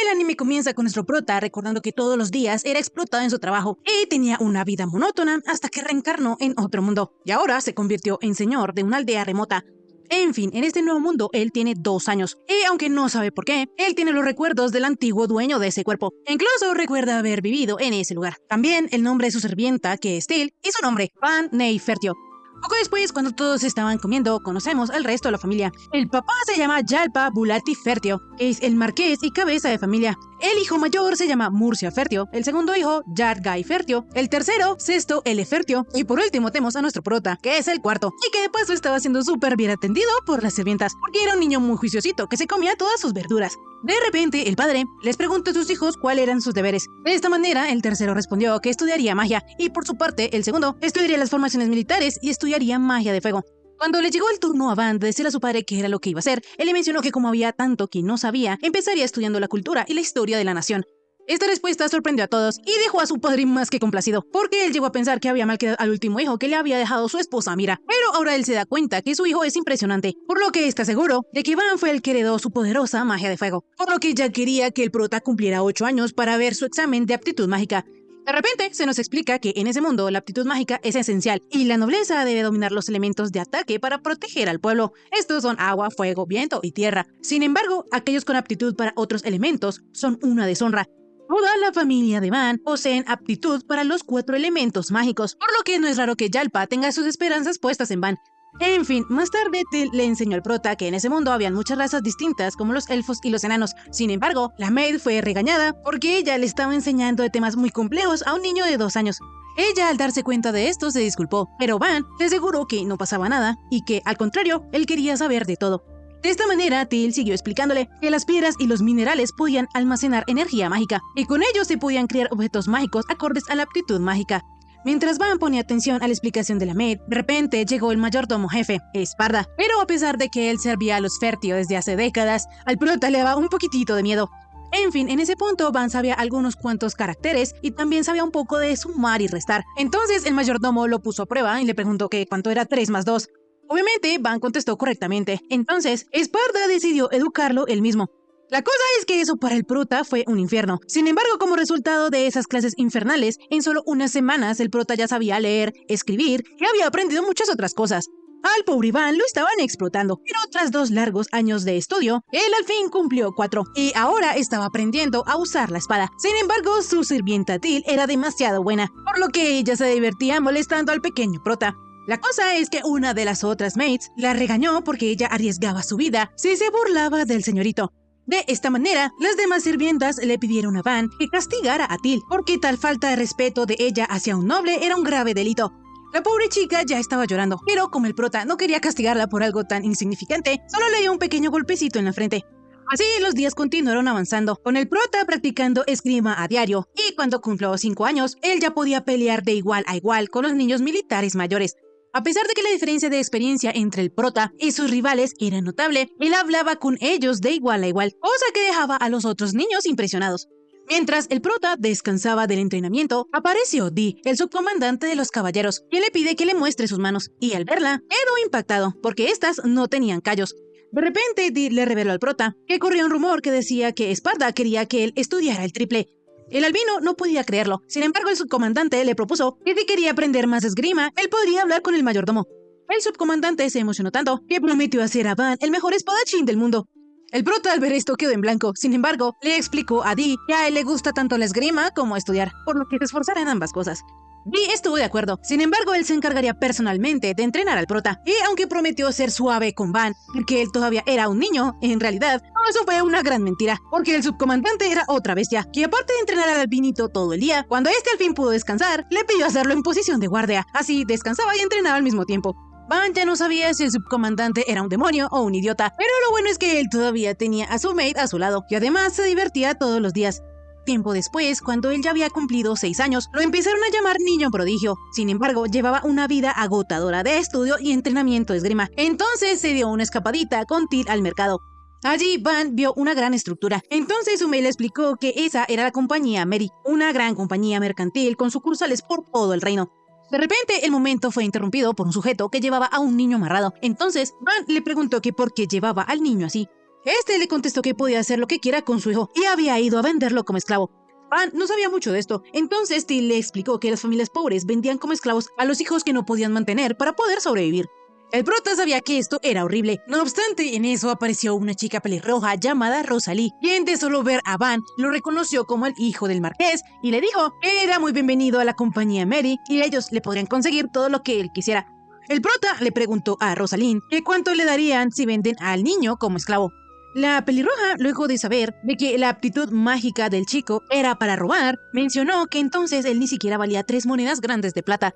El anime comienza con nuestro prota recordando que todos los días era explotado en su trabajo y tenía una vida monótona hasta que reencarnó en otro mundo y ahora se convirtió en señor de una aldea remota. En fin, en este nuevo mundo él tiene 2 años y aunque no sabe por qué, él tiene los recuerdos del antiguo dueño de ese cuerpo. Incluso recuerda haber vivido en ese lugar. También el nombre de su sirvienta, que es Till, y su nombre, Van Neifertio. Poco después, cuando todos estaban comiendo, conocemos al resto de la familia. El papá se llama Yalpa Bulati Fertio, es el marqués y cabeza de familia. El hijo mayor se llama Murcia Fertio, el segundo hijo, Yargai Fertio, el tercero, Sesto L. Fertio, y por último tenemos a nuestro prota, que es el cuarto, y que de paso estaba siendo súper bien atendido por las sirvientas, porque era un niño muy juiciosito que se comía todas sus verduras. De repente, el padre les preguntó a sus hijos cuáles eran sus deberes. De esta manera, el tercero respondió que estudiaría magia, y por su parte, el segundo estudiaría las formaciones militares y estudiaría magia de fuego. Cuando le llegó el turno a Van de decirle a su padre qué era lo que iba a hacer, él le mencionó que como había tanto que no sabía, empezaría estudiando la cultura y la historia de la nación. Esta respuesta sorprendió a todos y dejó a su padre más que complacido, porque él llegó a pensar que había mal quedado al último hijo que le había dejado su esposa Mira, pero ahora él se da cuenta que su hijo es impresionante, por lo que está seguro de que Van fue el que heredó su poderosa magia de fuego, por lo que ya quería que el prota cumpliera 8 años para ver su examen de aptitud mágica. De repente se nos explica que en ese mundo la aptitud mágica es esencial y la nobleza debe dominar los elementos de ataque para proteger al pueblo. Estos son agua, fuego, viento y tierra. Sin embargo, aquellos con aptitud para otros elementos son una deshonra. Toda la familia de Van poseen aptitud para los 4 elementos mágicos, por lo que no es raro que Yalpa tenga sus esperanzas puestas en Van. En fin, más tarde Till le enseñó al prota que en ese mundo habían muchas razas distintas como los elfos y los enanos. Sin embargo, la maid fue regañada porque ella le estaba enseñando de temas muy complejos a un niño de 2 años. Ella al darse cuenta de esto se disculpó, pero Van le aseguró que no pasaba nada y que, al contrario, él quería saber de todo. De esta manera, Till siguió explicándole que las piedras y los minerales podían almacenar energía mágica y con ellos se podían crear objetos mágicos acordes a la aptitud mágica. Mientras Van ponía atención a la explicación de la maid, de repente llegó el mayordomo jefe, Esparda. Pero a pesar de que él servía a los Fertio desde hace décadas, al prota le daba un poquitito de miedo. En fin, en ese punto Van sabía algunos cuantos caracteres y también sabía un poco de sumar y restar. Entonces el mayordomo lo puso a prueba y le preguntó que cuánto era 3 más 2. Obviamente Van contestó correctamente. Entonces Esparda decidió educarlo él mismo. La cosa es que eso para el prota fue un infierno. Sin embargo, como resultado de esas clases infernales, en solo unas semanas el prota ya sabía leer, escribir y había aprendido muchas otras cosas. Al pobre Iván lo estaban explotando, pero tras 2 largos años de estudio, él al fin cumplió 4 y ahora estaba aprendiendo a usar la espada. Sin embargo, su sirvienta Till era demasiado buena, por lo que ella se divertía molestando al pequeño prota. La cosa es que una de las otras maids la regañó porque ella arriesgaba su vida si se burlaba del señorito. De esta manera, las demás sirvientas le pidieron a Van que castigara a Till, porque tal falta de respeto de ella hacia un noble era un grave delito. La pobre chica ya estaba llorando, pero como el prota no quería castigarla por algo tan insignificante, solo le dio un pequeño golpecito en la frente. Así los días continuaron avanzando, con el prota practicando esgrima a diario, y cuando cumplió 5 años, él ya podía pelear de igual a igual con los niños militares mayores. A pesar de que la diferencia de experiencia entre el prota y sus rivales era notable, él hablaba con ellos de igual a igual, cosa que dejaba a los otros niños impresionados. Mientras el prota descansaba del entrenamiento, apareció Dee, el subcomandante de los caballeros, quien le pide que le muestre sus manos, y al verla, quedó impactado, porque estas no tenían callos. De repente, Dee le reveló al prota que corría un rumor que decía que Esparda quería que él estudiara el triple. El albino no podía creerlo, sin embargo el subcomandante le propuso que si quería aprender más esgrima, él podría hablar con el mayordomo. El subcomandante se emocionó tanto que prometió hacer a Van el mejor espadachín del mundo. El prota al ver esto quedó en blanco, sin embargo, le explicó a Dee que a él le gusta tanto la esgrima como estudiar, por lo que se esforzara en ambas cosas. Dee estuvo de acuerdo, sin embargo él se encargaría personalmente de entrenar al prota, y aunque prometió ser suave con Van, porque él todavía era un niño, en realidad, todo eso fue una gran mentira, porque el subcomandante era otra bestia, que aparte de entrenar al albinito todo el día, cuando este al fin pudo descansar, le pidió hacerlo en posición de guardia, así descansaba y entrenaba al mismo tiempo. Van ya no sabía si el subcomandante era un demonio o un idiota, pero lo bueno es que él todavía tenía a su maid a su lado, y además se divertía todos los días. Tiempo después, cuando él ya había cumplido 6 años, lo empezaron a llamar niño prodigio. Sin embargo, llevaba una vida agotadora de estudio y entrenamiento de esgrima. Entonces se dio una escapadita con Till al mercado. Allí Van vio una gran estructura. Entonces su maid le explicó que esa era la compañía Mary, una gran compañía mercantil con sucursales por todo el reino. De repente, el momento fue interrumpido por un sujeto que llevaba a un niño amarrado. Entonces, Van le preguntó que por qué llevaba al niño así. Este le contestó que podía hacer lo que quiera con su hijo y había ido a venderlo como esclavo. Van no sabía mucho de esto, entonces Till le explicó que las familias pobres vendían como esclavos a los hijos que no podían mantener para poder sobrevivir. El prota sabía que esto era horrible. No obstante, en eso apareció una chica pelirroja llamada Rosalie, quien de solo ver a Van lo reconoció como el hijo del marqués y le dijo que era muy bienvenido a la compañía Mary y ellos le podrían conseguir todo lo que él quisiera. El prota le preguntó a Rosalind que cuánto le darían si venden al niño como esclavo. La pelirroja, luego de saber de que la aptitud mágica del chico era para robar, mencionó que entonces él ni siquiera valía 3 monedas grandes de plata.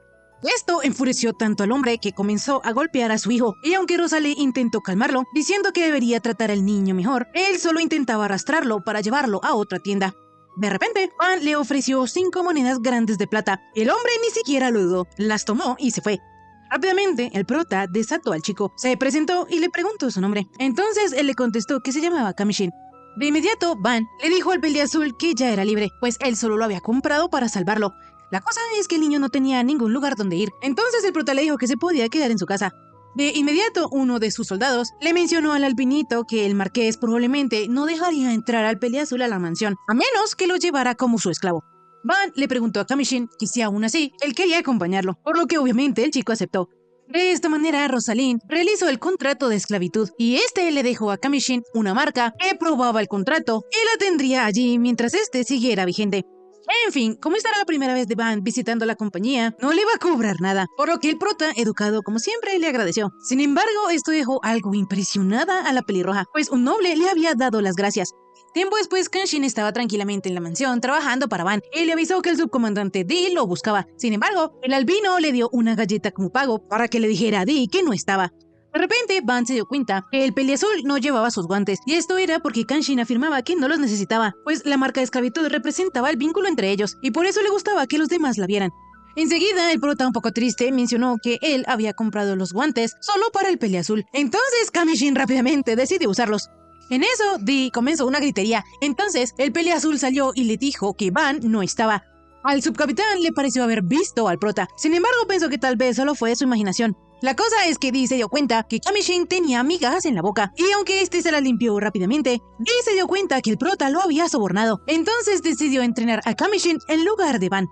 Esto enfureció tanto al hombre que comenzó a golpear a su hijo, y aunque Rosalie intentó calmarlo, diciendo que debería tratar al niño mejor, él solo intentaba arrastrarlo para llevarlo a otra tienda. De repente, Van le ofreció 5 monedas grandes de plata. El hombre ni siquiera lo dudó, las tomó y se fue. Rápidamente, el prota desató al chico, se presentó y le preguntó su nombre. Entonces él le contestó que se llamaba Kamishin. De inmediato, Van le dijo al peliazul que ya era libre, pues él solo lo había comprado para salvarlo. La cosa es que el niño no tenía ningún lugar donde ir, entonces el prota le dijo que se podía quedar en su casa. De inmediato, uno de sus soldados le mencionó al albinito que el marqués probablemente no dejaría entrar al peliazul a la mansión, a menos que lo llevara como su esclavo. Van le preguntó a Kamishin que si aún así él quería acompañarlo, por lo que obviamente el chico aceptó. De esta manera, Rosalind realizó el contrato de esclavitud y este le dejó a Kamishin una marca que probaba el contrato y la tendría allí mientras este siguiera vigente. En fin, como esta era la primera vez de Van visitando la compañía, no le iba a cobrar nada, por lo que el prota, educado como siempre, le agradeció. Sin embargo, esto dejó algo impresionada a la pelirroja, pues un noble le había dado las gracias. Tiempo después, Kenshin estaba tranquilamente en la mansión trabajando para Van y le avisó que el subcomandante Dee lo buscaba. Sin embargo, el albino le dio una galleta como pago para que le dijera a Dee que no estaba. De repente, Van se dio cuenta que el peliazul no llevaba sus guantes, y esto era porque Kenshin afirmaba que no los necesitaba, pues la marca de esclavitud representaba el vínculo entre ellos, y por eso le gustaba que los demás la vieran. Enseguida, el prota, un poco triste, mencionó que él había comprado los guantes solo para el peliazul. Entonces, Kamishin rápidamente decidió usarlos. En eso, Dee comenzó una gritería. Entonces, el peliazul salió y le dijo que Van no estaba. Al subcapitán le pareció haber visto al prota. Sin embargo, pensó que tal vez solo fue su imaginación. La cosa es que Dee se dio cuenta que Kamishin tenía migajas en la boca, y aunque este se las limpió rápidamente, Dee se dio cuenta que el prota lo había sobornado. Entonces decidió entrenar a Kamishin en lugar de Van.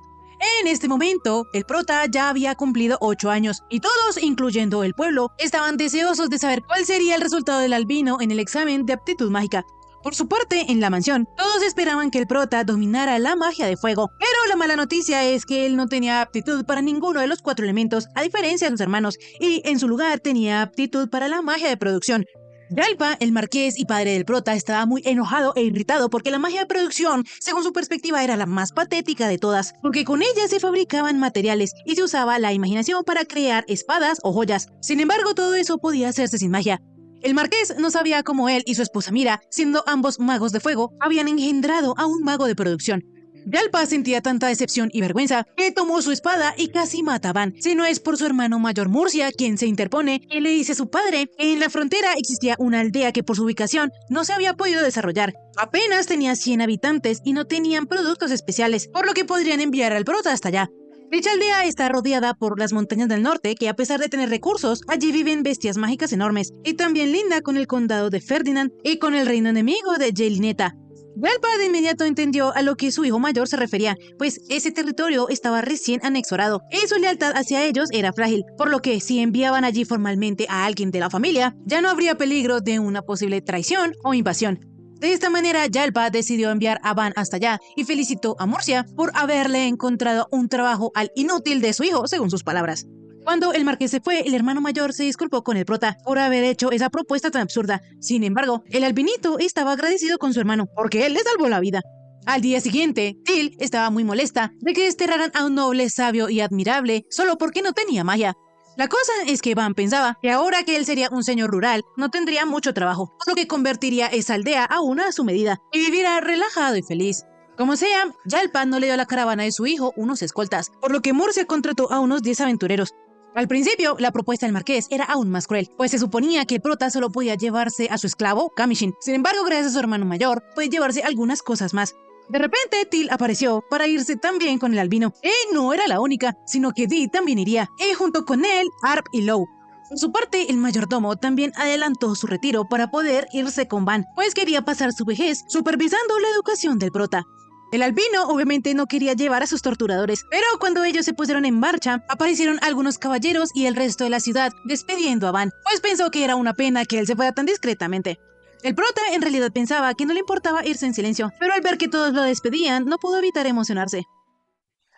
En este momento, el prota ya había cumplido 8 años, y todos, incluyendo el pueblo, estaban deseosos de saber cuál sería el resultado del albino en el examen de aptitud mágica. Por su parte, en la mansión, todos esperaban que el prota dominara la magia de fuego, pero la mala noticia es que él no tenía aptitud para ninguno de los 4 elementos, a diferencia de sus hermanos, y en su lugar tenía aptitud para la magia de producción. Yalpa, el marqués y padre del prota, estaba muy enojado e irritado porque la magia de producción, según su perspectiva, era la más patética de todas, porque con ella se fabricaban materiales y se usaba la imaginación para crear espadas o joyas. Sin embargo, todo eso podía hacerse sin magia. El marqués no sabía cómo él y su esposa Mira, siendo ambos magos de fuego, habían engendrado a un mago de producción. Yalpa sentía tanta decepción y vergüenza que tomó su espada y casi mata a Van, si no es por su hermano mayor Murcia, quien se interpone y le dice a su padre que en la frontera existía una aldea que por su ubicación no se había podido desarrollar. Apenas tenía 100 habitantes y no tenían productos especiales, por lo que podrían enviar al prota hasta allá. Dicha aldea está rodeada por las montañas del norte, que a pesar de tener recursos, allí viven bestias mágicas enormes, y también linda con el condado de Ferdinand y con el reino enemigo de Jelineta. Yalpa de inmediato entendió a lo que su hijo mayor se refería, pues ese territorio estaba recién anexionado y su lealtad hacia ellos era frágil, por lo que si enviaban allí formalmente a alguien de la familia, ya no habría peligro de una posible traición o invasión. De esta manera, Yalpa decidió enviar a Van hasta allá y felicitó a Murcia por haberle encontrado un trabajo al inútil de su hijo, según sus palabras. Cuando el marqués se fue, el hermano mayor se disculpó con el prota por haber hecho esa propuesta tan absurda. Sin embargo, el albinito estaba agradecido con su hermano, porque él le salvó la vida. Al día siguiente, Till estaba muy molesta de que desterraran a un noble sabio y admirable solo porque no tenía magia. La cosa es que Van pensaba que ahora que él sería un señor rural, no tendría mucho trabajo, por lo que convertiría esa aldea a una a su medida y viviera relajado y feliz. Como sea, Yalpa no le dio a la caravana de su hijo unos escoltas, por lo que Murcia contrató a unos 10 aventureros. Al principio, la propuesta del marqués era aún más cruel, pues se suponía que el prota solo podía llevarse a su esclavo, Kamishin. Sin embargo, gracias a su hermano mayor, puede llevarse algunas cosas más. De repente, Till apareció para irse también con el albino. No era la única, sino que Dee también iría, y junto con él, Arp y Low. Por su parte, el mayordomo también adelantó su retiro para poder irse con Van, pues quería pasar su vejez supervisando la educación del prota. El albino obviamente no quería llevar a sus torturadores, pero cuando ellos se pusieron en marcha, aparecieron algunos caballeros y el resto de la ciudad despidiendo a Van, pues pensó que era una pena que él se fuera tan discretamente. El prota en realidad pensaba que no le importaba irse en silencio, pero al ver que todos lo despedían, no pudo evitar emocionarse.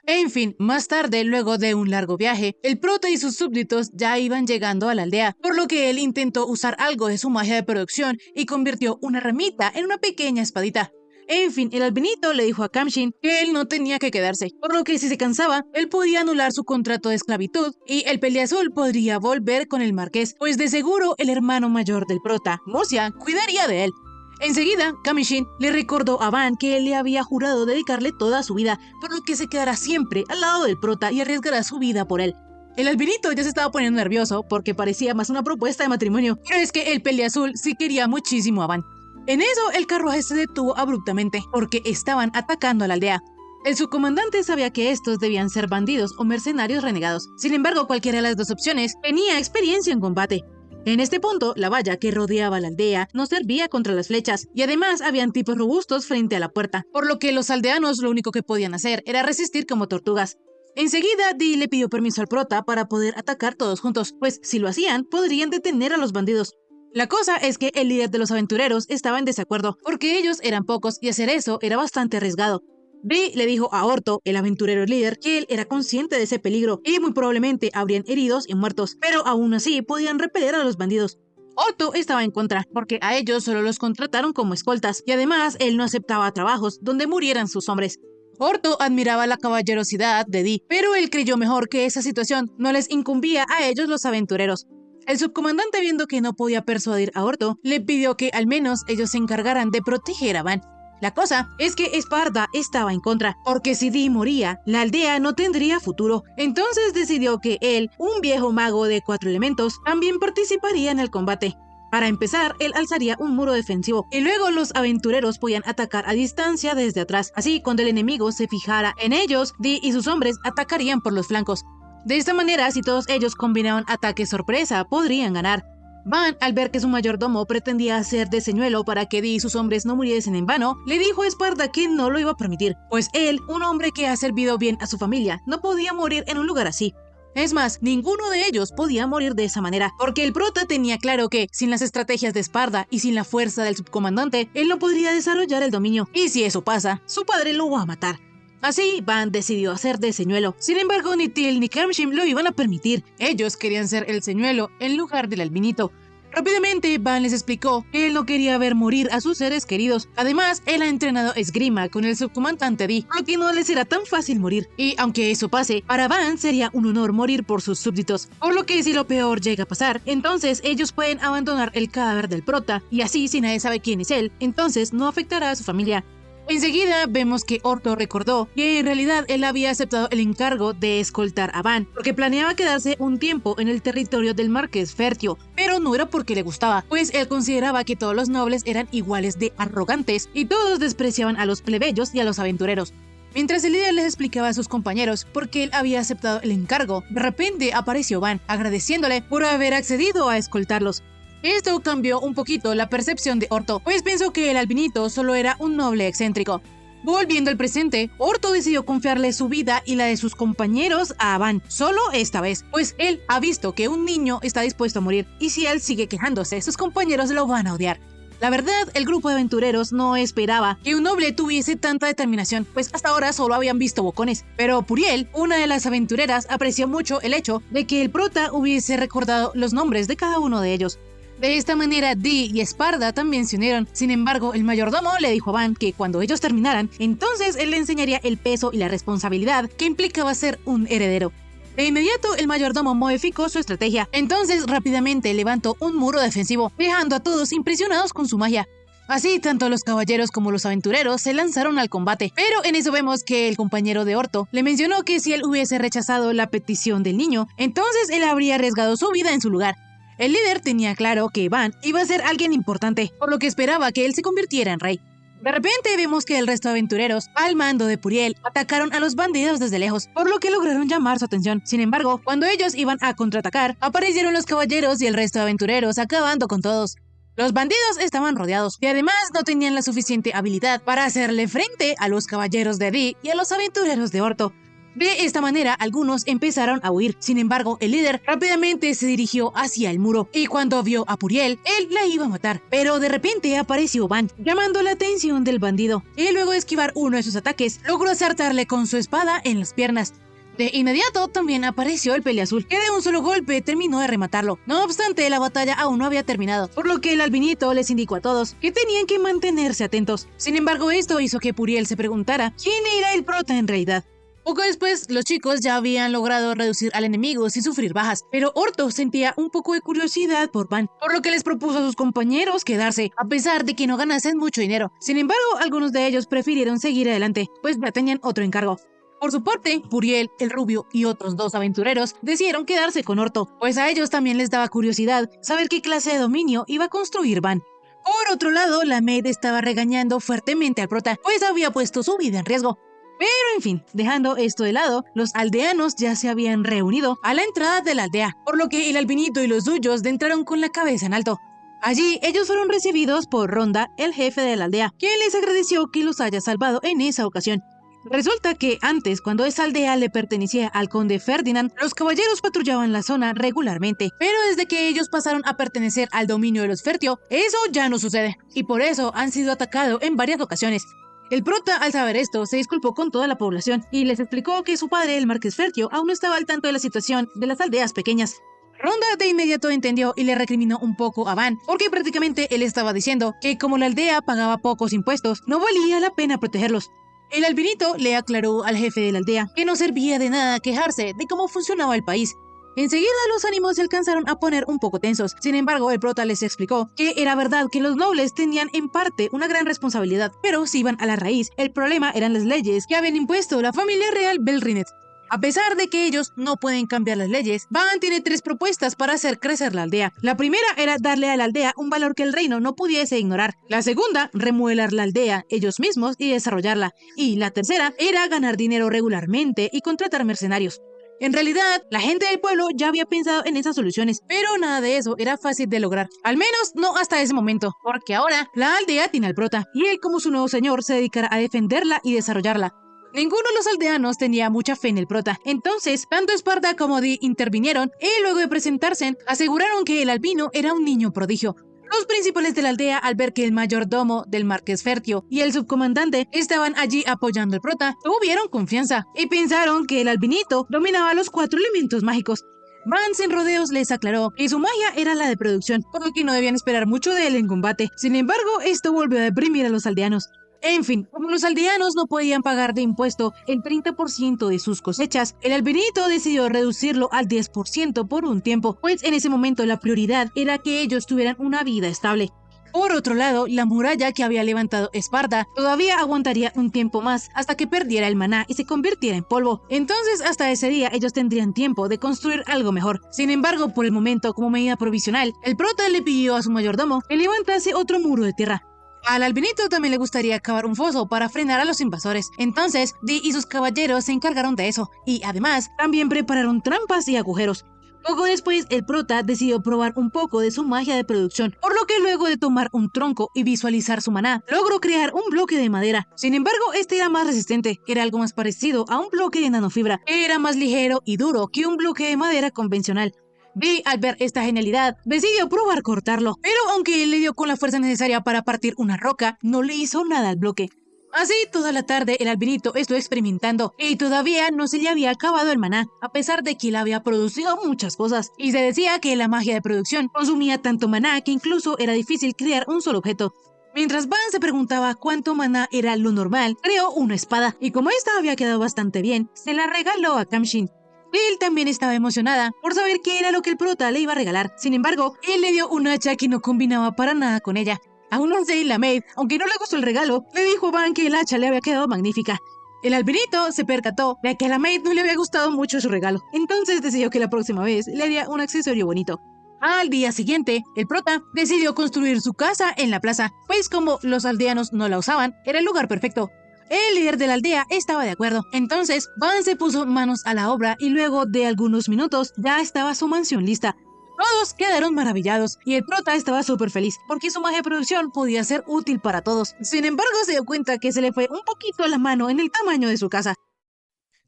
En fin, más tarde, luego de un largo viaje, el prota y sus súbditos ya iban llegando a la aldea, por lo que él intentó usar algo de su magia de producción y convirtió una ramita en una pequeña espadita. En fin, el albinito le dijo a Kamshin que él no tenía que quedarse, por lo que si se cansaba, él podía anular su contrato de esclavitud y el peliazul podría volver con el marqués, pues de seguro el hermano mayor del prota, Murcia, cuidaría de él. Enseguida, Kamshin le recordó a Van que él le había jurado dedicarle toda su vida, por lo que se quedará siempre al lado del prota y arriesgará su vida por él. El albinito ya se estaba poniendo nervioso porque parecía más una propuesta de matrimonio, pero es que el peliazul sí quería muchísimo a Van. En eso, el carruaje se detuvo abruptamente porque estaban atacando a la aldea. El subcomandante sabía que estos debían ser bandidos o mercenarios renegados. Sin embargo, cualquiera de las dos opciones tenía experiencia en combate. En este punto, la valla que rodeaba la aldea no servía contra las flechas, y además habían tipos robustos frente a la puerta, por lo que los aldeanos lo único que podían hacer era resistir como tortugas. Enseguida, Dee le pidió permiso al prota para poder atacar todos juntos, pues si lo hacían, podrían detener a los bandidos. La cosa es que el líder de los aventureros estaba en desacuerdo, porque ellos eran pocos y hacer eso era bastante arriesgado. Dee le dijo a Orto, el aventurero líder, que él era consciente de ese peligro y muy probablemente habrían heridos y muertos, pero aún así podían repeler a los bandidos. Orto estaba en contra, porque a ellos solo los contrataron como escoltas, y además él no aceptaba trabajos donde murieran sus hombres. Orto admiraba la caballerosidad de Dee, pero él creyó mejor que esa situación no les incumbía a ellos los aventureros. El subcomandante, viendo que no podía persuadir a Orto, le pidió que al menos ellos se encargaran de proteger a Van. La cosa es que Esparda estaba en contra, porque si Dee moría, la aldea no tendría futuro. Entonces decidió que él, un viejo mago de 4 elementos, también participaría en el combate. Para empezar, él alzaría un muro defensivo, y luego los aventureros podían atacar a distancia desde atrás. Así, cuando el enemigo se fijara en ellos, Dee y sus hombres atacarían por los flancos. De esta manera, si todos ellos combinaban ataque sorpresa, podrían ganar. Van, al ver que su mayordomo pretendía hacer de señuelo para que Dee y sus hombres no muriesen en vano, le dijo a Esparda que no lo iba a permitir, pues él, un hombre que ha servido bien a su familia, no podía morir en un lugar así. Es más, ninguno de ellos podía morir de esa manera, porque el prota tenía claro que, sin las estrategias de Esparda y sin la fuerza del subcomandante, él no podría desarrollar el dominio, y si eso pasa, su padre lo va a matar. Así, Van decidió hacer de señuelo. Sin embargo, ni Till ni Kamshin lo iban a permitir. Ellos querían ser el señuelo en lugar del albinito. Rápidamente, Van les explicó que él no quería ver morir a sus seres queridos. Además, él ha entrenado esgrima con el subcomandante Dee, por lo que no les será tan fácil morir. Y aunque eso pase, para Van sería un honor morir por sus súbditos. Por lo que si lo peor llega a pasar, entonces ellos pueden abandonar el cadáver del prota, y así si nadie sabe quién es él, entonces no afectará a su familia. Enseguida vemos que Orto recordó que en realidad él había aceptado el encargo de escoltar a Van, porque planeaba quedarse un tiempo en el territorio del marqués Fertio, pero no era porque le gustaba, pues él consideraba que todos los nobles eran iguales de arrogantes y todos despreciaban a los plebeyos y a los aventureros. Mientras el líder les explicaba a sus compañeros por qué él había aceptado el encargo, de repente apareció Van, agradeciéndole por haber accedido a escoltarlos. Esto cambió un poquito la percepción de Orto, pues pensó que el albinito solo era un noble excéntrico. Volviendo al presente, Orto decidió confiarle su vida y la de sus compañeros a Van, solo esta vez, pues él ha visto que un niño está dispuesto a morir, y si él sigue quejándose, sus compañeros lo van a odiar. La verdad, el grupo de aventureros no esperaba que un noble tuviese tanta determinación, pues hasta ahora solo habían visto bocones. Pero Puriel, una de las aventureras, apreció mucho el hecho de que el prota hubiese recordado los nombres de cada uno de ellos. De esta manera, Dee y Esparda también se unieron. Sin embargo, el mayordomo le dijo a Van que cuando ellos terminaran, entonces él le enseñaría el peso y la responsabilidad que implicaba ser un heredero. De inmediato, el mayordomo modificó su estrategia. Entonces, rápidamente levantó un muro defensivo, dejando a todos impresionados con su magia. Así, tanto los caballeros como los aventureros se lanzaron al combate. Pero en eso vemos que el compañero de Orto le mencionó que si él hubiese rechazado la petición del niño, entonces él habría arriesgado su vida en su lugar. El líder tenía claro que Van iba a ser alguien importante, por lo que esperaba que él se convirtiera en rey. De repente vemos que el resto de aventureros, al mando de Puriel, atacaron a los bandidos desde lejos, por lo que lograron llamar su atención. Sin embargo, cuando ellos iban a contraatacar, aparecieron los caballeros y el resto de aventureros acabando con todos. Los bandidos estaban rodeados y además no tenían la suficiente habilidad para hacerle frente a los caballeros de Dee y a los aventureros de Orto. De esta manera, algunos empezaron a huir. Sin embargo, el líder rápidamente se dirigió hacia el muro y cuando vio a Puriel, él la iba a matar. Pero de repente apareció Van, llamando la atención del bandido. Y luego de esquivar uno de sus ataques, logró acertarle con su espada en las piernas. De inmediato también apareció el peleazul, que de un solo golpe terminó de rematarlo. No obstante, la batalla aún no había terminado, por lo que el albinito les indicó a todos que tenían que mantenerse atentos. Sin embargo, esto hizo que Puriel se preguntara quién era el prota en realidad. Poco después, los chicos ya habían logrado reducir al enemigo sin sufrir bajas, pero Orto sentía un poco de curiosidad por Van, por lo que les propuso a sus compañeros quedarse, a pesar de que no ganasen mucho dinero. Sin embargo, algunos de ellos prefirieron seguir adelante, pues ya tenían otro encargo. Por su parte, Puriel, el rubio y otros 2 aventureros decidieron quedarse con Orto, pues a ellos también les daba curiosidad saber qué clase de dominio iba a construir Van. Por otro lado, la maid estaba regañando fuertemente al prota, pues había puesto su vida en riesgo. Pero en fin, dejando esto de lado, los aldeanos ya se habían reunido a la entrada de la aldea, por lo que el albinito y los suyos entraron con la cabeza en alto. Allí, ellos fueron recibidos por Ronda, el jefe de la aldea, quien les agradeció que los haya salvado en esa ocasión. Resulta que antes, cuando esa aldea le pertenecía al conde Ferdinand, los caballeros patrullaban la zona regularmente, pero desde que ellos pasaron a pertenecer al dominio de los Fertio, eso ya no sucede, y por eso han sido atacados en varias ocasiones. El prota, al saber esto, se disculpó con toda la población y les explicó que su padre, el marqués Fertio, aún no estaba al tanto de la situación de las aldeas pequeñas. Ronda de inmediato entendió y le recriminó un poco a Van, porque prácticamente él estaba diciendo que como la aldea pagaba pocos impuestos, no valía la pena protegerlos. El albinito le aclaró al jefe de la aldea que no servía de nada quejarse de cómo funcionaba el país. Enseguida los ánimos se alcanzaron a poner un poco tensos. Sin embargo, el prota les explicó que era verdad que los nobles tenían en parte una gran responsabilidad, pero si iban a la raíz, el problema eran las leyes que habían impuesto la familia real Belrinet. A pesar de que ellos no pueden cambiar las leyes, Van tiene 3 propuestas para hacer crecer la aldea. La primera era darle a la aldea un valor que el reino no pudiese ignorar. La segunda, remodelar la aldea ellos mismos y desarrollarla. Y la tercera era ganar dinero regularmente y contratar mercenarios. En realidad, la gente del pueblo ya había pensado en esas soluciones, pero nada de eso era fácil de lograr. Al menos no hasta ese momento, porque ahora la aldea tiene al prota, y él como su nuevo señor se dedicará a defenderla y desarrollarla. Ninguno de los aldeanos tenía mucha fe en el prota, entonces tanto Esparta como Dee intervinieron y luego de presentarse, aseguraron que el albino era un niño prodigio. Los principales de la aldea, al ver que el mayordomo del marqués Fertio y el subcomandante estaban allí apoyando al prota, tuvieron confianza y pensaron que el albinito dominaba los 4 elementos mágicos. Van sin rodeos les aclaró que su magia era la de producción, por lo que no debían esperar mucho de él en combate. Sin embargo, esto volvió a deprimir a los aldeanos. En fin, como los aldeanos no podían pagar de impuesto el 30% de sus cosechas, el albinito decidió reducirlo al 10% por un tiempo, pues en ese momento la prioridad era que ellos tuvieran una vida estable. Por otro lado, la muralla que había levantado Esparta todavía aguantaría un tiempo más hasta que perdiera el maná y se convirtiera en polvo. Entonces, hasta ese día ellos tendrían tiempo de construir algo mejor. Sin embargo, por el momento, como medida provisional, el prota le pidió a su mayordomo que levantase otro muro de tierra. Al albinito también le gustaría cavar un foso para frenar a los invasores. Entonces, Dee y sus caballeros se encargaron de eso, y además, también prepararon trampas y agujeros. Poco después, el prota decidió probar un poco de su magia de producción, por lo que luego de tomar un tronco y visualizar su maná, logró crear un bloque de madera. Sin embargo, este era más resistente, era algo más parecido a un bloque de nanofibra, era más ligero y duro que un bloque de madera convencional. Dee, al ver esta genialidad, decidió probar cortarlo, pero aunque él le dio con la fuerza necesaria para partir una roca, no le hizo nada al bloque. Así, toda la tarde el albinito estuvo experimentando y todavía no se le había acabado el maná, a pesar de que él había producido muchas cosas. Y se decía que la magia de producción consumía tanto maná que incluso era difícil crear un solo objeto. Mientras Van se preguntaba cuánto maná era lo normal, creó una espada, y como esta había quedado bastante bien, se la regaló a Kamshin. Él también estaba emocionada por saber qué era lo que el prota le iba a regalar. Sin embargo, él le dio un hacha que no combinaba para nada con ella. Aún así, la maid, aunque no le gustó el regalo, le dijo a Van que el hacha le había quedado magnífica. El albinito se percató de que a la maid no le había gustado mucho su regalo, entonces decidió que la próxima vez le haría un accesorio bonito. Al día siguiente, el prota decidió construir su casa en la plaza, pues como los aldeanos no la usaban, era el lugar perfecto. El líder de la aldea estaba de acuerdo. Entonces, Van se puso manos a la obra y luego de algunos minutos ya estaba su mansión lista. Todos quedaron maravillados y el prota estaba súper feliz porque su magia de producción podía ser útil para todos. Sin embargo, se dio cuenta que se le fue un poquito la mano en el tamaño de su casa.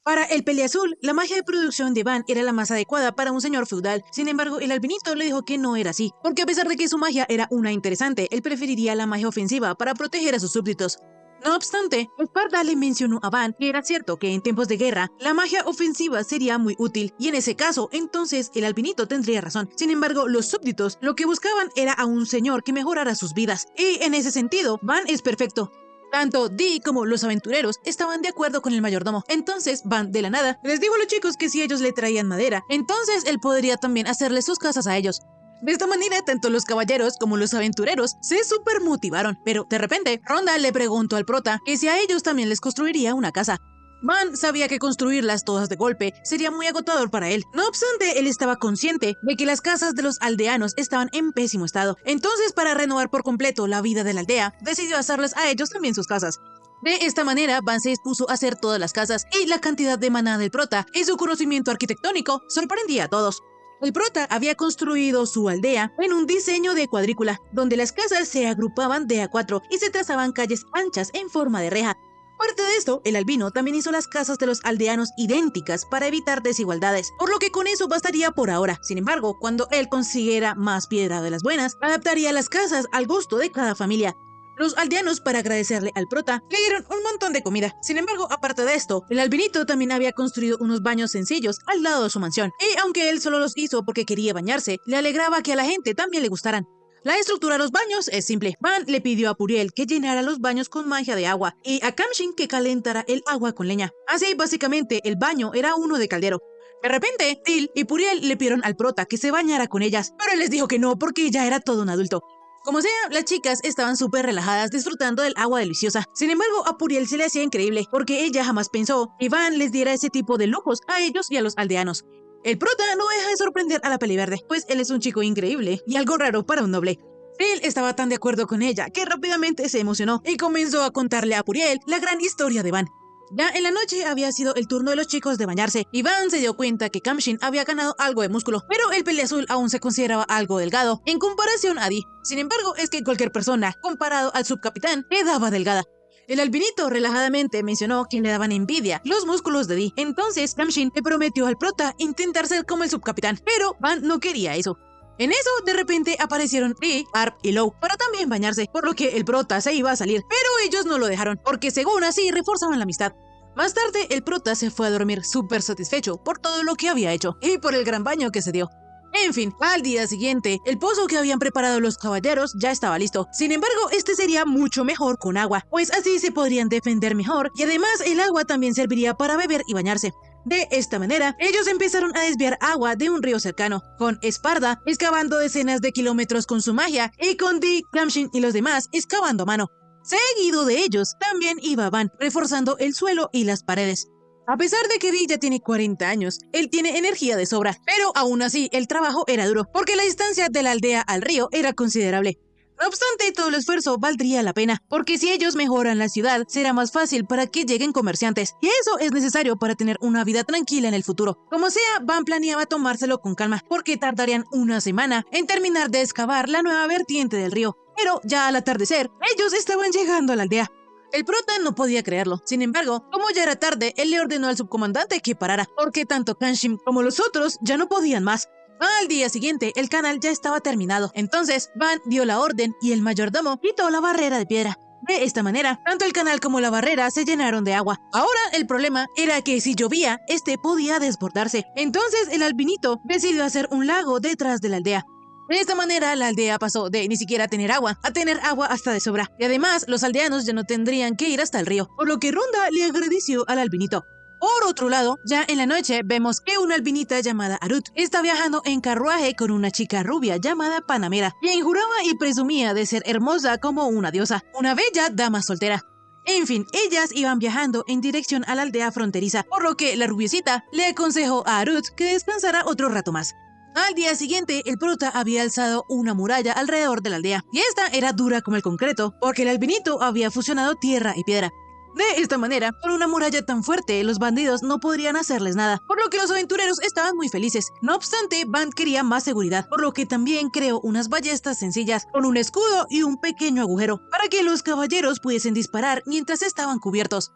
Para el peleazul, la magia de producción de Van era la más adecuada para un señor feudal. Sin embargo, el albinito le dijo que no era así, porque a pesar de que su magia era una interesante, él preferiría la magia ofensiva para proteger a sus súbditos. No obstante, Esparda le mencionó a Van que era cierto que en tiempos de guerra, la magia ofensiva sería muy útil, y en ese caso, entonces el albinito tendría razón. Sin embargo, los súbditos lo que buscaban era a un señor que mejorara sus vidas, y en ese sentido, Van es perfecto. Tanto Dee como los aventureros estaban de acuerdo con el mayordomo. Entonces Van, de la nada, les dijo a los chicos que si ellos le traían madera, entonces él podría también hacerles sus casas a ellos. De esta manera, tanto los caballeros como los aventureros se super motivaron, pero de repente, Ronda le preguntó al prota que si a ellos también les construiría una casa. Van sabía que construirlas todas de golpe sería muy agotador para él. No obstante, él estaba consciente de que las casas de los aldeanos estaban en pésimo estado. Entonces, para renovar por completo la vida de la aldea, decidió hacerles a ellos también sus casas. De esta manera, Van se dispuso a hacer todas las casas, y la cantidad de maná del prota y su conocimiento arquitectónico sorprendía a todos. El prota había construido su aldea en un diseño de cuadrícula, donde las casas se agrupaban de a 4 y se trazaban calles anchas en forma de reja. Aparte de esto, el albino también hizo las casas de los aldeanos idénticas para evitar desigualdades, por lo que con eso bastaría por ahora. Sin embargo, cuando él consiguiera más piedra de las buenas, adaptaría las casas al gusto de cada familia. Los aldeanos, para agradecerle al prota, le dieron un montón de comida. Sin embargo, aparte de esto, el albinito también había construido unos baños sencillos al lado de su mansión, y aunque él solo los hizo porque quería bañarse, le alegraba que a la gente también le gustaran. La estructura de los baños es simple. Van le pidió a Puriel que llenara los baños con magia de agua y a Kamshin que calentara el agua con leña. Así, básicamente, el baño era uno de caldero. De repente, Til y Puriel le pidieron al prota que se bañara con ellas, pero él les dijo que no porque ya era todo un adulto. Como sea, las chicas estaban súper relajadas disfrutando del agua deliciosa. Sin embargo, a Puriel se le hacía increíble porque ella jamás pensó que Van les diera ese tipo de lujos a ellos y a los aldeanos. El prota no deja de sorprender a la peliverde, pues él es un chico increíble y algo raro para un noble. Él estaba tan de acuerdo con ella que rápidamente se emocionó y comenzó a contarle a Puriel la gran historia de Van. Ya en la noche había sido el turno de los chicos de bañarse y Van se dio cuenta que Kamshin había ganado algo de músculo, pero el peleazul aún se consideraba algo delgado en comparación a Dee. Sin embargo, es que cualquier persona, comparado al subcapitán, quedaba delgada. El albinito relajadamente mencionó que le daban envidia los músculos de Dee. Entonces, Kamshin le prometió al prota intentar ser como el subcapitán, pero Van no quería eso. En eso, de repente aparecieron Dee, Arp y Low para también bañarse, por lo que el prota se iba a salir, pero ellos no lo dejaron, porque según así reforzaban la amistad. Más tarde, el prota se fue a dormir súper satisfecho por todo lo que había hecho y por el gran baño que se dio. En fin, al día siguiente, el pozo que habían preparado los caballeros ya estaba listo. Sin embargo, este sería mucho mejor con agua, pues así se podrían defender mejor y además el agua también serviría para beber y bañarse. De esta manera, ellos empezaron a desviar agua de un río cercano, con Esparda excavando decenas de kilómetros con su magia y con Dee, Kamshin y los demás excavando a mano. Seguido de ellos, también iba Van, reforzando el suelo y las paredes. A pesar de que Dee ya tiene 40 años, él tiene energía de sobra, pero aún así el trabajo era duro, porque la distancia de la aldea al río era considerable. No obstante, todo el esfuerzo valdría la pena, porque si ellos mejoran la ciudad, será más fácil para que lleguen comerciantes, y eso es necesario para tener una vida tranquila en el futuro. Como sea, Van planeaba tomárselo con calma, porque tardarían una semana en terminar de excavar la nueva vertiente del río, pero ya al atardecer, ellos estaban llegando a la aldea. El prota no podía creerlo. Sin embargo, como ya era tarde, él le ordenó al subcomandante que parara, porque tanto Kamshin como los otros ya no podían más. Al día siguiente, el canal ya estaba terminado. Entonces, Van dio la orden y el mayordomo quitó la barrera de piedra. De esta manera, tanto el canal como la barrera se llenaron de agua. Ahora, el problema era que si llovía, este podía desbordarse. Entonces, el albinito decidió hacer un lago detrás de la aldea. De esta manera, la aldea pasó de ni siquiera tener agua a tener agua hasta de sobra. Y además, los aldeanos ya no tendrían que ir hasta el río, por lo que Ronda le agradeció al albinito. Por otro lado, ya en la noche vemos que una albinita llamada Arut está viajando en carruaje con una chica rubia llamada Panamera, quien juraba y presumía de ser hermosa como una diosa, una bella dama soltera. En fin, ellas iban viajando en dirección a la aldea fronteriza, por lo que la rubiecita le aconsejó a Arut que descansara otro rato más. Al día siguiente, el prota había alzado una muralla alrededor de la aldea, y esta era dura como el concreto, porque el albinito había fusionado tierra y piedra. De esta manera, con una muralla tan fuerte, los bandidos no podrían hacerles nada, por lo que los aventureros estaban muy felices. No obstante, Van quería más seguridad, por lo que también creó unas ballestas sencillas, con un escudo y un pequeño agujero, para que los caballeros pudiesen disparar mientras estaban cubiertos.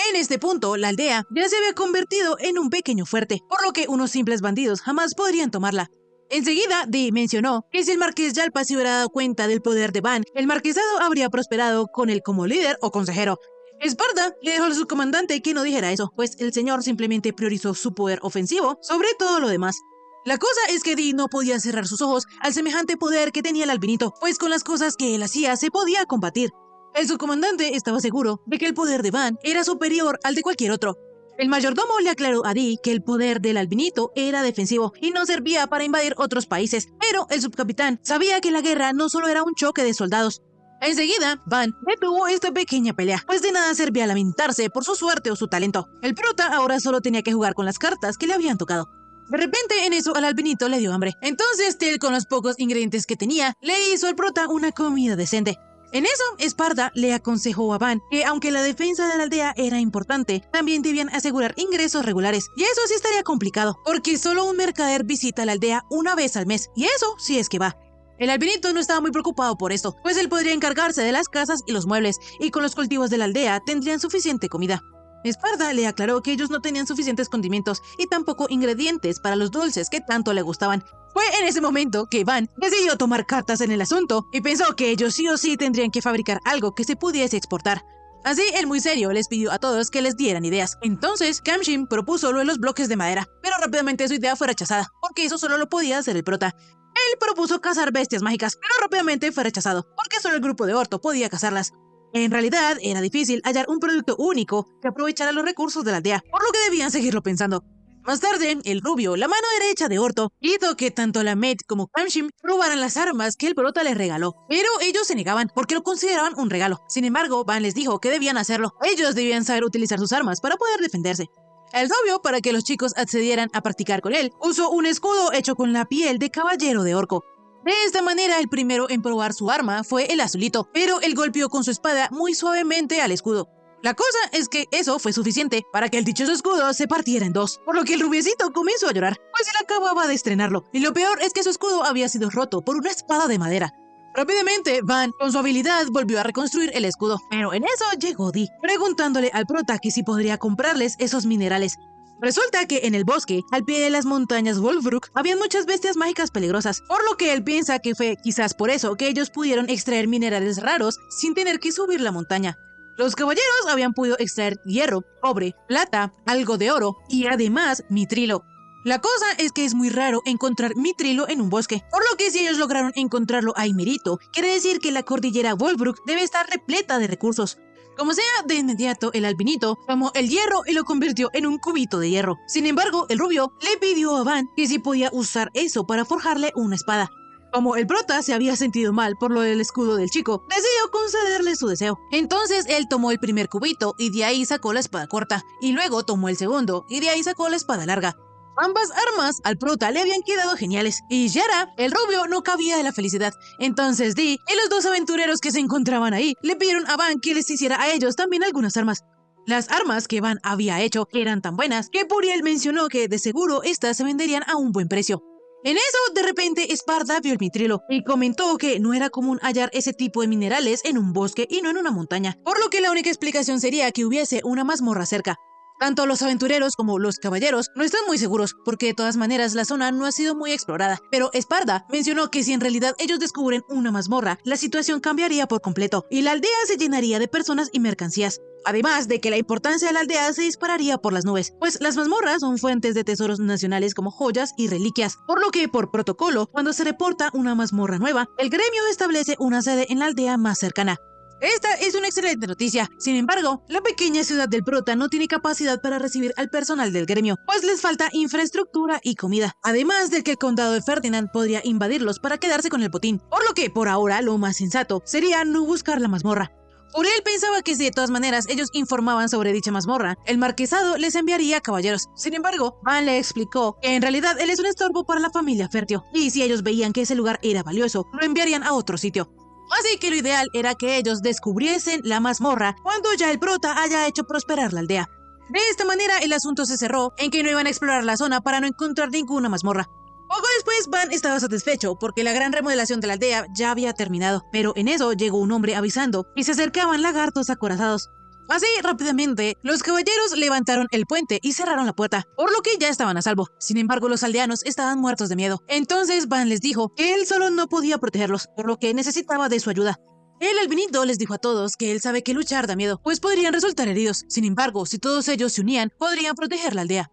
En este punto, la aldea ya se había convertido en un pequeño fuerte, por lo que unos simples bandidos jamás podrían tomarla. Enseguida, Dee mencionó que si el marqués Yalpa se hubiera dado cuenta del poder de Van, el marquesado habría prosperado con él como líder o consejero. Esparta le dijo a su comandante que no dijera eso, pues el señor simplemente priorizó su poder ofensivo sobre todo lo demás. La cosa es que Dee no podía cerrar sus ojos al semejante poder que tenía el albinito, pues con las cosas que él hacía se podía combatir. El subcomandante estaba seguro de que el poder de Van era superior al de cualquier otro. El mayordomo le aclaró a Dee que el poder del albinito era defensivo y no servía para invadir otros países, pero el subcapitán sabía que la guerra no solo era un choque de soldados. Enseguida, Van detuvo esta pequeña pelea, pues de nada servía lamentarse por su suerte o su talento. El prota ahora solo tenía que jugar con las cartas que le habían tocado. De repente, en eso, al albinito le dio hambre. Entonces, Tell, con los pocos ingredientes que tenía, le hizo al prota una comida decente. En eso, Esparta le aconsejó a Van que, aunque la defensa de la aldea era importante, también debían asegurar ingresos regulares. Y eso sí estaría complicado, porque solo un mercader visita la aldea una vez al mes, y eso sí es que va. El albinito no estaba muy preocupado por esto, pues él podría encargarse de las casas y los muebles, y con los cultivos de la aldea tendrían suficiente comida. Esparta le aclaró que ellos no tenían suficientes condimentos y tampoco ingredientes para los dulces que tanto le gustaban. Fue en ese momento que Van decidió tomar cartas en el asunto y pensó que ellos sí o sí tendrían que fabricar algo que se pudiese exportar. Así, él muy serio les pidió a todos que les dieran ideas. Entonces, Kamshin propuso lo de los bloques de madera, pero rápidamente su idea fue rechazada, porque eso solo lo podía hacer el prota. Él propuso cazar bestias mágicas, pero rápidamente fue rechazado, porque solo el grupo de Orto podía cazarlas. En realidad, era difícil hallar un producto único que aprovechara los recursos de la aldea, por lo que debían seguirlo pensando. Más tarde, el rubio, la mano derecha de Orto, hizo que tanto la Met como Kamshim robaran las armas que el prota les regaló, pero ellos se negaban porque lo consideraban un regalo. Sin embargo, Van les dijo que debían hacerlo. Ellos debían saber utilizar sus armas para poder defenderse. El rubio, para que los chicos accedieran a practicar con él, usó un escudo hecho con la piel de caballero de orco. De esta manera, el primero en probar su arma fue el azulito, pero él golpeó con su espada muy suavemente al escudo. La cosa es que eso fue suficiente para que el dichoso escudo se partiera en dos, por lo que el rubiecito comenzó a llorar, pues él acababa de estrenarlo, y lo peor es que su escudo había sido roto por una espada de madera. Rápidamente, Van, con su habilidad, volvió a reconstruir el escudo, pero en eso llegó Dee, preguntándole al prota que si podría comprarles esos minerales. Resulta que en el bosque, al pie de las montañas Wolfbrook, habían muchas bestias mágicas peligrosas, por lo que él piensa que fue quizás por eso que ellos pudieron extraer minerales raros sin tener que subir la montaña. Los caballeros habían podido extraer hierro, cobre, plata, algo de oro y además mitrilo. La cosa es que es muy raro encontrar mitrilo en un bosque, por lo que si ellos lograron encontrarlo ahí merito, quiere decir que la cordillera Wolfbrook debe estar repleta de recursos. Como sea, de inmediato el albinito tomó el hierro y lo convirtió en un cubito de hierro. Sin embargo, el rubio le pidió a Van que si podía usar eso para forjarle una espada. Como el prota se había sentido mal por lo del escudo del chico, decidió concederle su deseo. Entonces él tomó el primer cubito y de ahí sacó la espada corta, y luego tomó el segundo y de ahí sacó la espada larga. Ambas armas al prota le habían quedado geniales, y Yara, el rubio, no cabía de la felicidad. Entonces Dee y los dos aventureros que se encontraban ahí le pidieron a Van que les hiciera a ellos también algunas armas. Las armas que Van había hecho eran tan buenas que Puriel mencionó que de seguro estas se venderían a un buen precio. En eso, de repente, Esparta vio el mitrilo y comentó que no era común hallar ese tipo de minerales en un bosque y no en una montaña, por lo que la única explicación sería que hubiese una mazmorra cerca. Tanto los aventureros como los caballeros no están muy seguros, porque de todas maneras la zona no ha sido muy explorada, pero Esparta mencionó que si en realidad ellos descubren una mazmorra, la situación cambiaría por completo y la aldea se llenaría de personas y mercancías. Además de que la importancia de la aldea se dispararía por las nubes, pues las mazmorras son fuentes de tesoros nacionales como joyas y reliquias, por lo que por protocolo, cuando se reporta una mazmorra nueva, el gremio establece una sede en la aldea más cercana. Esta es una excelente noticia. Sin embargo, la pequeña ciudad del prota no tiene capacidad para recibir al personal del gremio, pues les falta infraestructura y comida. Además de que el condado de Ferdinand podría invadirlos para quedarse con el botín, por lo que por ahora lo más sensato sería no buscar la mazmorra. Uriel pensaba que si de todas maneras ellos informaban sobre dicha mazmorra, el marquesado les enviaría caballeros. Sin embargo, Van le explicó que en realidad él es un estorbo para la familia Férteo, y si ellos veían que ese lugar era valioso, lo enviarían a otro sitio. Así que lo ideal era que ellos descubriesen la mazmorra cuando ya el prota haya hecho prosperar la aldea. De esta manera el asunto se cerró en que no iban a explorar la zona para no encontrar ninguna mazmorra. Poco después, Van estaba satisfecho porque la gran remodelación de la aldea ya había terminado, pero en eso llegó un hombre avisando que se acercaban lagartos acorazados. Así, rápidamente, los caballeros levantaron el puente y cerraron la puerta, por lo que ya estaban a salvo. Sin embargo, los aldeanos estaban muertos de miedo. Entonces, Van les dijo que él solo no podía protegerlos, por lo que necesitaba de su ayuda. El albinito les dijo a todos que él sabe que luchar da miedo, pues podrían resultar heridos. Sin embargo, si todos ellos se unían, podrían proteger la aldea.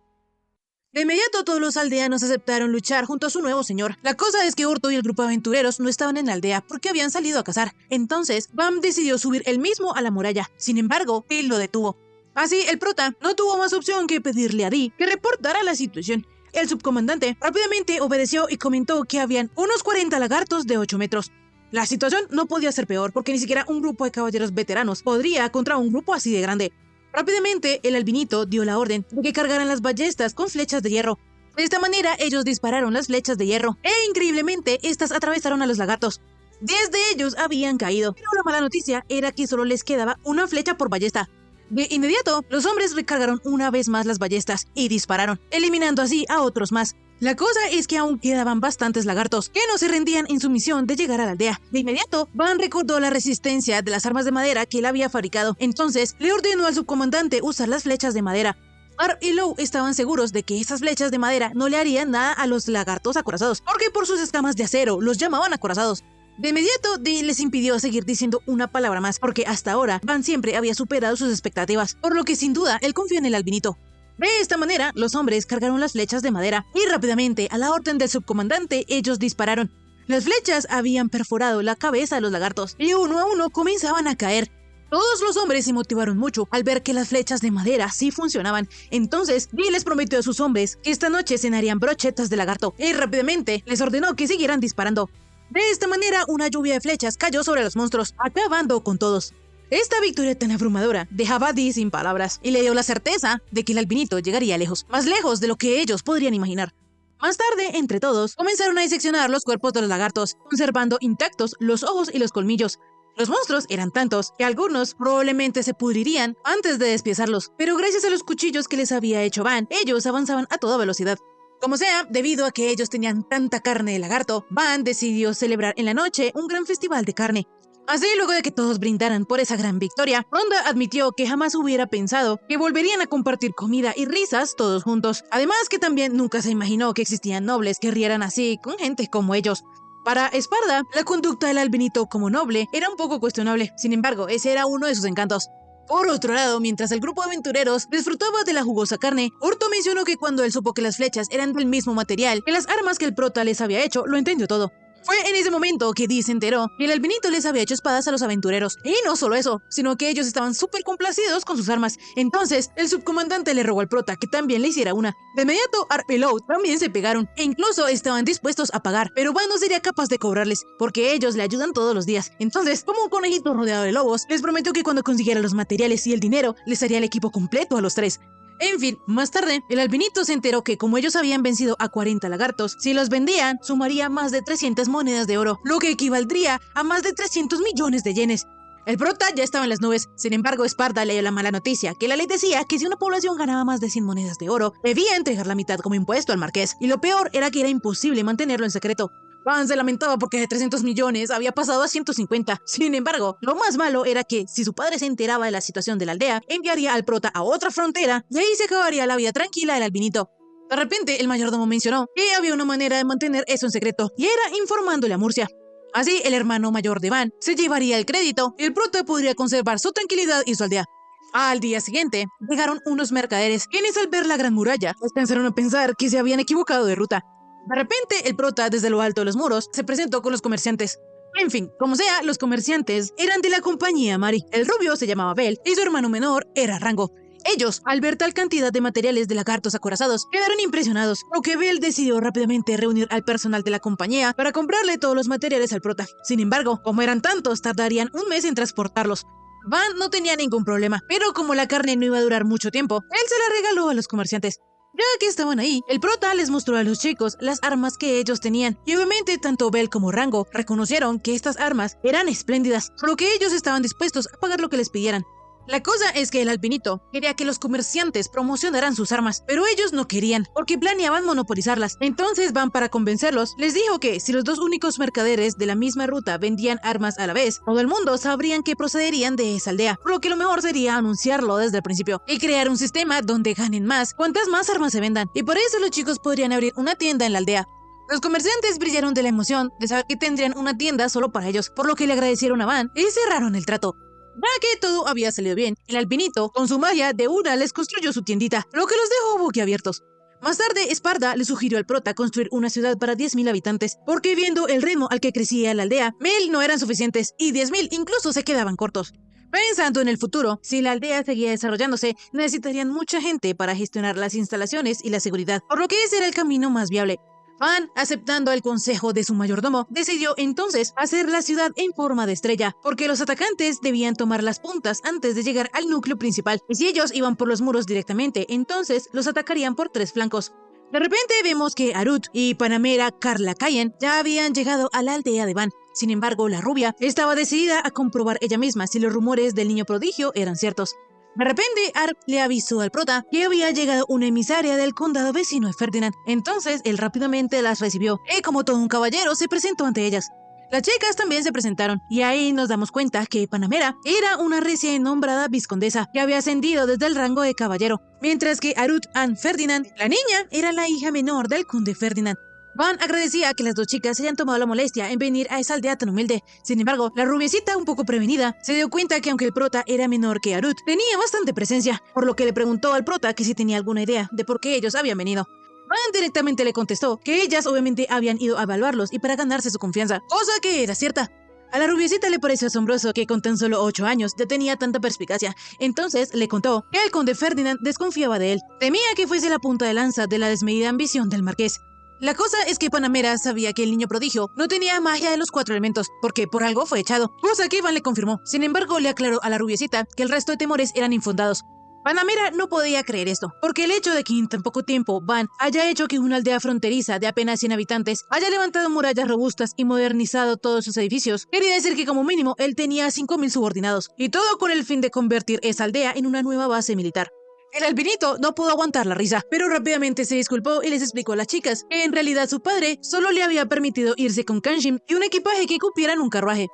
De inmediato todos los aldeanos aceptaron luchar junto a su nuevo señor. La cosa es que Urto y el grupo de aventureros no estaban en la aldea porque habían salido a cazar. Entonces, Bam decidió subir él mismo a la muralla. Sin embargo, él lo detuvo. Así, el prota no tuvo más opción que pedirle a Dee que reportara la situación. El subcomandante rápidamente obedeció y comentó que habían unos 40 lagartos de 8 metros. La situación no podía ser peor porque ni siquiera un grupo de caballeros veteranos podría contra un grupo así de grande. Rápidamente, el albinito dio la orden de que cargaran las ballestas con flechas de hierro. De esta manera, ellos dispararon las flechas de hierro, e increíblemente, estas atravesaron a los lagartos. 10 de ellos habían caído, pero la mala noticia era que solo les quedaba una flecha por ballesta. De inmediato, los hombres recargaron una vez más las ballestas y dispararon, eliminando así a otros más. La cosa es que aún quedaban bastantes lagartos que no se rendían en su misión de llegar a la aldea. De inmediato, Van recordó la resistencia de las armas de madera que él había fabricado. Entonces, le ordenó al subcomandante usar las flechas de madera. Arp y Low estaban seguros de que esas flechas de madera no le harían nada a los lagartos acorazados, porque por sus escamas de acero los llamaban acorazados. De inmediato, Dee les impidió seguir diciendo una palabra más, porque hasta ahora Van siempre había superado sus expectativas, por lo que sin duda él confió en el albinito. De esta manera, los hombres cargaron las flechas de madera y rápidamente, a la orden del subcomandante, ellos dispararon. Las flechas habían perforado la cabeza de los lagartos y uno a uno comenzaban a caer. Todos los hombres se motivaron mucho al ver que las flechas de madera sí funcionaban. Entonces, Dee les prometió a sus hombres que esta noche cenarían brochetas de lagarto y rápidamente les ordenó que siguieran disparando. De esta manera, una lluvia de flechas cayó sobre los monstruos, acabando con todos. Esta victoria tan abrumadora dejaba a Dee sin palabras y le dio la certeza de que el albinito llegaría lejos, más lejos de lo que ellos podrían imaginar. Más tarde, entre todos, comenzaron a diseccionar los cuerpos de los lagartos, conservando intactos los ojos y los colmillos. Los monstruos eran tantos que algunos probablemente se pudrirían antes de despiezarlos, pero gracias a los cuchillos que les había hecho Van, ellos avanzaban a toda velocidad. Como sea, debido a que ellos tenían tanta carne de lagarto, Van decidió celebrar en la noche un gran festival de carne. Así, luego de que todos brindaran por esa gran victoria, Ronda admitió que jamás hubiera pensado que volverían a compartir comida y risas todos juntos. Además, que también nunca se imaginó que existían nobles que rieran así con gente como ellos. Para Esparda, la conducta del albinito como noble era un poco cuestionable. Sin embargo, ese era uno de sus encantos. Por otro lado, mientras el grupo de aventureros disfrutaba de la jugosa carne, Urto mencionó que cuando él supo que las flechas eran del mismo material que las armas que el prota les había hecho, lo entendió todo. Fue en ese momento que Dee se enteró que el albinito les había hecho espadas a los aventureros. Y no solo eso, sino que ellos estaban súper complacidos con sus armas. Entonces, el subcomandante le rogó al prota que también le hiciera una. De inmediato, Arp y Low también se pegaron, e incluso estaban dispuestos a pagar, pero Van no sería capaz de cobrarles, porque ellos le ayudan todos los días. Entonces, como un conejito rodeado de lobos, les prometió que cuando consiguiera los materiales y el dinero, les haría el equipo completo a los tres. En fin, más tarde, el albinito se enteró que como ellos habían vencido a 40 lagartos, si los vendían, sumaría más de 300 monedas de oro, lo que equivaldría a más de 300 millones de yenes. El prota ya estaba en las nubes. Sin embargo, Esparda leyó la mala noticia, que la ley decía que si una población ganaba más de 100 monedas de oro, debía entregar la mitad como impuesto al marqués, y lo peor era que era imposible mantenerlo en secreto. Van se lamentaba porque de 300 millones había pasado a 150. Sin embargo, lo más malo era que, si su padre se enteraba de la situación de la aldea, enviaría al prota a otra frontera y ahí se acabaría la vida tranquila del albinito. De repente, el mayordomo mencionó que había una manera de mantener eso en secreto, y era informándole a Murcia. Así, el hermano mayor de Van se llevaría el crédito y el prota podría conservar su tranquilidad y su aldea. Al día siguiente, llegaron unos mercaderes, quienes al ver la gran muralla, pensaron a pensar que se habían equivocado de ruta. De repente, el prota, desde lo alto de los muros, se presentó con los comerciantes. En fin, como sea, los comerciantes eran de la compañía Mari. El rubio se llamaba Bel y su hermano menor era Rango. Ellos, al ver tal cantidad de materiales de lagartos acorazados, quedaron impresionados, lo que Bel decidió rápidamente reunir al personal de la compañía para comprarle todos los materiales al prota. Sin embargo, como eran tantos, tardarían un mes en transportarlos. Van no tenía ningún problema, pero como la carne no iba a durar mucho tiempo, él se la regaló a los comerciantes. Ya que estaban ahí, el prota les mostró a los chicos las armas que ellos tenían, y obviamente tanto Bell como Rango reconocieron que estas armas eran espléndidas, por lo que ellos estaban dispuestos a pagar lo que les pidieran. La cosa es que el albinito quería que los comerciantes promocionaran sus armas, pero ellos no querían, porque planeaban monopolizarlas. Entonces Van, para convencerlos, les dijo que si los dos únicos mercaderes de la misma ruta vendían armas a la vez, todo el mundo sabrían que procederían de esa aldea, por lo que lo mejor sería anunciarlo desde el principio y crear un sistema donde ganen más cuantas más armas se vendan, y por eso los chicos podrían abrir una tienda en la aldea. Los comerciantes brillaron de la emoción de saber que tendrían una tienda solo para ellos, por lo que le agradecieron a Van y cerraron el trato. Ya que todo había salido bien, el albinito, con su magia de una, les construyó su tiendita, lo que los dejó boquiabiertos. Más tarde, Esparda le sugirió al prota construir una ciudad para 10.000 habitantes, porque viendo el ritmo al que crecía la aldea, 1.000 no eran suficientes y 10.000 incluso se quedaban cortos. Pensando en el futuro, si la aldea seguía desarrollándose, necesitarían mucha gente para gestionar las instalaciones y la seguridad, por lo que ese era el camino más viable. Van, aceptando el consejo de su mayordomo, decidió entonces hacer la ciudad en forma de estrella, porque los atacantes debían tomar las puntas antes de llegar al núcleo principal, y si ellos iban por los muros directamente, entonces los atacarían por 3 flancos. De repente vemos que Arut y Panamera Carla Cayen ya habían llegado a la aldea de Van. Sin embargo, la rubia estaba decidida a comprobar ella misma si los rumores del niño prodigio eran ciertos. De repente, Arp le avisó al prota que había llegado una emisaria del condado vecino de Ferdinand. Entonces, él rápidamente las recibió y, como todo un caballero, se presentó ante ellas. Las chicas también se presentaron, y ahí nos damos cuenta que Panamera era una recién nombrada vizcondesa que había ascendido desde el rango de caballero, mientras que Arut Ann Ferdinand, la niña, era la hija menor del conde Ferdinand. Van agradecía que las dos chicas se hayan tomado la molestia en venir a esa aldea tan humilde. Sin embargo, la rubiecita, un poco prevenida, se dio cuenta que aunque el prota era menor que Arut, tenía bastante presencia, por lo que le preguntó al prota que si tenía alguna idea de por qué ellos habían venido. Van directamente le contestó que ellas obviamente habían ido a evaluarlos y para ganarse su confianza, cosa que era cierta. A la rubiecita le pareció asombroso que con tan solo 8 años ya tenía tanta perspicacia, entonces le contó que el conde Ferdinand desconfiaba de él. Temía que fuese la punta de lanza de la desmedida ambición del marqués. La cosa es que Panamera sabía que el niño prodigio no tenía magia de los 4 elementos, porque por algo fue echado, cosa que Van le confirmó. Sin embargo, le aclaró a la rubiecita que el resto de temores eran infundados. Panamera no podía creer esto, porque el hecho de que en tan poco tiempo Van haya hecho que una aldea fronteriza de apenas 100 habitantes haya levantado murallas robustas y modernizado todos sus edificios, quería decir que como mínimo él tenía 5.000 subordinados, y todo con el fin de convertir esa aldea en una nueva base militar. El albinito no pudo aguantar la risa, pero rápidamente se disculpó y les explicó a las chicas que en realidad su padre solo le había permitido irse con Kanshim y un equipaje que cupiera en un carruaje.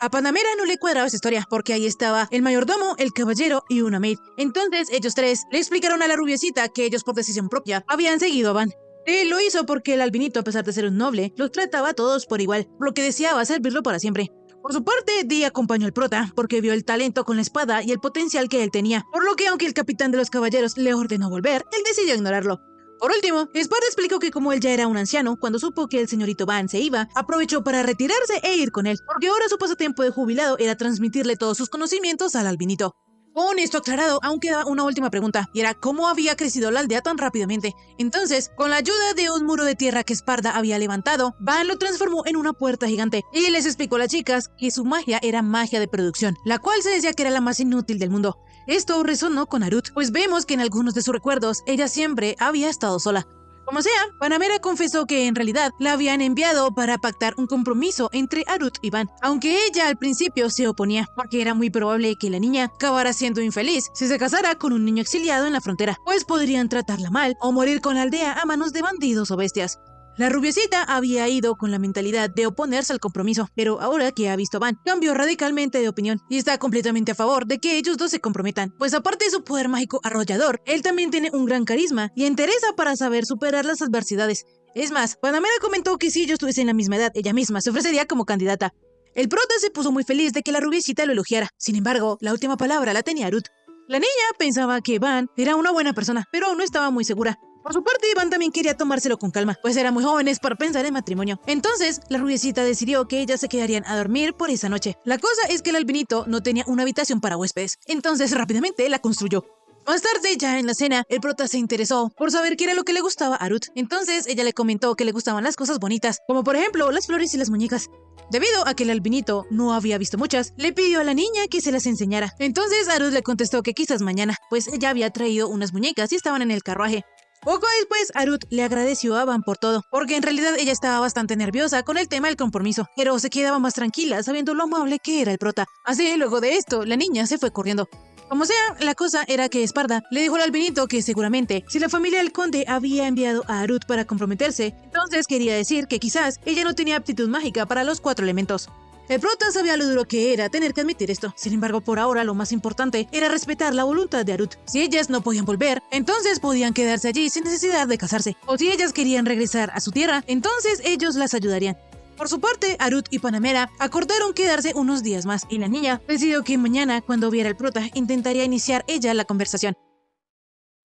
A Panamera no le cuadraba esa historia, porque ahí estaba el mayordomo, el caballero y una maid. Entonces ellos 3 le explicaron a la rubiecita que ellos por decisión propia habían seguido a Van. Él lo hizo porque el albinito, a pesar de ser un noble, los trataba a todos por igual, por lo que deseaba servirlo para siempre. Por su parte, Dee acompañó al prota porque vio el talento con la espada y el potencial que él tenía, por lo que aunque el capitán de los caballeros le ordenó volver, él decidió ignorarlo. Por último, Esparda explicó que como él ya era un anciano, cuando supo que el señorito Van se iba, aprovechó para retirarse e ir con él, porque ahora su pasatiempo de jubilado era transmitirle todos sus conocimientos al albinito. Con esto aclarado, aún queda una última pregunta, y era cómo había crecido la aldea tan rápidamente. Entonces, con la ayuda de un muro de tierra que Esparda había levantado, Van lo transformó en una puerta gigante, y les explicó a las chicas que su magia era magia de producción, la cual se decía que era la más inútil del mundo. Esto resonó con Arut, pues vemos que en algunos de sus recuerdos, ella siempre había estado sola. Como sea, Panamera confesó que en realidad la habían enviado para pactar un compromiso entre Arut y Van, aunque ella al principio se oponía, porque era muy probable que la niña acabara siendo infeliz si se casara con un niño exiliado en la frontera, pues podrían tratarla mal o morir con la aldea a manos de bandidos o bestias. La rubiecita había ido con la mentalidad de oponerse al compromiso, pero ahora que ha visto a Van, cambió radicalmente de opinión y está completamente a favor de que ellos dos se comprometan, pues aparte de su poder mágico arrollador, él también tiene un gran carisma y entereza para saber superar las adversidades. Es más, Panamera comentó que si ellos tuviesen la misma edad, ella misma se ofrecería como candidata. El prota se puso muy feliz de que la rubiecita lo elogiara, sin embargo, la última palabra la tenía Arut. La niña pensaba que Van era una buena persona, pero aún no estaba muy segura. Por su parte, Van también quería tomárselo con calma, pues eran muy jóvenes para pensar en matrimonio. Entonces, la rubiecita decidió que ellas se quedarían a dormir por esa noche. La cosa es que el albinito no tenía una habitación para huéspedes, entonces rápidamente la construyó. Más tarde, ya en la cena, el prota se interesó por saber qué era lo que le gustaba a Ruth. Entonces, ella le comentó que le gustaban las cosas bonitas, como por ejemplo las flores y las muñecas. Debido a que el albinito no había visto muchas, le pidió a la niña que se las enseñara. Entonces, Ruth le contestó que quizás mañana, pues ella había traído unas muñecas y estaban en el carruaje. Poco después, Ruth le agradeció a Van por todo, porque en realidad ella estaba bastante nerviosa con el tema del compromiso, pero se quedaba más tranquila sabiendo lo amable que era el prota. Así, luego de esto, la niña se fue corriendo. Como sea, la cosa era que Esparda le dijo al albinito que seguramente, si la familia del conde había enviado a Ruth para comprometerse, entonces quería decir que quizás ella no tenía aptitud mágica para los 4 elementos. El prota sabía lo duro que era tener que admitir esto. Sin embargo, por ahora lo más importante era respetar la voluntad de Arut. Si ellas no podían volver, entonces podían quedarse allí sin necesidad de casarse. O si ellas querían regresar a su tierra, entonces ellos las ayudarían. Por su parte, Arut y Panamera acordaron quedarse unos días más, y la niña decidió que mañana, cuando viera el prota, intentaría iniciar ella la conversación.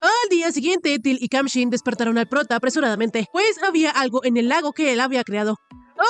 Al día siguiente, Til y Kamshin despertaron al prota apresuradamente, pues había algo en el lago que él había creado.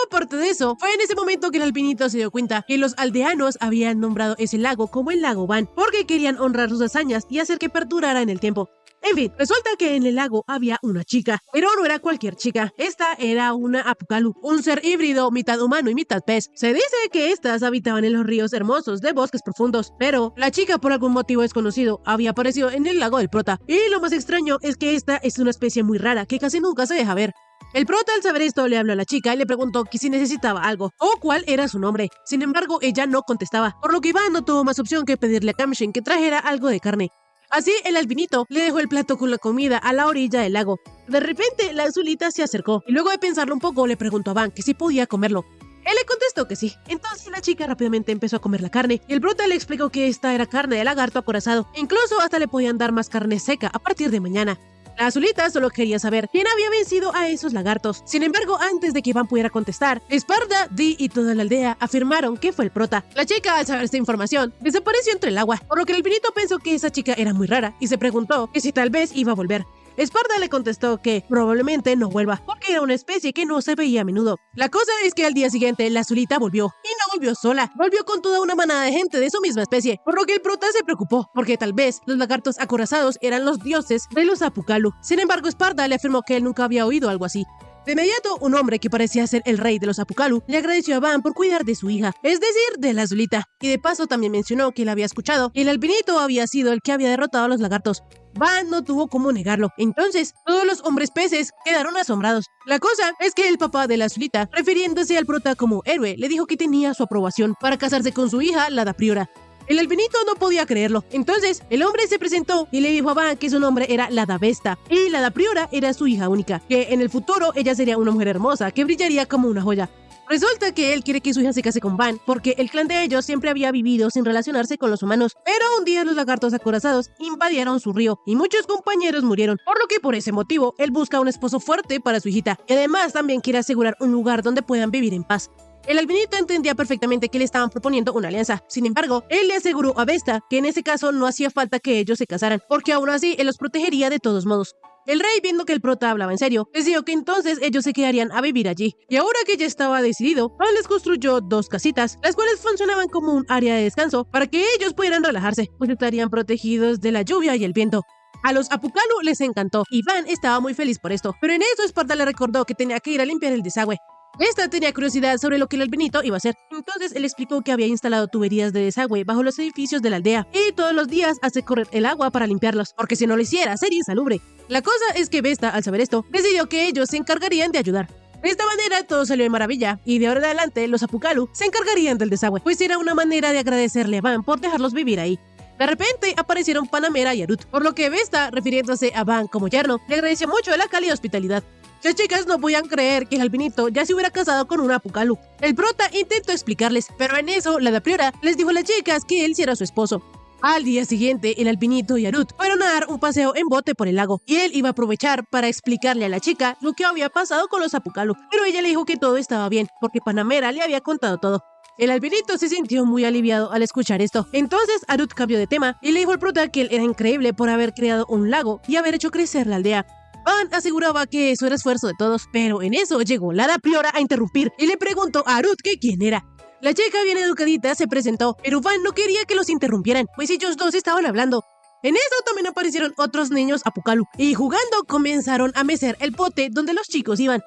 Aparte de eso, fue en ese momento que el albinito se dio cuenta que los aldeanos habían nombrado ese lago como el lago Van, porque querían honrar sus hazañas y hacer que perdurara en el tiempo. En fin, resulta que en el lago había una chica, pero no era cualquier chica. Esta era una Apucalu, un ser híbrido mitad humano y mitad pez. Se dice que estas habitaban en los ríos hermosos de bosques profundos, pero la chica por algún motivo desconocido había aparecido en el lago del prota. Y lo más extraño es que esta es una especie muy rara que casi nunca se deja ver. El prota al saber esto le habló a la chica y le preguntó que si necesitaba algo o cuál era su nombre. Sin embargo, ella no contestaba, por lo que Iván no tuvo más opción que pedirle a Kamshin que trajera algo de carne. Así, el albinito le dejó el plato con la comida a la orilla del lago. De repente, la azulita se acercó y luego de pensarlo un poco le preguntó a Van que si podía comerlo. Él le contestó que sí. Entonces la chica rápidamente empezó a comer la carne y el prota le explicó que esta era carne de lagarto acorazado. Incluso hasta le podían dar más carne seca a partir de mañana. La azulita solo quería saber quién había vencido a esos lagartos. Sin embargo, antes de que Iván pudiera contestar, Esparda, Di y toda la aldea afirmaron que fue el prota. La chica, al saber esta información, desapareció entre el agua, por lo que el albinito pensó que esa chica era muy rara y se preguntó que si tal vez iba a volver. Esparda le contestó que probablemente no vuelva, porque era una especie que no se veía a menudo. La cosa es que al día siguiente la azulita volvió, y no volvió sola, volvió con toda una manada de gente de su misma especie, por lo que el prota se preocupó, porque tal vez los lagartos acorazados eran los dioses de los Apucalu. Sin embargo, Esparda le afirmó que él nunca había oído algo así. De inmediato, un hombre que parecía ser el rey de los Apucalu le agradeció a Van por cuidar de su hija, es decir, de la azulita, y de paso también mencionó que él había escuchado que el albinito había sido el que había derrotado a los lagartos. Van no tuvo cómo negarlo, entonces todos los hombres peces quedaron asombrados. La cosa es que el papá de la azulita, refiriéndose al prota como héroe, le dijo que tenía su aprobación para casarse con su hija, la da Priora. El albinito no podía creerlo. Entonces, el hombre se presentó y le dijo a Van que su nombre era Lada Vesta y Lada Priora era su hija única, que en el futuro ella sería una mujer hermosa que brillaría como una joya. Resulta que él quiere que su hija se case con Van porque el clan de ellos siempre había vivido sin relacionarse con los humanos, pero un día los lagartos acorazados invadieron su río y muchos compañeros murieron, por lo que por ese motivo él busca un esposo fuerte para su hijita y además también quiere asegurar un lugar donde puedan vivir en paz. El albinito entendía perfectamente que le estaban proponiendo una alianza. Sin embargo, él le aseguró a Vesta que en ese caso no hacía falta que ellos se casaran, porque aún así él los protegería de todos modos. El rey, viendo que el prota hablaba en serio, decidió que entonces ellos se quedarían a vivir allí. Y ahora que ya estaba decidido, Van les construyó 2 casitas, las cuales funcionaban como un área de descanso para que ellos pudieran relajarse, pues estarían protegidos de la lluvia y el viento. A los Apucalu les encantó y Van estaba muy feliz por esto, pero en eso Esparta le recordó que tenía que ir a limpiar el desagüe. Esta tenía curiosidad sobre lo que el albinito iba a hacer, entonces él explicó que había instalado tuberías de desagüe bajo los edificios de la aldea y todos los días hace correr el agua para limpiarlos, porque si no lo hiciera sería insalubre. La cosa es que Vesta, al saber esto, decidió que ellos se encargarían de ayudar. De esta manera todo salió de maravilla y de ahora en adelante los Apucalu se encargarían del desagüe, pues era una manera de agradecerle a Van por dejarlos vivir ahí. De repente aparecieron Panamera y Arut, por lo que Vesta, refiriéndose a Van como yerno, le agradeció mucho la cálida hospitalidad. Las chicas no podían creer que el albinito ya se hubiera casado con una Apucalu. El prota intentó explicarles, pero en eso la da Priora les dijo a las chicas que él sí era su esposo. Al día siguiente, el albinito y Arut fueron a dar un paseo en bote por el lago, y él iba a aprovechar para explicarle a la chica lo que había pasado con los Apucalu, pero ella le dijo que todo estaba bien, porque Panamera le había contado todo. El albinito se sintió muy aliviado al escuchar esto. Entonces Arut cambió de tema y le dijo al prota que él era increíble por haber creado un lago y haber hecho crecer la aldea. Van aseguraba que eso era esfuerzo de todos, pero en eso llegó Lada Priora a interrumpir y le preguntó a Arut que quién era. La chica bien educadita se presentó, pero Van no quería que los interrumpieran, pues ellos dos estaban hablando. En eso también aparecieron otros niños Apucalu y jugando comenzaron a mecer el bote donde los chicos iban.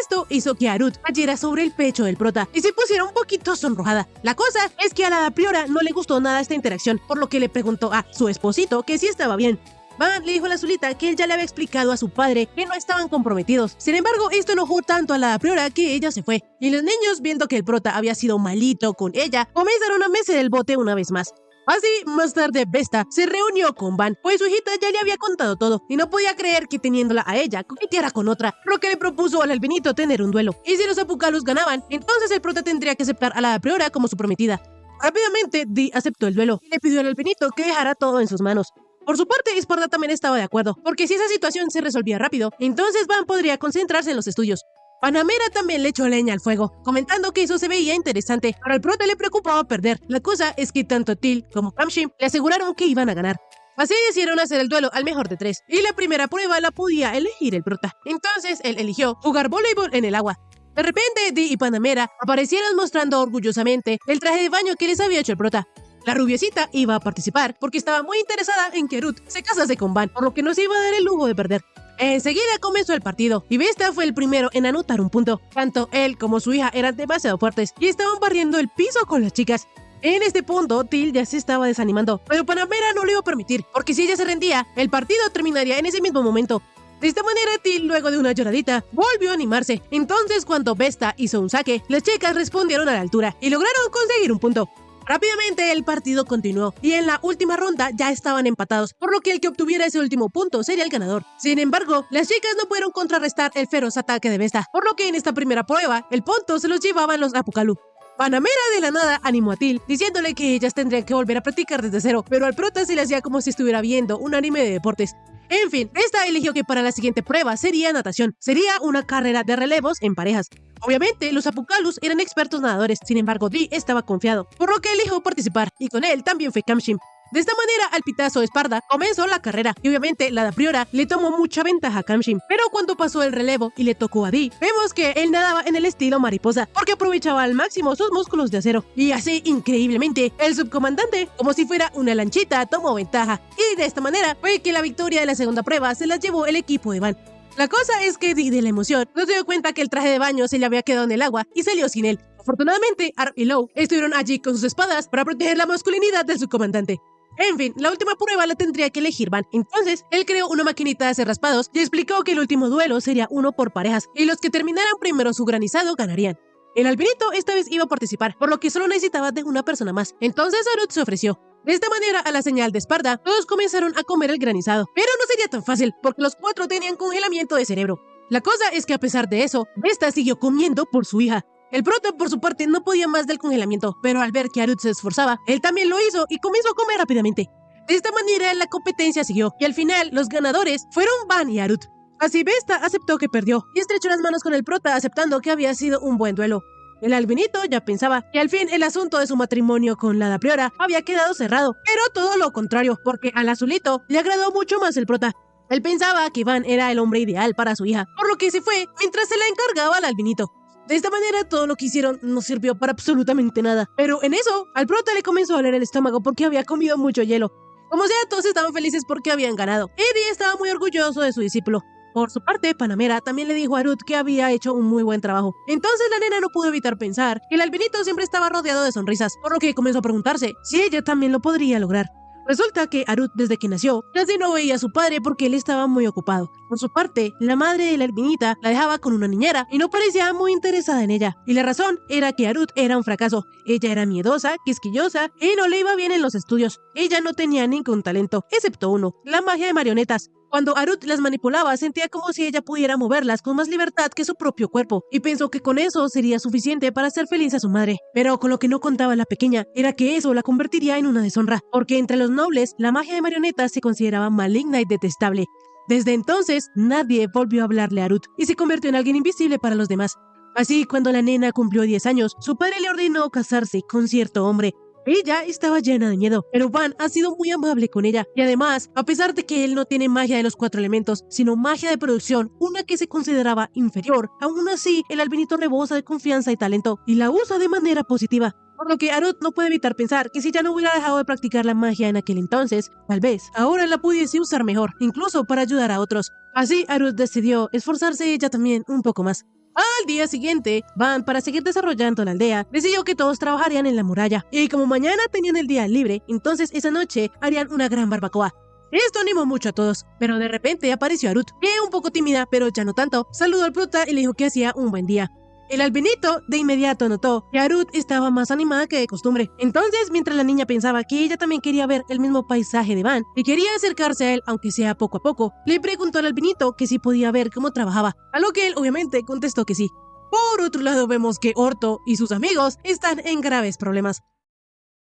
Esto hizo que Arut cayera sobre el pecho del prota y se pusiera un poquito sonrojada. La cosa es que a la priora no le gustó nada esta interacción, por lo que le preguntó a su esposito que si estaba bien. Van le dijo a la Azulita que él ya le había explicado a su padre que no estaban comprometidos. Sin embargo, esto enojó tanto a la priora que ella se fue. Y los niños, viendo que el prota había sido malito con ella, comenzaron a mecer el bote una vez más. Así, más tarde, Vesta se reunió con Van, pues su hijita ya le había contado todo y no podía creer que teniéndola a ella coqueteara con otra, lo que le propuso al albinito tener un duelo. Y si los Apucalus ganaban, entonces el prota tendría que aceptar a la priora como su prometida. Rápidamente, Dee aceptó el duelo y le pidió al albinito que dejara todo en sus manos. Por su parte, Esparta también estaba de acuerdo, porque si esa situación se resolvía rápido, entonces Van podría concentrarse en los estudios. Panamera también le echó leña al fuego, comentando que eso se veía interesante, pero al prota le preocupaba perder. La cosa es que tanto Till como Kamshim le aseguraron que iban a ganar. Así decidieron hacer el duelo al mejor de 3, y la primera prueba la podía elegir el prota. Entonces él eligió jugar voleibol en el agua. De repente, Dee y Panamera aparecieron mostrando orgullosamente el traje de baño que les había hecho el prota. La rubiecita iba a participar porque estaba muy interesada en que Ruth se casase con Van, por lo que no se iba a dar el lujo de perder. Enseguida comenzó el partido y Vesta fue el primero en anotar un punto. Tanto él como su hija eran demasiado fuertes y estaban barriendo el piso con las chicas. En este punto, Till ya se estaba desanimando, pero Panamera no lo iba a permitir, porque si ella se rendía, el partido terminaría en ese mismo momento. De esta manera, Till, luego de una lloradita, volvió a animarse. Entonces, cuando Vesta hizo un saque, las chicas respondieron a la altura y lograron conseguir un punto. Rápidamente el partido continuó y en la última ronda ya estaban empatados, por lo que el que obtuviera ese último punto sería el ganador. Sin embargo, las chicas no pudieron contrarrestar el feroz ataque de Vesta, por lo que en esta primera prueba el punto se los llevaban los Apucalu. Panamera de la nada animó a Till, diciéndole que ellas tendrían que volver a practicar desde cero, pero al prota se le hacía como si estuviera viendo un anime de deportes. En fin, Vesta eligió que para la siguiente prueba sería natación. Sería una carrera de relevos en parejas. Obviamente, los Apucalus eran expertos nadadores, sin embargo, Dee estaba confiado, por lo que eligió participar, y con él también fue Kamshim. De esta manera, al pitazo Esparta comenzó la carrera, y obviamente la priora le tomó mucha ventaja a Kamshim. Pero cuando pasó el relevo y le tocó a Dee, vemos que él nadaba en el estilo mariposa, porque aprovechaba al máximo sus músculos de acero. Y así, increíblemente, el subcomandante, como si fuera una lanchita, tomó ventaja. Y de esta manera fue que la victoria de la segunda prueba se la llevó el equipo de Van. La cosa es que Dee, de la emoción, no se dio cuenta que el traje de baño se le había quedado en el agua y salió sin él. Afortunadamente, Arp y Low estuvieron allí con sus espadas para proteger la masculinidad de su comandante. En fin, la última prueba la tendría que elegir Van. Entonces, él creó una maquinita de hacer raspados y explicó que el último duelo sería uno por parejas y los que terminaran primero su granizado ganarían. El albinito esta vez iba a participar, por lo que solo necesitaba de una persona más. Entonces Arut se ofreció. De esta manera, a la señal de Esparta, todos comenzaron a comer el granizado. Pero no sería tan fácil, porque los 4 tenían congelamiento de cerebro. La cosa es que a pesar de eso, Vesta siguió comiendo por su hija. El prota, por su parte, no podía más del congelamiento, pero al ver que Arut se esforzaba, él también lo hizo y comenzó a comer rápidamente. De esta manera, la competencia siguió, y al final, los ganadores fueron Van y Arut. Así Vesta aceptó que perdió, y estrechó las manos con el prota aceptando que había sido un buen duelo. El albinito ya pensaba que al fin el asunto de su matrimonio con la priora había quedado cerrado, pero todo lo contrario, porque al azulito le agradó mucho más el prota. Él pensaba que Van era el hombre ideal para su hija, por lo que se fue mientras se la encargaba al albinito. De esta manera todo lo que hicieron no sirvió para absolutamente nada, pero en eso al prota le comenzó a doler el estómago porque había comido mucho hielo. Como sea, todos estaban felices porque habían ganado. Eddie estaba muy orgulloso de su discípulo. Por su parte, Panamera también le dijo a Ruth que había hecho un muy buen trabajo. Entonces la nena no pudo evitar pensar que el albinito siempre estaba rodeado de sonrisas, por lo que comenzó a preguntarse si ella también lo podría lograr. Resulta que Arut, desde que nació, casi no veía a su padre porque él estaba muy ocupado. Por su parte, la madre de la albinita la dejaba con una niñera y no parecía muy interesada en ella. Y la razón era que Arut era un fracaso. Ella era miedosa, quisquillosa y no le iba bien en los estudios. Ella no tenía ningún talento, excepto uno, la magia de marionetas. Cuando Arut las manipulaba, sentía como si ella pudiera moverlas con más libertad que su propio cuerpo, y pensó que con eso sería suficiente para hacer feliz a su madre. Pero con lo que no contaba la pequeña era que eso la convertiría en una deshonra, porque entre los nobles la magia de marionetas se consideraba maligna y detestable. Desde entonces, nadie volvió a hablarle a Arut, y se convirtió en alguien invisible para los demás. Así, cuando la nena cumplió 10 años, su padre le ordenó casarse con cierto hombre. Ella estaba llena de miedo, pero Van ha sido muy amable con ella. Y además, a pesar de que él no tiene magia de los 4 elementos, sino magia de producción, una que se consideraba inferior, aún así, el albinito rebosa de confianza y talento, y la usa de manera positiva. Por lo que Arut no puede evitar pensar que si ya no hubiera dejado de practicar la magia en aquel entonces, tal vez ahora la pudiese usar mejor, incluso para ayudar a otros. Así, Arut decidió esforzarse ella también un poco más. Al día siguiente, Van, para seguir desarrollando la aldea, decidió que todos trabajarían en la muralla. Y como mañana tenían el día libre, entonces esa noche harían una gran barbacoa. Esto animó mucho a todos, pero de repente apareció Arut, que un poco tímida, pero ya no tanto. Saludó al prota y le dijo que hacía un buen día. El albinito de inmediato notó que Arut estaba más animada que de costumbre. Entonces, mientras la niña pensaba que ella también quería ver el mismo paisaje de Van y quería acercarse a él, aunque sea poco a poco, le preguntó al albinito que si podía ver cómo trabajaba, a lo que él obviamente contestó que sí. Por otro lado, vemos que Orto y sus amigos están en graves problemas.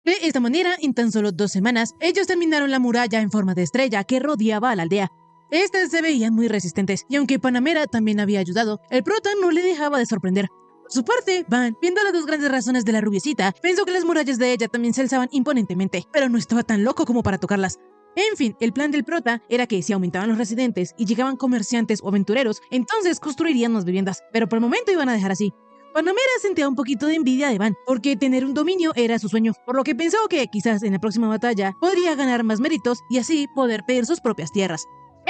De esta manera, en tan solo 2 semanas, ellos terminaron la muralla en forma de estrella que rodeaba a la aldea. Estas se veían muy resistentes, y aunque Panamera también había ayudado, el prota no le dejaba de sorprender. Por su parte, Van, viendo las 2 grandes razones de la rubiecita, pensó que las murallas de ella también se alzaban imponentemente, pero no estaba tan loco como para tocarlas. En fin, el plan del prota era que si aumentaban los residentes y llegaban comerciantes o aventureros, entonces construirían más viviendas, pero por el momento iban a dejar así. Panamera sentía un poquito de envidia de Van, porque tener un dominio era su sueño, por lo que pensó que quizás en la próxima batalla podría ganar más méritos y así poder pedir sus propias tierras.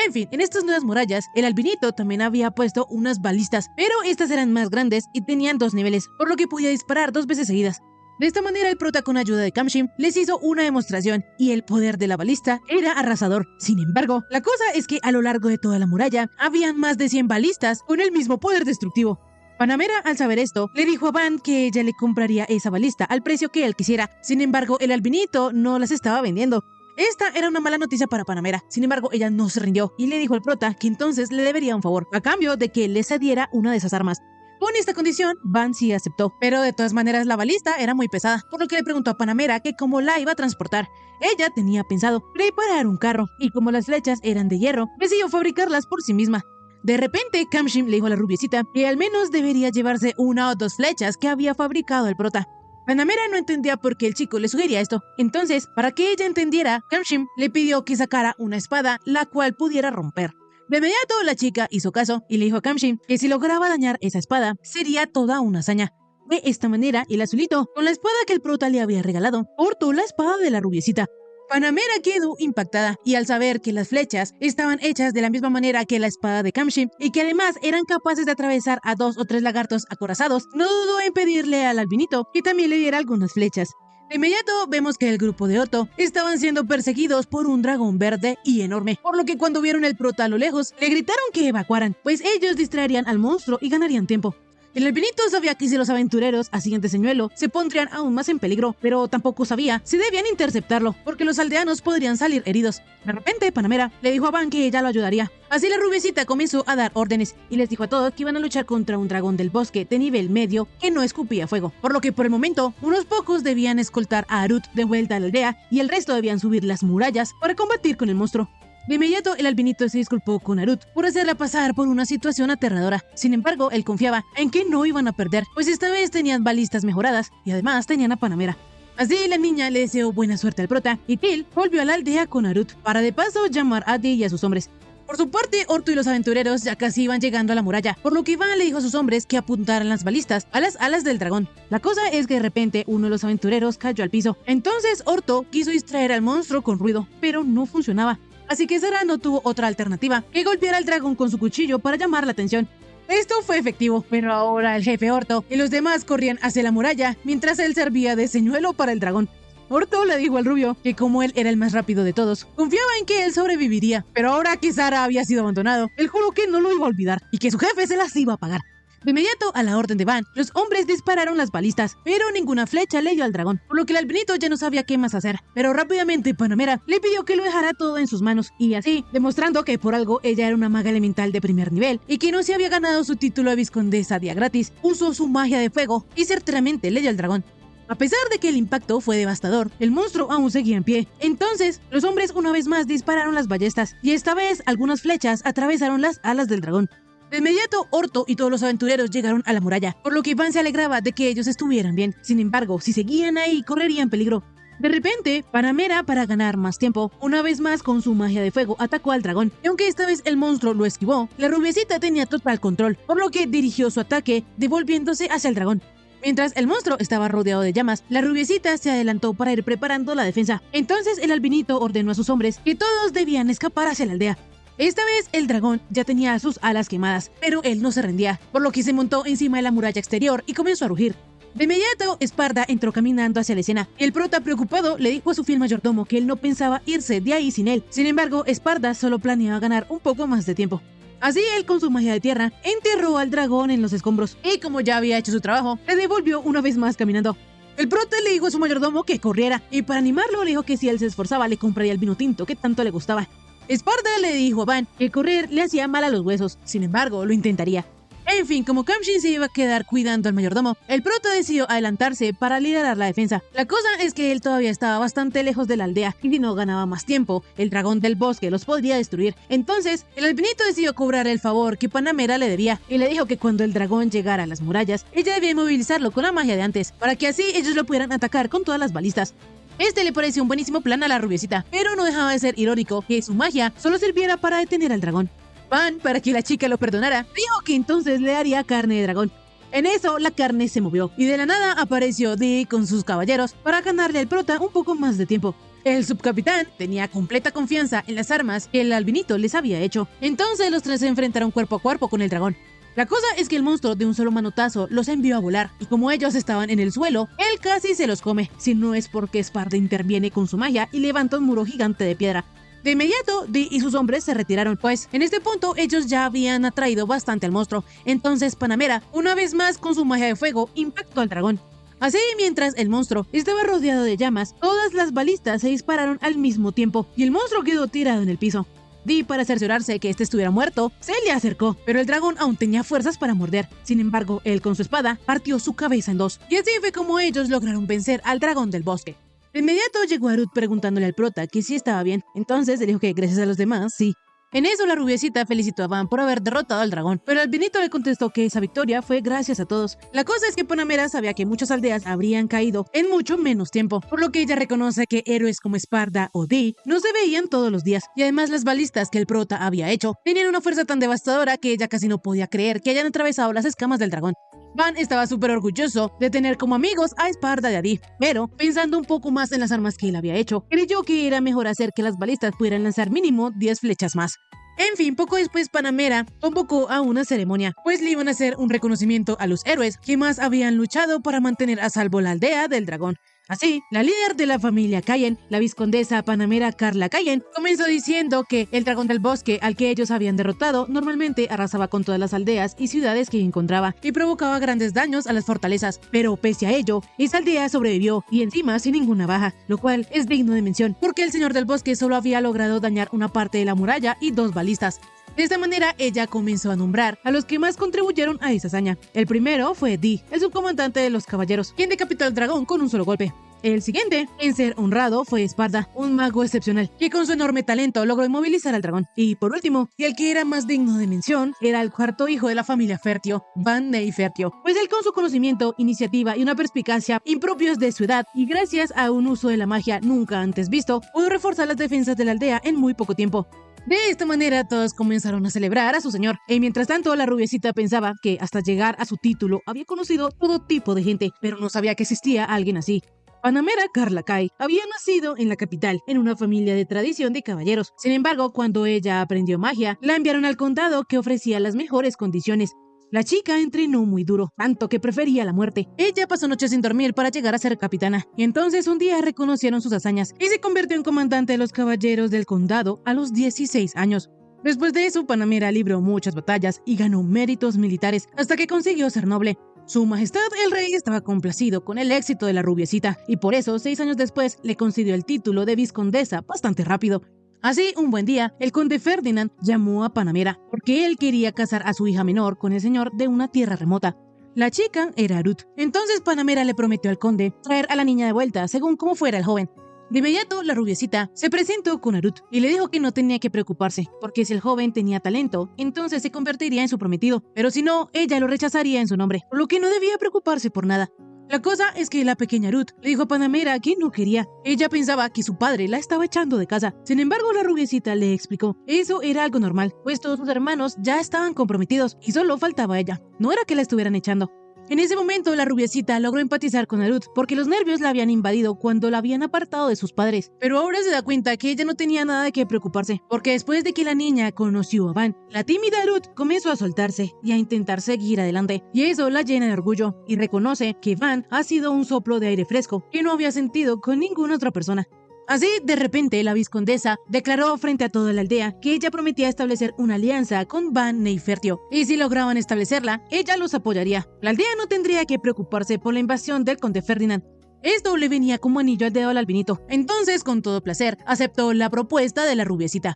En fin, en estas nuevas murallas, el albinito también había puesto unas balistas, pero estas eran más grandes y tenían 2 niveles, por lo que podía disparar 2 veces seguidas. De esta manera, el prota, con ayuda de Kamshim, les hizo una demostración, y el poder de la balista era arrasador. Sin embargo, la cosa es que a lo largo de toda la muralla, habían más de 100 balistas con el mismo poder destructivo. Panamera, al saber esto, le dijo a Van que ella le compraría esa balista al precio que él quisiera. Sin embargo, el albinito no las estaba vendiendo. Esta era una mala noticia para Panamera. Sin embargo, ella no se rindió y le dijo al prota que entonces le debería un favor, a cambio de que le cediera una de esas armas. Con esta condición, Van sí aceptó, pero de todas maneras la balista era muy pesada, por lo que le preguntó a Panamera que cómo la iba a transportar. Ella tenía pensado preparar un carro, y como las flechas eran de hierro, decidió fabricarlas por sí misma. De repente, Kamshim le dijo a la rubiecita que al menos debería llevarse 1 o 2 flechas que había fabricado el prota. Panamera no entendía por qué el chico le sugería esto. Entonces, para que ella entendiera, Kamshim le pidió que sacara una espada, la cual pudiera romper. De inmediato, la chica hizo caso y le dijo a Kamshim que si lograba dañar esa espada, sería toda una hazaña. De esta manera, el azulito, con la espada que el prota le había regalado, portó la espada de la rubiecita. Panamera quedó impactada, y al saber que las flechas estaban hechas de la misma manera que la espada de Kamshim, y que además eran capaces de atravesar a 2 o 3 lagartos acorazados, no dudó en pedirle al albinito que también le diera algunas flechas. De inmediato vemos que el grupo de Otto estaban siendo perseguidos por un dragón verde y enorme, por lo que cuando vieron el prota a lo lejos, le gritaron que evacuaran, pues ellos distraerían al monstruo y ganarían tiempo. El albinito sabía que si los aventureros hacían de señuelo, se pondrían aún más en peligro, pero tampoco sabía si debían interceptarlo, porque los aldeanos podrían salir heridos. De repente, Panamera le dijo a Van que ella lo ayudaría. Así la rubiecita comenzó a dar órdenes, y les dijo a todos que iban a luchar contra un dragón del bosque de nivel medio que no escupía fuego, por lo que por el momento, unos pocos debían escoltar a Arut de vuelta a la aldea, y el resto debían subir las murallas para combatir con el monstruo. De inmediato, el albinito se disculpó con Arut por hacerla pasar por una situación aterradora. Sin embargo, él confiaba en que no iban a perder, pues esta vez tenían balistas mejoradas y además tenían a Panamera. Así, la niña le deseó buena suerte al prota, y Till volvió a la aldea con Arut para de paso llamar a Adi y a sus hombres. Por su parte, Orto y los aventureros ya casi iban llegando a la muralla, por lo que Iván le dijo a sus hombres que apuntaran las balistas a las alas del dragón. La cosa es que de repente uno de los aventureros cayó al piso. Entonces Orto quiso distraer al monstruo con ruido, pero no funcionaba. Así que Sara no tuvo otra alternativa que golpear al dragón con su cuchillo para llamar la atención. Esto fue efectivo, pero ahora el jefe Orto y los demás corrían hacia la muralla mientras él servía de señuelo para el dragón. Orto le dijo al rubio que como él era el más rápido de todos, confiaba en que él sobreviviría, pero ahora que Sara había sido abandonado, él juró que no lo iba a olvidar y que su jefe se las iba a pagar. De inmediato, a la orden de Van, los hombres dispararon las balistas, pero ninguna flecha le dio al dragón, por lo que el albinito ya no sabía qué más hacer. Pero rápidamente Panamera le pidió que lo dejara todo en sus manos, y así, demostrando que por algo ella era una maga elemental de primer nivel, y que no se había ganado su título de vizcondesa día gratis, usó su magia de fuego y certeramente le dio al dragón. A pesar de que el impacto fue devastador, el monstruo aún seguía en pie. Entonces, los hombres una vez más dispararon las ballestas, y esta vez algunas flechas atravesaron las alas del dragón. De inmediato, Orto y todos los aventureros llegaron a la muralla, por lo que Van se alegraba de que ellos estuvieran bien. Sin embargo, si seguían ahí, correrían peligro. De repente, Panamera, para ganar más tiempo, una vez más con su magia de fuego atacó al dragón, y aunque esta vez el monstruo lo esquivó, la rubiecita tenía total control, por lo que dirigió su ataque devolviéndose hacia el dragón. Mientras el monstruo estaba rodeado de llamas, la rubiecita se adelantó para ir preparando la defensa. Entonces el albinito ordenó a sus hombres que todos debían escapar hacia la aldea. Esta vez el dragón ya tenía sus alas quemadas, pero él no se rendía, por lo que se montó encima de la muralla exterior y comenzó a rugir. De inmediato, Esparda entró caminando hacia la escena, y el prota, preocupado, le dijo a su fiel mayordomo que él no pensaba irse de ahí sin él. Sin embargo, Esparda solo planeaba ganar un poco más de tiempo. Así él, con su magia de tierra, enterró al dragón en los escombros, y como ya había hecho su trabajo, le devolvió una vez más caminando. El prota le dijo a su mayordomo que corriera, y para animarlo le dijo que si él se esforzaba le compraría el vino tinto que tanto le gustaba. Esparda le dijo a Van que correr le hacía mal a los huesos, sin embargo, lo intentaría. En fin, como Kamshin se iba a quedar cuidando al mayordomo, el prota decidió adelantarse para liderar la defensa. La cosa es que él todavía estaba bastante lejos de la aldea, y si no ganaba más tiempo, el dragón del bosque los podría destruir. Entonces, el albinito decidió cobrar el favor que Panamera le debía, y le dijo que cuando el dragón llegara a las murallas, ella debía movilizarlo con la magia de antes, para que así ellos lo pudieran atacar con todas las balistas. Este le pareció un buenísimo plan a la rubiecita, pero no dejaba de ser irónico que su magia solo sirviera para detener al dragón. Van, para que la chica lo perdonara, dijo que entonces le haría carne de dragón. En eso, la carne se movió, y de la nada apareció Dee con sus caballeros para ganarle al prota un poco más de tiempo. El subcapitán tenía completa confianza en las armas que el albinito les había hecho, entonces los tres se enfrentaron cuerpo a cuerpo con el dragón. La cosa es que el monstruo de un solo manotazo los envió a volar, y como ellos estaban en el suelo, él casi se los come, si no es porque Esparda interviene con su magia y levanta un muro gigante de piedra. De inmediato, Dee y sus hombres se retiraron, pues en este punto ellos ya habían atraído bastante al monstruo. Entonces Panamera, una vez más con su magia de fuego, impactó al dragón. Así, mientras el monstruo estaba rodeado de llamas, todas las balistas se dispararon al mismo tiempo, y el monstruo quedó tirado en el piso. Dee, para cerciorarse que este estuviera muerto, se le acercó, pero el dragón aún tenía fuerzas para morder. Sin embargo, él con su espada partió su cabeza en dos, y así fue como ellos lograron vencer al dragón del bosque. De inmediato llegó Arut preguntándole al prota que sí estaba bien, entonces le dijo que gracias a los demás, sí. En eso la rubiecita felicitó a Van por haber derrotado al dragón, pero albinito le contestó que esa victoria fue gracias a todos. La cosa es que Panamera sabía que muchas aldeas habrían caído en mucho menos tiempo, por lo que ella reconoce que héroes como Esparda o Dee no se veían todos los días, y además las balistas que el prota había hecho tenían una fuerza tan devastadora que ella casi no podía creer que hayan atravesado las escamas del dragón. Van estaba súper orgulloso de tener como amigos a Esparda y a Dee, pero pensando un poco más en las armas que él había hecho, creyó que era mejor hacer que las balistas pudieran lanzar mínimo 10 flechas más. En fin, poco después Panamera convocó a una ceremonia, pues le iban a hacer un reconocimiento a los héroes que más habían luchado para mantener a salvo la aldea del dragón. Así, la líder de la familia Cayen, la vizcondesa Panamera Carla Cayen, comenzó diciendo que el dragón del bosque al que ellos habían derrotado normalmente arrasaba con todas las aldeas y ciudades que encontraba y provocaba grandes daños a las fortalezas, pero pese a ello, esa aldea sobrevivió y encima sin ninguna baja, lo cual es digno de mención, porque el señor del bosque solo había logrado dañar una parte de la muralla y 2 balistas. De esta manera, ella comenzó a nombrar a los que más contribuyeron a esa hazaña. El primero fue Dee, el subcomandante de los caballeros, quien decapitó al dragón con un solo golpe. El siguiente en ser honrado fue Esparda, un mago excepcional, que con su enorme talento logró inmovilizar al dragón. Y por último, y el que era más digno de mención, era el cuarto hijo de la familia Fertio, Van Fertio, pues él con su conocimiento, iniciativa y una perspicacia impropios de su edad, y gracias a un uso de la magia nunca antes visto, pudo reforzar las defensas de la aldea en muy poco tiempo. De esta manera todos comenzaron a celebrar a su señor, y mientras tanto la rubiecita pensaba que hasta llegar a su título había conocido todo tipo de gente, pero no sabía que existía alguien así. Panamera Carla Kai había nacido en la capital, en una familia de tradición de caballeros. Sin embargo, cuando ella aprendió magia, la enviaron al condado que ofrecía las mejores condiciones. La chica entrenó muy duro, tanto que prefería la muerte. Ella pasó noches sin dormir para llegar a ser capitana, y entonces un día reconocieron sus hazañas y se convirtió en comandante de los caballeros del condado a los 16 años. Después de eso, Panamera libró muchas batallas y ganó méritos militares hasta que consiguió ser noble. Su majestad el rey estaba complacido con el éxito de la rubiecita, y por eso 6 años después le concedió el título de vizcondesa bastante rápido. Así, un buen día, el conde Ferdinand llamó a Panamera porque él quería casar a su hija menor con el señor de una tierra remota. La chica era Arut. Entonces Panamera le prometió al conde traer a la niña de vuelta según como fuera el joven. De inmediato, la rubiecita se presentó con Arut y le dijo que no tenía que preocuparse, porque si el joven tenía talento, entonces se convertiría en su prometido, pero si no, ella lo rechazaría en su nombre, por lo que no debía preocuparse por nada. La cosa es que la pequeña Ruth le dijo a Panamera que no quería. Ella pensaba que su padre la estaba echando de casa. Sin embargo, la rubiecita le explicó. Eso era algo normal, pues todos sus hermanos ya estaban comprometidos y solo faltaba ella. No era que la estuvieran echando. En ese momento, la rubiecita logró empatizar con Ruth porque los nervios la habían invadido cuando la habían apartado de sus padres. Pero ahora se da cuenta que ella no tenía nada de qué preocuparse, porque después de que la niña conoció a Van, la tímida Ruth comenzó a soltarse y a intentar seguir adelante. Y eso la llena de orgullo y reconoce que Van ha sido un soplo de aire fresco que no había sentido con ninguna otra persona. Así, de repente, la vizcondesa declaró frente a toda la aldea que ella prometía establecer una alianza con Van Neifertio, y si lograban establecerla, ella los apoyaría. La aldea no tendría que preocuparse por la invasión del conde Ferdinand. Esto le venía como anillo al dedo al albinito, entonces, con todo placer, aceptó la propuesta de la rubiecita.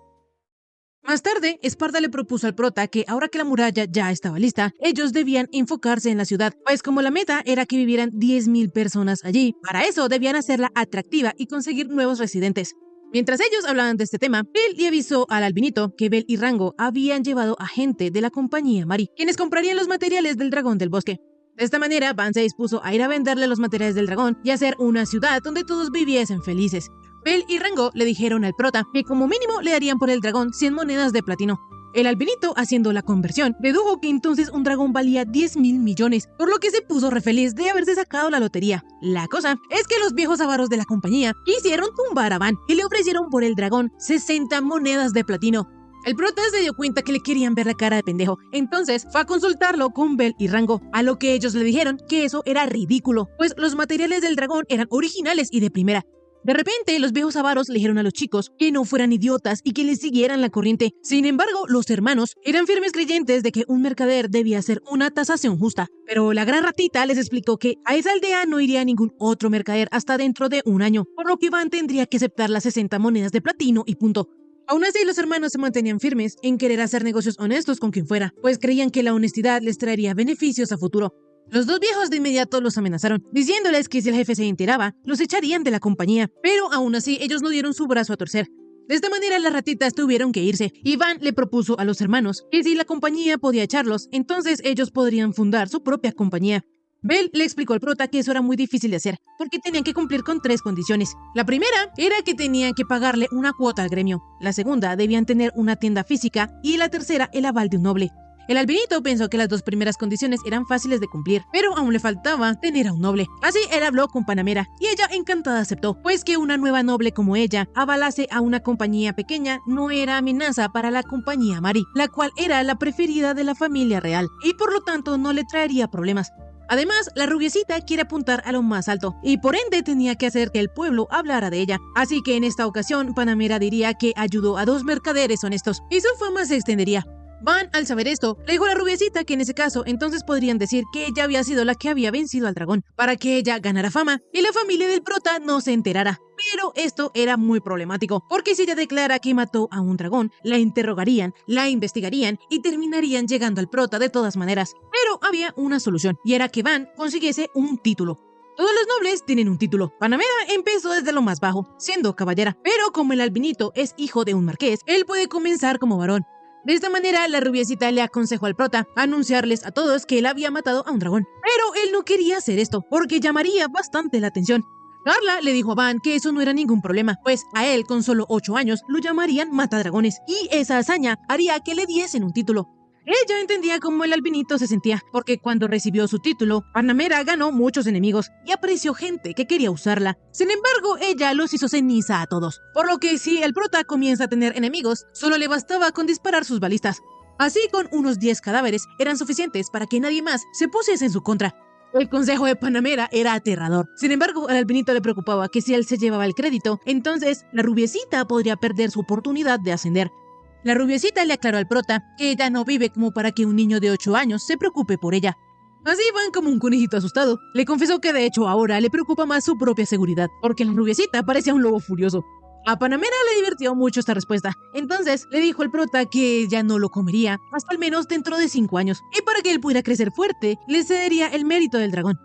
Más tarde, Esparta le propuso al prota que ahora que la muralla ya estaba lista, ellos debían enfocarse en la ciudad, pues como la meta era que vivieran 10,000 personas allí, para eso debían hacerla atractiva y conseguir nuevos residentes. Mientras ellos hablaban de este tema, Bill le avisó al albinito que Bel y Rango habían llevado a gente de la compañía Mari, quienes comprarían los materiales del dragón del bosque. De esta manera, Van se dispuso a ir a venderle los materiales del dragón y hacer una ciudad donde todos viviesen felices. Bel y Rango le dijeron al prota que como mínimo le darían por el dragón 100 monedas de platino. El albinito, haciendo la conversión, dedujo que entonces un dragón valía 10,000 millones, por lo que se puso re feliz de haberse sacado la lotería. La cosa es que los viejos avaros de la compañía quisieron tumbar a Van y le ofrecieron por el dragón 60 monedas de platino. El prota se dio cuenta que le querían ver la cara de pendejo, entonces fue a consultarlo con Bel y Rango, a lo que ellos le dijeron que eso era ridículo, pues los materiales del dragón eran originales y de primera. De repente, los viejos avaros le dijeron a los chicos que no fueran idiotas y que les siguieran la corriente. Sin embargo, los hermanos eran firmes creyentes de que un mercader debía hacer una tasación justa. Pero la gran ratita les explicó que a esa aldea no iría ningún otro mercader hasta dentro de un año, por lo que Van tendría que aceptar las 60 monedas de platino y punto. Aún así, los hermanos se mantenían firmes en querer hacer negocios honestos con quien fuera, pues creían que la honestidad les traería beneficios a futuro. Los dos viejos de inmediato los amenazaron, diciéndoles que si el jefe se enteraba, los echarían de la compañía, pero aún así ellos no dieron su brazo a torcer. De esta manera las ratitas tuvieron que irse, y Van le propuso a los hermanos que si la compañía podía echarlos, entonces ellos podrían fundar su propia compañía. Bel le explicó al prota que eso era muy difícil de hacer, porque tenían que cumplir con 3 condiciones. La primera era que tenían que pagarle una cuota al gremio, la segunda debían tener una tienda física, y la tercera el aval de un noble. El albinito pensó que las 2 primeras condiciones eran fáciles de cumplir, pero aún le faltaba tener a un noble. Así él habló con Panamera, y ella encantada aceptó, pues que una nueva noble como ella avalase a una compañía pequeña no era amenaza para la compañía Mari, la cual era la preferida de la familia real, y por lo tanto no le traería problemas. Además, la rubiecita quiere apuntar a lo más alto, y por ende tenía que hacer que el pueblo hablara de ella. Así que en esta ocasión, Panamera diría que ayudó a 2 mercaderes honestos, y su fama se extendería. Van, al saber esto, le dijo a la rubiecita que en ese caso entonces podrían decir que ella había sido la que había vencido al dragón, para que ella ganara fama y la familia del prota no se enterara. Pero esto era muy problemático, porque si ella declara que mató a un dragón, la interrogarían, la investigarían y terminarían llegando al prota de todas maneras. Pero había una solución, y era que Van consiguiese un título. Todos los nobles tienen un título. Panamera empezó desde lo más bajo, siendo caballera, pero como el albinito es hijo de un marqués, él puede comenzar como varón. De esta manera, la rubiecita le aconsejó al prota anunciarles a todos que él había matado a un dragón. Pero él no quería hacer esto, porque llamaría bastante la atención. Carla le dijo a Van que eso no era ningún problema, pues a él con solo 8 años lo llamarían matadragones, y esa hazaña haría que le diesen un título. Ella entendía cómo el albinito se sentía, porque cuando recibió su título, Panamera ganó muchos enemigos y apreció gente que quería usarla. Sin embargo, ella los hizo ceniza a todos, por lo que si el prota comienza a tener enemigos, solo le bastaba con disparar sus balistas. Así, con unos 10 cadáveres eran suficientes para que nadie más se pusiese en su contra. El consejo de Panamera era aterrador. Sin embargo, al albinito le preocupaba que si él se llevaba el crédito, entonces la rubiecita podría perder su oportunidad de ascender. La rubiecita le aclaró al prota que ella no vive como para que un niño de 8 años se preocupe por ella. Así Van, como un conejito asustado, le confesó que de hecho ahora le preocupa más su propia seguridad, porque la rubiecita parecía un lobo furioso. A Panamera le divirtió mucho esta respuesta, entonces le dijo al prota que ella no lo comería hasta al menos dentro de 5 años, y para que él pudiera crecer fuerte, le cedería el mérito del dragón.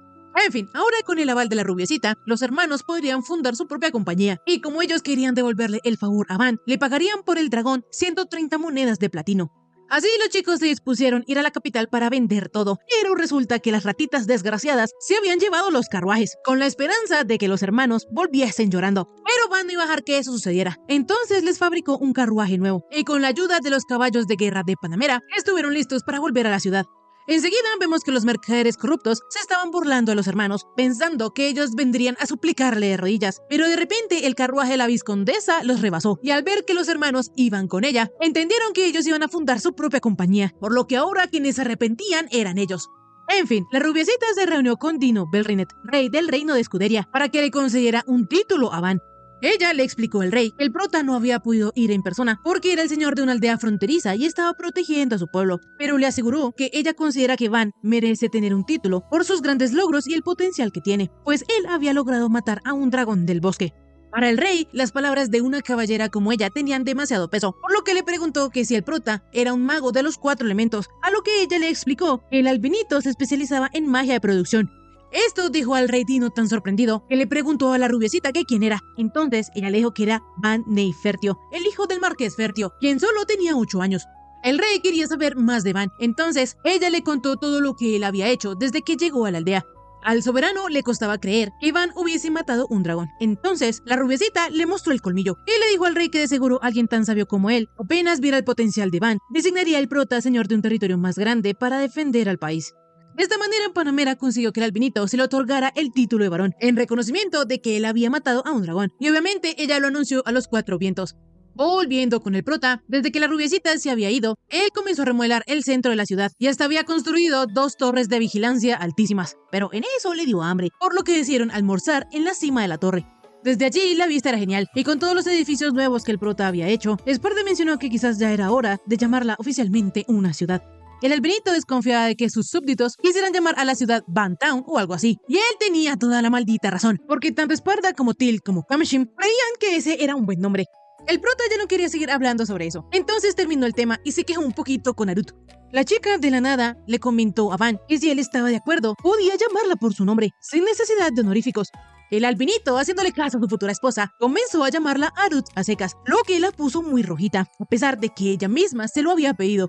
En fin, ahora con el aval de la rubiecita, los hermanos podrían fundar su propia compañía, y como ellos querían devolverle el favor a Van, le pagarían por el dragón 130 monedas de platino. Así los chicos se dispusieron a ir a la capital para vender todo, pero resulta que las ratitas desgraciadas se habían llevado los carruajes, con la esperanza de que los hermanos volviesen llorando. Pero Van no iba a dejar que eso sucediera. Entonces les fabricó un carruaje nuevo, y con la ayuda de los caballos de guerra de Panamera, estuvieron listos para volver a la ciudad. Enseguida vemos que los mercaderes corruptos se estaban burlando de los hermanos, pensando que ellos vendrían a suplicarle de rodillas. Pero de repente el carruaje de la vizcondesa los rebasó, y al ver que los hermanos iban con ella, entendieron que ellos iban a fundar su propia compañía, por lo que ahora quienes se arrepentían eran ellos. En fin, la rubiecita se reunió con Dino Belrinet, rey del reino de Escuderia, para que le concediera un título a Van. Ella le explicó al rey que el prota no había podido ir en persona porque era el señor de una aldea fronteriza y estaba protegiendo a su pueblo, pero le aseguró que ella considera que Van merece tener un título por sus grandes logros y el potencial que tiene, pues él había logrado matar a un dragón del bosque. Para el rey, las palabras de una caballera como ella tenían demasiado peso, por lo que le preguntó que si el prota era un mago de los 4 elementos, a lo que ella le explicó que el albinito se especializaba en magia de producción. Esto dejó al rey Dino tan sorprendido que le preguntó a la rubiecita que quién era. Entonces ella le dijo que era Van Neyfertio, el hijo del marqués Fertio, quien solo tenía 8 años. El rey quería saber más de Van, entonces ella le contó todo lo que él había hecho desde que llegó a la aldea. Al soberano le costaba creer que Van hubiese matado un dragón. Entonces la rubiecita le mostró el colmillo y le dijo al rey que de seguro alguien tan sabio como él, apenas viera el potencial de Van, designaría el prota señor de un territorio más grande para defender al país. De esta manera, Panamera consiguió que el albinito se le otorgara el título de varón, en reconocimiento de que él había matado a un dragón, y obviamente ella lo anunció a los 4 vientos. Volviendo con el prota, desde que la rubiecita se había ido, él comenzó a remodelar el centro de la ciudad, y hasta había construido 2 torres de vigilancia altísimas, pero en eso le dio hambre, por lo que decidieron almorzar en la cima de la torre. Desde allí la vista era genial, y con todos los edificios nuevos que el prota había hecho, Esparta mencionó que quizás ya era hora de llamarla oficialmente una ciudad. El albinito desconfiaba de que sus súbditos quisieran llamar a la ciudad Van Town o algo así, y él tenía toda la maldita razón, porque tanto Esparta como Til como Kamshim creían que ese era un buen nombre. El prota ya no quería seguir hablando sobre eso, entonces terminó el tema y se quejó un poquito con Arut. La chica de la nada le comentó a Van que si él estaba de acuerdo, podía llamarla por su nombre, sin necesidad de honoríficos. El albinito, haciéndole caso a su futura esposa, comenzó a llamarla Arut a secas, lo que la puso muy rojita, a pesar de que ella misma se lo había pedido.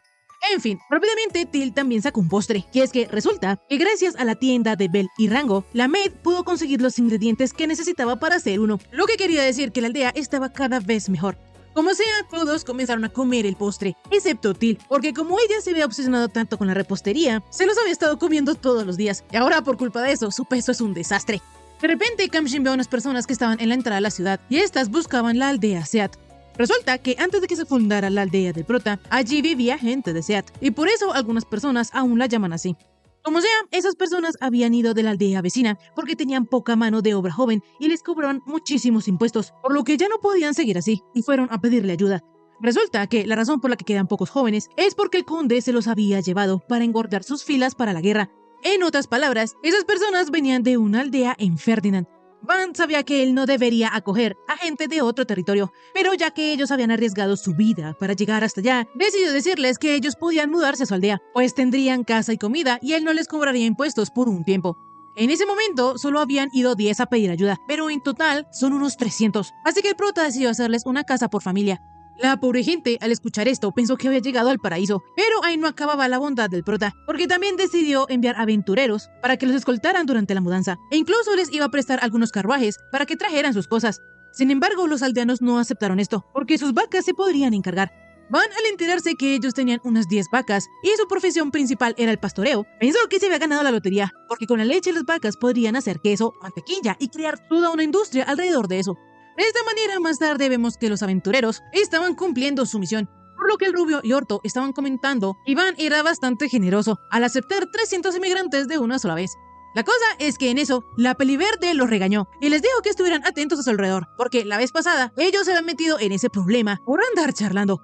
En fin, rápidamente Til también sacó un postre, y es que resulta que gracias a la tienda de Bel y Rango, la maid pudo conseguir los ingredientes que necesitaba para hacer uno, lo que quería decir que la aldea estaba cada vez mejor. Como sea, todos comenzaron a comer el postre, excepto Til, porque como ella se había obsesionado tanto con la repostería, se los había estado comiendo todos los días, y ahora por culpa de eso, su peso es un desastre. De repente, Kamshim vio a unas personas que estaban en la entrada de la ciudad, y estas buscaban la aldea Seat. Resulta que antes de que se fundara la aldea del prota, allí vivía gente de Seat, y por eso algunas personas aún la llaman así. Como sea, esas personas habían ido de la aldea vecina porque tenían poca mano de obra joven y les cobraban muchísimos impuestos, por lo que ya no podían seguir así, y fueron a pedirle ayuda. Resulta que la razón por la que quedan pocos jóvenes es porque el conde se los había llevado para engordar sus filas para la guerra. En otras palabras, esas personas venían de una aldea en Ferdinand. Van sabía que él no debería acoger a gente de otro territorio, pero ya que ellos habían arriesgado su vida para llegar hasta allá, decidió decirles que ellos podían mudarse a su aldea, pues tendrían casa y comida y él no les cobraría impuestos por un tiempo. En ese momento solo habían ido 10 a pedir ayuda, pero en total son unos 300, así que el prota decidió hacerles una casa por familia. La pobre gente, al escuchar esto, pensó que había llegado al paraíso, pero ahí no acababa la bondad del prota, porque también decidió enviar aventureros para que los escoltaran durante la mudanza, e incluso les iba a prestar algunos carruajes para que trajeran sus cosas. Sin embargo, los aldeanos no aceptaron esto, porque sus vacas se podrían encargar. Van, al enterarse que ellos tenían unas 10 vacas y su profesión principal era el pastoreo, pensó que se había ganado la lotería, porque con la leche de las vacas podrían hacer queso, mantequilla y crear toda una industria alrededor de eso. De esta manera, más tarde vemos que los aventureros estaban cumpliendo su misión, por lo que el rubio y Orto estaban comentando, y Van era bastante generoso al aceptar 300 inmigrantes de una sola vez. La cosa es que en eso, la peliverde los regañó y les dijo que estuvieran atentos a su alrededor, porque la vez pasada ellos se habían metido en ese problema por andar charlando.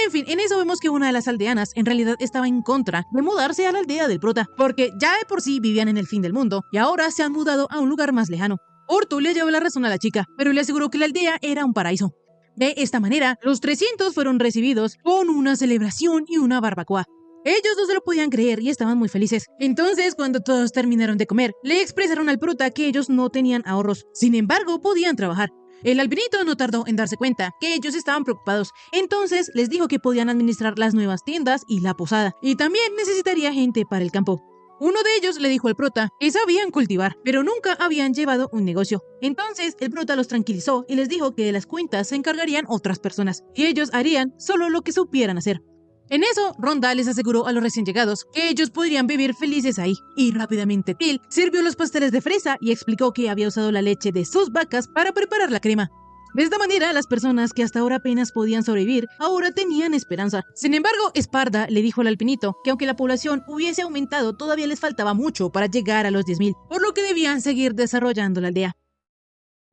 En fin, en eso vemos que una de las aldeanas en realidad estaba en contra de mudarse a la aldea del prota, porque ya de por sí vivían en el fin del mundo y ahora se han mudado a un lugar más lejano. Orto le llevó la razón a la chica, pero le aseguró que la aldea era un paraíso. De esta manera, los 300 fueron recibidos con una celebración y una barbacoa. Ellos no se lo podían creer y estaban muy felices. Entonces, cuando todos terminaron de comer, le expresaron al prota que ellos no tenían ahorros. Sin embargo, podían trabajar. El albinito no tardó en darse cuenta que ellos estaban preocupados. Entonces les dijo que podían administrar las nuevas tiendas y la posada. Y también necesitaría gente para el campo. Uno de ellos le dijo al prota que sabían cultivar, pero nunca habían llevado un negocio. Entonces el prota los tranquilizó y les dijo que de las cuentas se encargarían otras personas y ellos harían solo lo que supieran hacer. En eso, Ronda les aseguró a los recién llegados que ellos podrían vivir felices ahí. Y rápidamente Till sirvió los pasteles de fresa y explicó que había usado la leche de sus vacas para preparar la crema. De esta manera, las personas que hasta ahora apenas podían sobrevivir, ahora tenían esperanza. Sin embargo, Esparda le dijo al alpinito que aunque la población hubiese aumentado, todavía les faltaba mucho para llegar a los 10.000, por lo que debían seguir desarrollando la aldea.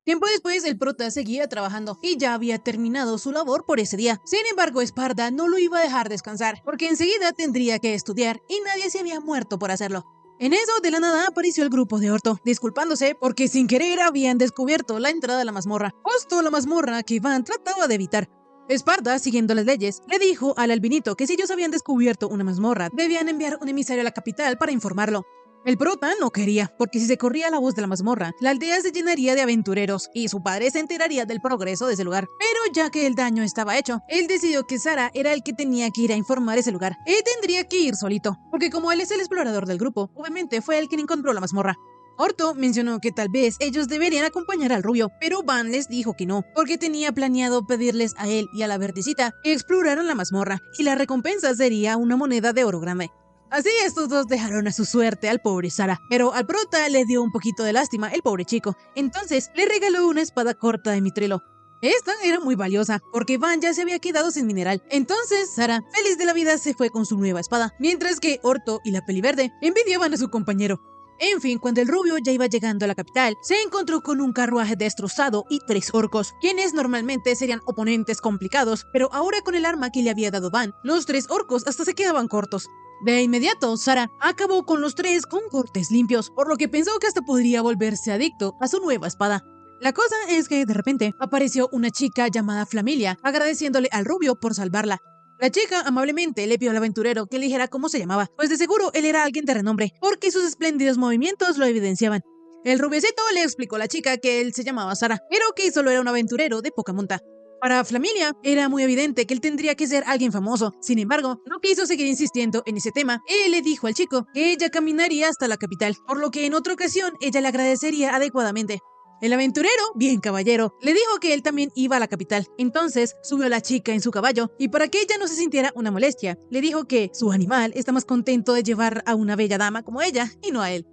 Tiempo después, el prota seguía trabajando y ya había terminado su labor por ese día. Sin embargo, Esparda no lo iba a dejar descansar, porque enseguida tendría que estudiar y nadie se había muerto por hacerlo. En eso, de la nada, apareció el grupo de Orto, disculpándose porque sin querer habían descubierto la entrada a la mazmorra, justo la mazmorra que Van trataba de evitar. Esparda, siguiendo las leyes, le dijo al albinito que si ellos habían descubierto una mazmorra, debían enviar un emisario a la capital para informarlo. El prota no quería, porque si se corría la voz de la mazmorra, la aldea se llenaría de aventureros y su padre se enteraría del progreso de ese lugar. Pero ya que el daño estaba hecho, él decidió que Sara era el que tenía que ir a informar ese lugar. Él tendría que ir solito, porque como él es el explorador del grupo, obviamente fue él quien encontró la mazmorra. Orto mencionó que tal vez ellos deberían acompañar al rubio, pero Van les dijo que no, porque tenía planeado pedirles a él y a la verdecita que exploraran la mazmorra, y la recompensa sería una moneda de oro grande. Así estos dos dejaron a su suerte al pobre Sara, pero al prota le dio un poquito de lástima el pobre chico, entonces le regaló una espada corta de mitrilo. Esta era muy valiosa, porque Van ya se había quedado sin mineral. Entonces Sara, feliz de la vida, se fue con su nueva espada, mientras que Orto y la peliverde envidiaban a su compañero. En fin, cuando el rubio ya iba llegando a la capital, se encontró con un carruaje destrozado y 3 orcos, quienes normalmente serían oponentes complicados, pero ahora con el arma que le había dado Van, los 3 orcos hasta se quedaban cortos. De inmediato, Sara acabó con los 3 con cortes limpios, por lo que pensó que hasta podría volverse adicto a su nueva espada. La cosa es que de repente apareció una chica llamada Flamilia, agradeciéndole al rubio por salvarla. La chica amablemente le pidió al aventurero que le dijera cómo se llamaba, pues de seguro él era alguien de renombre, porque sus espléndidos movimientos lo evidenciaban. El rubiecito le explicó a la chica que él se llamaba Sara, pero que solo era un aventurero de poca monta. Para Flamilia era muy evidente que él tendría que ser alguien famoso. Sin embargo, no quiso seguir insistiendo en ese tema. Él le dijo al chico que ella caminaría hasta la capital, por lo que en otra ocasión ella le agradecería adecuadamente. El aventurero, bien caballero, le dijo que él también iba a la capital. Entonces subió a la chica en su caballo y para que ella no se sintiera una molestia, le dijo que su animal está más contento de llevar a una bella dama como ella y no a él.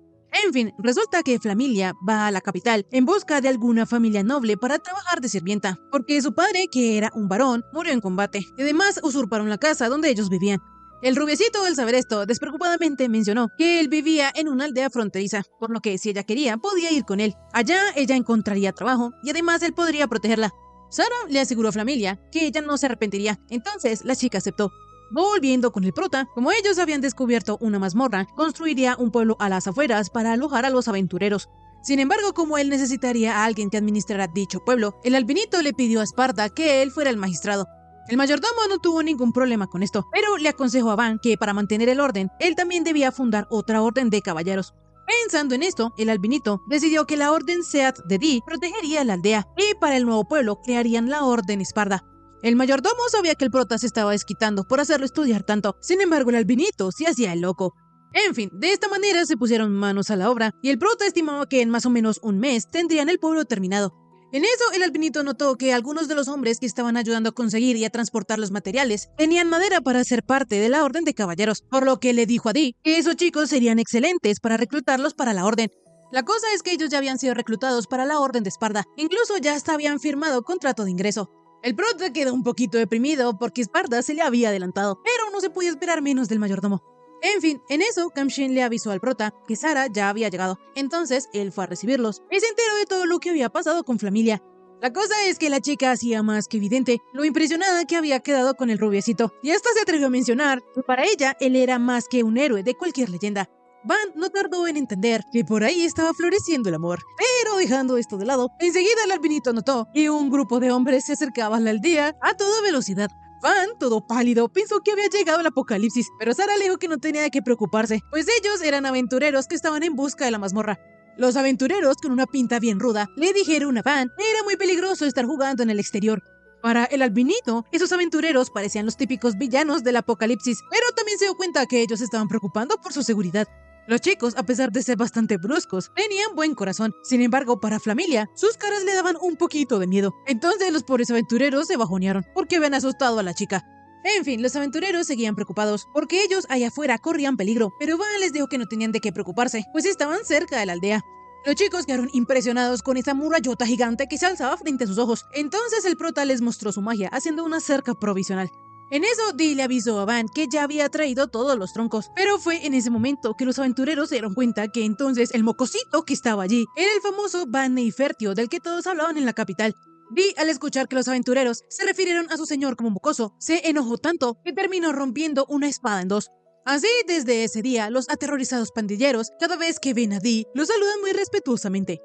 En fin, resulta que Flamilia va a la capital en busca de alguna familia noble para trabajar de sirvienta, porque su padre, que era un varón, murió en combate, y además usurparon la casa donde ellos vivían. El rubiecito, al saber esto, despreocupadamente mencionó que él vivía en una aldea fronteriza, por lo que si ella quería, podía ir con él. Allá ella encontraría trabajo, y además él podría protegerla. Sara le aseguró a Flamilia que ella no se arrepentiría, entonces la chica aceptó. Volviendo con el prota, como ellos habían descubierto una mazmorra, construiría un pueblo a las afueras para alojar a los aventureros. Sin embargo, como él necesitaría a alguien que administrara dicho pueblo, el albinito le pidió a Esparda que él fuera el magistrado. El mayordomo no tuvo ningún problema con esto, pero le aconsejó a Van que para mantener el orden, él también debía fundar otra orden de caballeros. Pensando en esto, el albinito decidió que la orden Seat de Di protegería la aldea y para el nuevo pueblo crearían la orden Esparda. El mayordomo sabía que el prota se estaba desquitando por hacerlo estudiar tanto, sin embargo el albinito se hacía el loco. En fin, de esta manera se pusieron manos a la obra y el prota estimaba que en más o menos un mes tendrían el pueblo terminado. En eso el albinito notó que algunos de los hombres que estaban ayudando a conseguir y a transportar los materiales tenían madera para ser parte de la orden de caballeros, por lo que le dijo a Di que esos chicos serían excelentes para reclutarlos para la orden. La cosa es que ellos ya habían sido reclutados para la orden de Esparda, incluso ya hasta habían firmado contrato de ingreso. El prota quedó un poquito deprimido porque Esparda se le había adelantado, pero no se podía esperar menos del mayordomo. En fin, en eso Kamshin le avisó al prota que Sara ya había llegado, entonces él fue a recibirlos y se enteró de todo lo que había pasado con Flamilia. La cosa es que la chica hacía más que evidente lo impresionada que había quedado con el rubiecito, y hasta se atrevió a mencionar que para ella él era más que un héroe de cualquier leyenda. Van no tardó en entender que por ahí estaba floreciendo el amor, pero dejando esto de lado, enseguida el albinito notó que un grupo de hombres se acercaba a la aldea a toda velocidad. Van, todo pálido, pensó que había llegado el apocalipsis, pero Sarah le dijo que no tenía de qué preocuparse, pues ellos eran aventureros que estaban en busca de la mazmorra. Los aventureros, con una pinta bien ruda, le dijeron a Van que era muy peligroso estar jugando en el exterior. Para el albinito, esos aventureros parecían los típicos villanos del apocalipsis, pero también se dio cuenta que ellos estaban preocupando por su seguridad. Los chicos, a pesar de ser bastante bruscos, tenían buen corazón. Sin embargo, para Flamilia, sus caras le daban un poquito de miedo. Entonces los pobres aventureros se bajonearon, porque habían asustado a la chica. En fin, los aventureros seguían preocupados, porque ellos allá afuera corrían peligro, pero Van les dijo que no tenían de qué preocuparse, pues estaban cerca de la aldea. Los chicos quedaron impresionados con esa murallota gigante que se alzaba frente a sus ojos. Entonces el prota les mostró su magia, haciendo una cerca provisional. En eso, Dee le avisó a Van que ya había traído todos los troncos, pero fue en ese momento que los aventureros se dieron cuenta que entonces el mocosito que estaba allí era el famoso Van Neifertio del que todos hablaban en la capital. Dee, al escuchar que los aventureros se refirieron a su señor como mocoso, se enojó tanto que terminó rompiendo una espada en dos. Así, desde ese día, los aterrorizados pandilleros, cada vez que ven a Dee, lo saludan muy respetuosamente.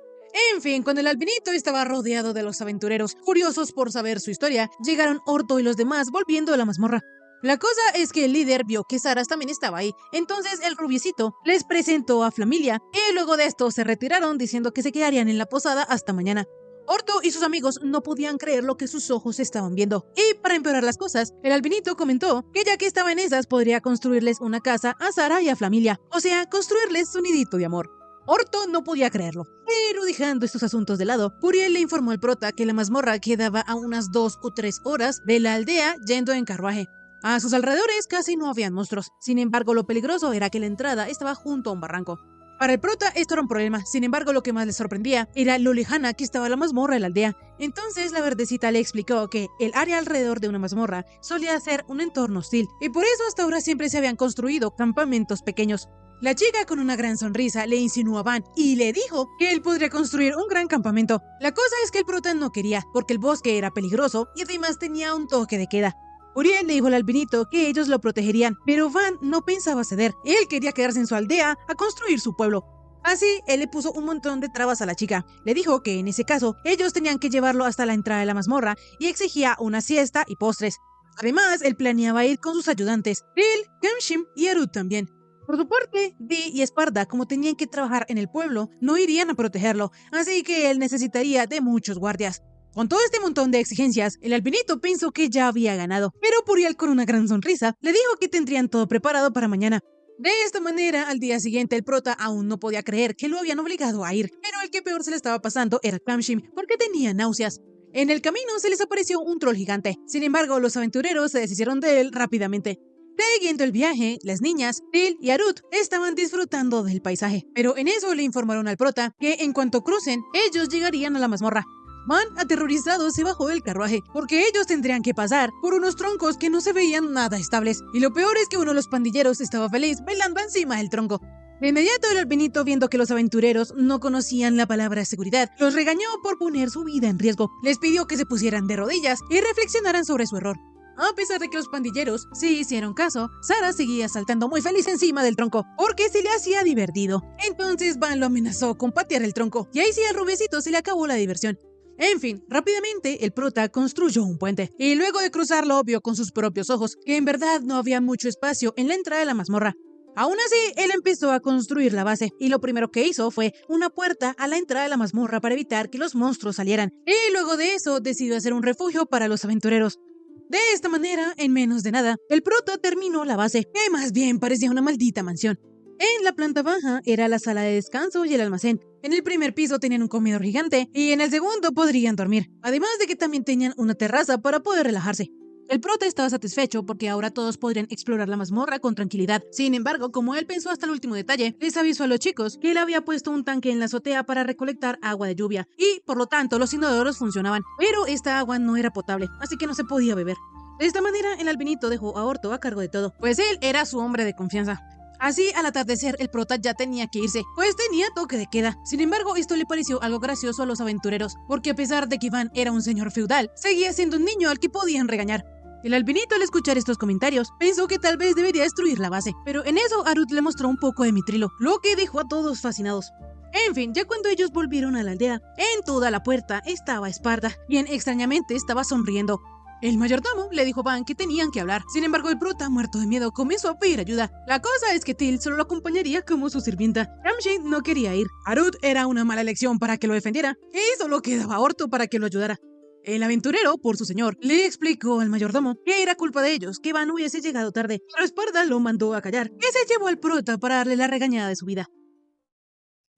En fin, cuando el albinito estaba rodeado de los aventureros, curiosos por saber su historia, llegaron Orto y los demás volviendo a la mazmorra. La cosa es que el líder vio que Saras también estaba ahí, entonces el rubiecito les presentó a Flamilia y luego de esto se retiraron diciendo que se quedarían en la posada hasta mañana. Orto y sus amigos no podían creer lo que sus ojos estaban viendo. Y para empeorar las cosas, el albinito comentó que ya que estaba en esas podría construirles una casa a Sara y a Flamilia, o sea, construirles su nidito de amor. Orto no podía creerlo, pero dejando estos asuntos de lado, Puriel le informó al prota que la mazmorra quedaba a unas 2 o 3 horas de la aldea yendo en carruaje. A sus alrededores casi no habían monstruos, sin embargo lo peligroso era que la entrada estaba junto a un barranco. Para el prota esto era un problema, sin embargo lo que más le sorprendía era lo lejana que estaba la mazmorra de la aldea. Entonces la verdecita le explicó que el área alrededor de una mazmorra solía ser un entorno hostil, y por eso hasta ahora siempre se habían construido campamentos pequeños. La chica con una gran sonrisa le insinuó a Van y le dijo que él podría construir un gran campamento. La cosa es que el prota no quería, porque el bosque era peligroso y además tenía un toque de queda. Uriel le dijo al albinito que ellos lo protegerían, pero Van no pensaba ceder. Él quería quedarse en su aldea a construir su pueblo. Así, él le puso un montón de trabas a la chica. Le dijo que en ese caso, ellos tenían que llevarlo hasta la entrada de la mazmorra y exigía una siesta y postres. Además, él planeaba ir con sus ayudantes, Phil, Kemshim y Arut también. Por su parte, Dee y Esparda, como tenían que trabajar en el pueblo, no irían a protegerlo, así que él necesitaría de muchos guardias. Con todo este montón de exigencias, el albinito pensó que ya había ganado, pero Puriel con una gran sonrisa le dijo que tendrían todo preparado para mañana. De esta manera, al día siguiente el prota aún no podía creer que lo habían obligado a ir, pero el que peor se le estaba pasando era Kemshim, porque tenía náuseas. En el camino se les apareció un troll gigante, sin embargo los aventureros se deshicieron de él rápidamente. Siguiendo el viaje, las niñas, Phil y Arut, estaban disfrutando del paisaje, pero en eso le informaron al prota que en cuanto crucen, ellos llegarían a la mazmorra. Van, aterrorizado, se bajó del carruaje, porque ellos tendrían que pasar por unos troncos que no se veían nada estables, y lo peor es que uno de los pandilleros estaba feliz bailando encima del tronco. De inmediato el albinito, viendo que los aventureros no conocían la palabra seguridad, los regañó por poner su vida en riesgo. Les pidió que se pusieran de rodillas y reflexionaran sobre su error. A pesar de que los pandilleros sí hicieron caso, Sara seguía saltando muy feliz encima del tronco, porque se le hacía divertido. Entonces Van lo amenazó con patear el tronco, y ahí sí al rubiecito se le acabó la diversión. En fin, rápidamente el prota construyó un puente, y luego de cruzarlo vio con sus propios ojos que en verdad no había mucho espacio en la entrada de la mazmorra. Aún así, él empezó a construir la base, y lo primero que hizo fue una puerta a la entrada de la mazmorra para evitar que los monstruos salieran, y luego de eso decidió hacer un refugio para los aventureros. De esta manera, en menos de nada, el prota terminó la base, que más bien parecía una maldita mansión. En la planta baja era la sala de descanso y el almacén. En el primer piso tenían un comedor gigante y en el segundo podrían dormir, además de que también tenían una terraza para poder relajarse. El prota estaba satisfecho porque ahora todos podrían explorar la mazmorra con tranquilidad. Sin embargo, como él pensó hasta el último detalle, les avisó a los chicos que él había puesto un tanque en la azotea para recolectar agua de lluvia y, por lo tanto, los inodoros funcionaban. Pero esta agua no era potable, así que no se podía beber. De esta manera, el albinito dejó a Orto a cargo de todo, pues él era su hombre de confianza. Así, al atardecer, el prota ya tenía que irse, pues tenía toque de queda. Sin embargo, esto le pareció algo gracioso a los aventureros, porque a pesar de que Iván era un señor feudal, seguía siendo un niño al que podían regañar. El albinito, al escuchar estos comentarios, pensó que tal vez debería destruir la base, pero en eso Arut le mostró un poco de mitrilo, lo que dejó a todos fascinados. En fin, ya cuando ellos volvieron a la aldea, en toda la puerta estaba Esparda, quien extrañamente estaba sonriendo. El mayordomo le dijo a Van que tenían que hablar. Sin embargo, el prota, muerto de miedo, comenzó a pedir ayuda. La cosa es que Till solo lo acompañaría como su sirvienta. Ramshay no quería ir. Harut era una mala elección para que lo defendiera y solo quedaba Orto para que lo ayudara. El aventurero, por su señor, le explicó al mayordomo que era culpa de ellos que Van hubiese llegado tarde, pero Esparda lo mandó a callar, que se llevó al prota para darle la regañada de su vida.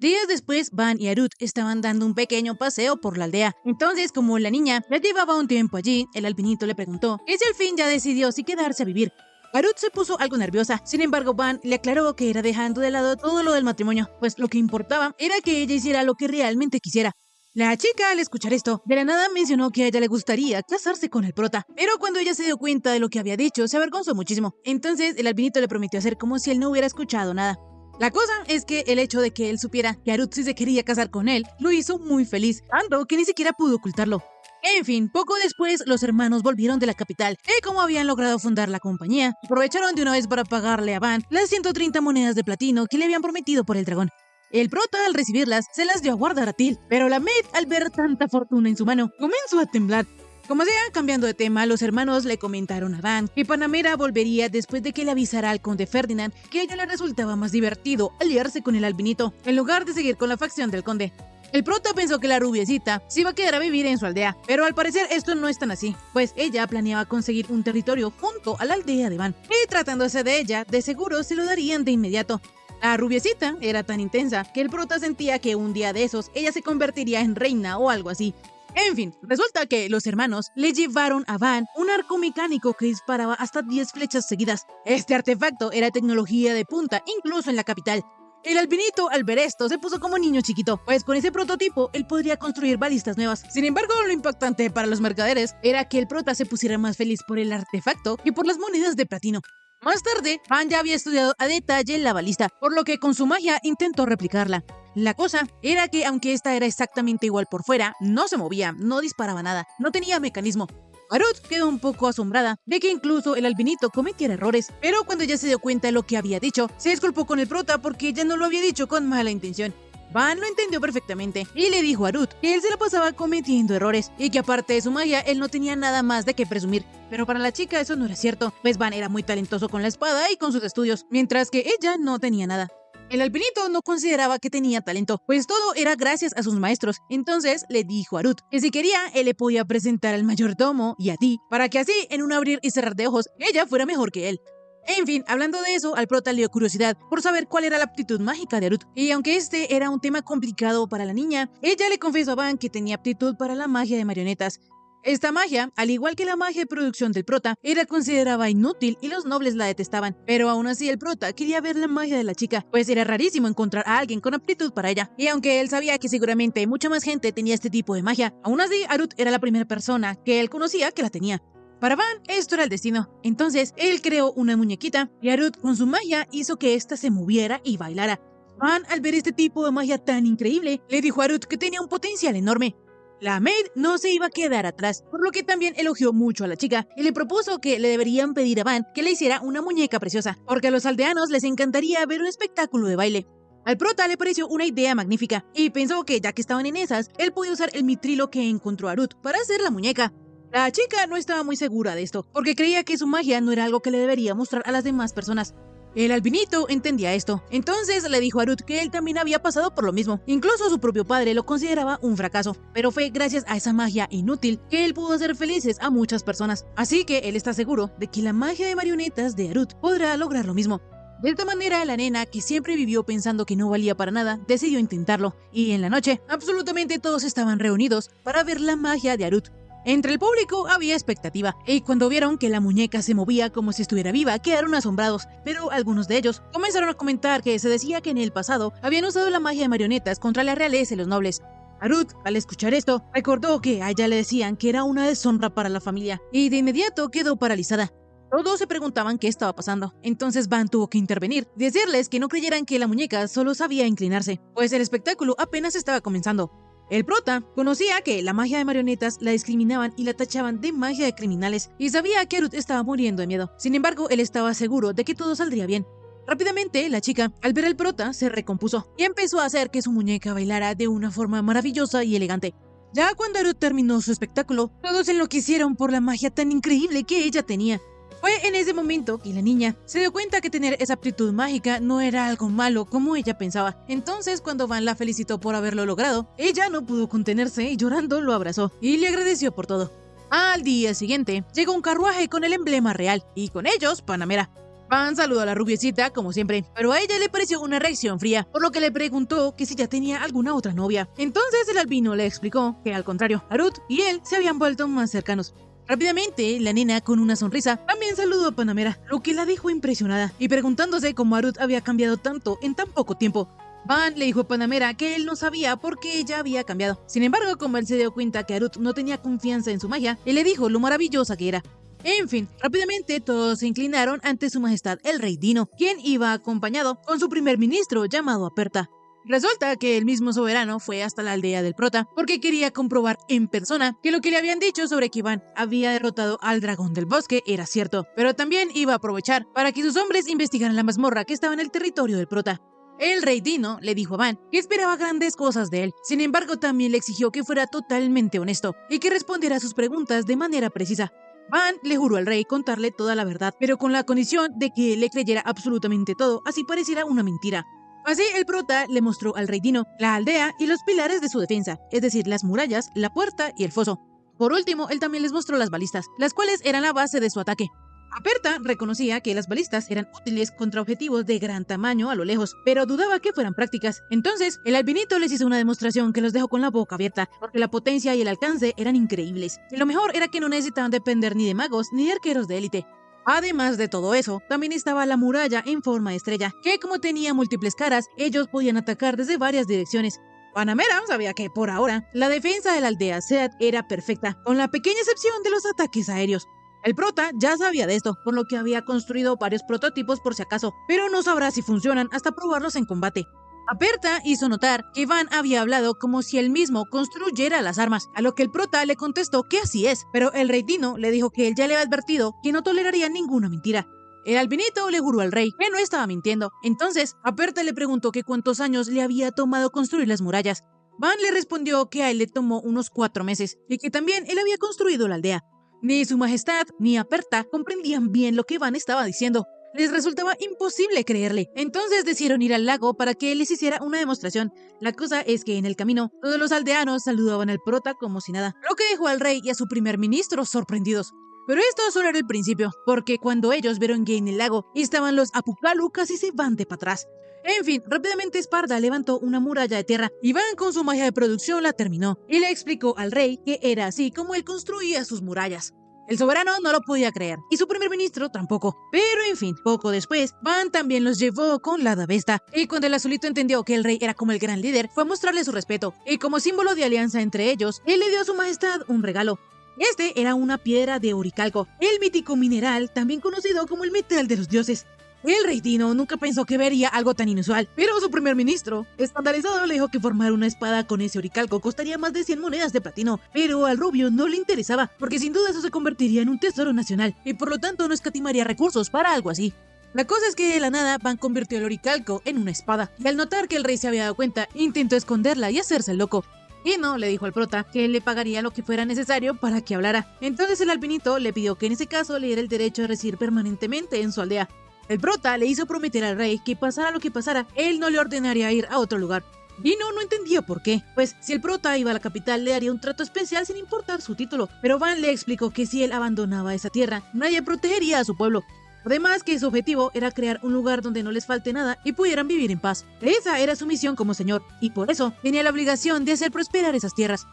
Días después, Van y Harut estaban dando un pequeño paseo por la aldea. Entonces, como la niña ya llevaba un tiempo allí, el albinito le preguntó que si al fin ya decidió si quedarse a vivir. Harut se puso algo nerviosa, sin embargo Van le aclaró que era dejando de lado todo lo del matrimonio, pues lo que importaba era que ella hiciera lo que realmente quisiera. La chica, al escuchar esto, de la nada mencionó que a ella le gustaría casarse con el prota, pero cuando ella se dio cuenta de lo que había dicho, se avergonzó muchísimo. Entonces el albinito le prometió hacer como si él no hubiera escuchado nada. La cosa es que el hecho de que él supiera que Harut sí se quería casar con él, lo hizo muy feliz, tanto que ni siquiera pudo ocultarlo. En fin, poco después los hermanos volvieron de la capital y como habían logrado fundar la compañía, aprovecharon de una vez para pagarle a Van las 130 monedas de platino que le habían prometido por el dragón. El prota, al recibirlas, se las dio a guardar a Till, pero la maid, al ver tanta fortuna en su mano, comenzó a temblar. Como sea, cambiando de tema, los hermanos le comentaron a Van que Panamera volvería después de que le avisara al conde Ferdinand que a ella le resultaba más divertido aliarse con el albinito en lugar de seguir con la facción del conde. El prota pensó que la rubiecita se iba a quedar a vivir en su aldea, pero al parecer esto no es tan así, pues ella planeaba conseguir un territorio junto a la aldea de Van, y tratándose de ella, de seguro se lo darían de inmediato. La rubiecita era tan intensa que el prota sentía que un día de esos ella se convertiría en reina o algo así. En fin, resulta que los hermanos le llevaron a Van un arco mecánico que disparaba hasta 10 flechas seguidas. Este artefacto era tecnología de punta, incluso en la capital. El albinito, al ver esto, se puso como niño chiquito, pues con ese prototipo él podría construir balistas nuevas. Sin embargo, lo impactante para los mercaderes era que el prota se pusiera más feliz por el artefacto que por las monedas de platino. Más tarde, Van ya había estudiado a detalle la balista, por lo que con su magia intentó replicarla. La cosa era que aunque esta era exactamente igual por fuera, no se movía, no disparaba nada, no tenía mecanismo. Harut quedó un poco asombrada de que incluso el albinito cometiera errores, pero cuando ya se dio cuenta de lo que había dicho, se disculpó con el prota porque ya no lo había dicho con mala intención. Van lo entendió perfectamente y le dijo a Harut que él se la pasaba cometiendo errores y que aparte de su magia él no tenía nada más de qué presumir. Pero para la chica eso no era cierto, pues Van era muy talentoso con la espada y con sus estudios, mientras que ella no tenía nada. El albinito no consideraba que tenía talento, pues todo era gracias a sus maestros. Entonces le dijo a Harut que si quería, él le podía presentar al mayordomo y a ti, para que así, en un abrir y cerrar de ojos, ella fuera mejor que él. En fin, hablando de eso, al prota le dio curiosidad por saber cuál era la aptitud mágica de Harut. Y aunque este era un tema complicado para la niña, ella le confesó a Van que tenía aptitud para la magia de marionetas. Esta magia, al igual que la magia de producción del prota, era considerada inútil y los nobles la detestaban. Pero aún así el prota quería ver la magia de la chica, pues era rarísimo encontrar a alguien con aptitud para ella. Y aunque él sabía que seguramente mucha más gente tenía este tipo de magia, aún así Harut era la primera persona que él conocía que la tenía. Para Van, esto era el destino. Entonces, él creó una muñequita y Harut, con su magia, hizo que ésta se moviera y bailara. Van, al ver este tipo de magia tan increíble, le dijo a Harut que tenía un potencial enorme. La maid no se iba a quedar atrás, por lo que también elogió mucho a la chica y le propuso que le deberían pedir a Van que le hiciera una muñeca preciosa, porque a los aldeanos les encantaría ver un espectáculo de baile. Al prota le pareció una idea magnífica y pensó que ya que estaban en esas, él podía usar el mitrilo que encontró Harut para hacer la muñeca. La chica no estaba muy segura de esto, porque creía que su magia no era algo que le debería mostrar a las demás personas. El albinito entendía esto, entonces le dijo a Harut que él también había pasado por lo mismo. Incluso su propio padre lo consideraba un fracaso, pero fue gracias a esa magia inútil que él pudo hacer felices a muchas personas. Así que él está seguro de que la magia de marionetas de Harut podrá lograr lo mismo. De esta manera, la nena, que siempre vivió pensando que no valía para nada, decidió intentarlo, y en la noche, absolutamente todos estaban reunidos para ver la magia de Harut. Entre el público había expectativa, y cuando vieron que la muñeca se movía como si estuviera viva, quedaron asombrados, pero algunos de ellos comenzaron a comentar que se decía que en el pasado habían usado la magia de marionetas contra la realeza y los nobles. Harut, al escuchar esto, recordó que a ella le decían que era una deshonra para la familia, y de inmediato quedó paralizada. Todos se preguntaban qué estaba pasando, entonces Van tuvo que intervenir, decirles que no creyeran que la muñeca solo sabía inclinarse, pues el espectáculo apenas estaba comenzando. El prota conocía que la magia de marionetas la discriminaban y la tachaban de magia de criminales, y sabía que Harut estaba muriendo de miedo. Sin embargo, él estaba seguro de que todo saldría bien. Rápidamente, la chica, al ver al prota, se recompuso y empezó a hacer que su muñeca bailara de una forma maravillosa y elegante. Ya cuando Arut terminó su espectáculo, todos enloquecieron por la magia tan increíble que ella tenía. Fue en ese momento que la niña se dio cuenta que tener esa aptitud mágica no era algo malo como ella pensaba. Entonces, cuando Van la felicitó por haberlo logrado, ella no pudo contenerse y llorando lo abrazó y le agradeció por todo. Al día siguiente, llegó un carruaje con el emblema real y con ellos Panamera. Van saludó a la rubiecita como siempre, pero a ella le pareció una reacción fría, por lo que le preguntó que si ya tenía alguna otra novia. Entonces el albino le explicó que al contrario, Arut y él se habían vuelto más cercanos. Rápidamente, la nena, con una sonrisa, también saludó a Panamera, lo que la dejó impresionada, y preguntándose cómo Arut había cambiado tanto en tan poco tiempo. Van le dijo a Panamera que él no sabía por qué ella había cambiado. Sin embargo, como él se dio cuenta que Arut no tenía confianza en su magia, él le dijo lo maravillosa que era. En fin, rápidamente todos se inclinaron ante su majestad el rey Dino, quien iba acompañado con su primer ministro llamado Aperta. Resulta que el mismo soberano fue hasta la aldea del prota porque quería comprobar en persona que lo que le habían dicho sobre que Van había derrotado al dragón del bosque era cierto, pero también iba a aprovechar para que sus hombres investigaran la mazmorra que estaba en el territorio del prota. El rey Dino le dijo a Van que esperaba grandes cosas de él, sin embargo también le exigió que fuera totalmente honesto y que respondiera a sus preguntas de manera precisa. Van le juró al rey contarle toda la verdad, pero con la condición de que él le creyera absolutamente todo, así pareciera una mentira. Así el prota le mostró al rey Dino la aldea y los pilares de su defensa, es decir, las murallas, la puerta y el foso. Por último, él también les mostró las balistas, las cuales eran la base de su ataque. Aperta reconocía que las balistas eran útiles contra objetivos de gran tamaño a lo lejos, pero dudaba que fueran prácticas. Entonces, el albinito les hizo una demostración que los dejó con la boca abierta, porque la potencia y el alcance eran increíbles. Y lo mejor era que no necesitaban depender ni de magos ni de arqueros de élite. Además de todo eso, también estaba la muralla en forma de estrella, que como tenía múltiples caras, ellos podían atacar desde varias direcciones. Panamera sabía que, por ahora, la defensa de la aldea Seat era perfecta, con la pequeña excepción de los ataques aéreos. El prota ya sabía de esto, por lo que había construido varios prototipos por si acaso, pero no sabrá si funcionan hasta probarlos en combate. Aperta hizo notar que Van había hablado como si él mismo construyera las armas, a lo que el prota le contestó que así es, pero el rey Dino le dijo que él ya le había advertido que no toleraría ninguna mentira. El albinito le juró al rey que no estaba mintiendo. Entonces, Aperta le preguntó que cuántos años le había tomado construir las murallas. Van le respondió que a él le tomó unos 4 meses y que también él había construido la aldea. Ni su majestad ni Aperta comprendían bien lo que Van estaba diciendo. Les resultaba imposible creerle. Entonces decidieron ir al lago para que él les hiciera una demostración. La cosa es que en el camino, todos los aldeanos saludaban al prota como si nada, lo que dejó al rey y a su primer ministro sorprendidos. Pero esto solo era el principio, porque cuando ellos vieron que en el lago estaban los Apucalu, casi se van de para atrás. En fin, rápidamente Esparda levantó una muralla de tierra y Van con su magia de producción la terminó y le explicó al rey que era así como él construía sus murallas. El soberano no lo podía creer, y su primer ministro tampoco. Pero en fin, poco después, Van también los llevó con la Davesta, y cuando el azulito entendió que el rey era como el gran líder, fue a mostrarle su respeto, y como símbolo de alianza entre ellos, él le dio a su majestad un regalo. Este era una piedra de oricalco, el mítico mineral, también conocido como el metal de los dioses. El rey Dino nunca pensó que vería algo tan inusual, pero su primer ministro, escandalizado, le dijo que formar una espada con ese oricalco costaría más de 100 monedas de platino, pero al rubio no le interesaba, porque sin duda eso se convertiría en un tesoro nacional, y por lo tanto no escatimaría recursos para algo así. La cosa es que de la nada Van convirtió el oricalco en una espada, y al notar que el rey se había dado cuenta, intentó esconderla y hacerse el loco. Y no le dijo al prota que él le pagaría lo que fuera necesario para que hablara. Entonces el albinito le pidió que en ese caso le diera el derecho de residir permanentemente en su aldea. El prota le hizo prometer al rey que pasara lo que pasara, él no le ordenaría ir a otro lugar. Dino no entendía por qué, pues si el prota iba a la capital le daría un trato especial sin importar su título, pero Van le explicó que si él abandonaba esa tierra, nadie protegería a su pueblo. Además que su objetivo era crear un lugar donde no les falte nada y pudieran vivir en paz. Esa era su misión como señor, y por eso tenía la obligación de hacer prosperar esas tierras.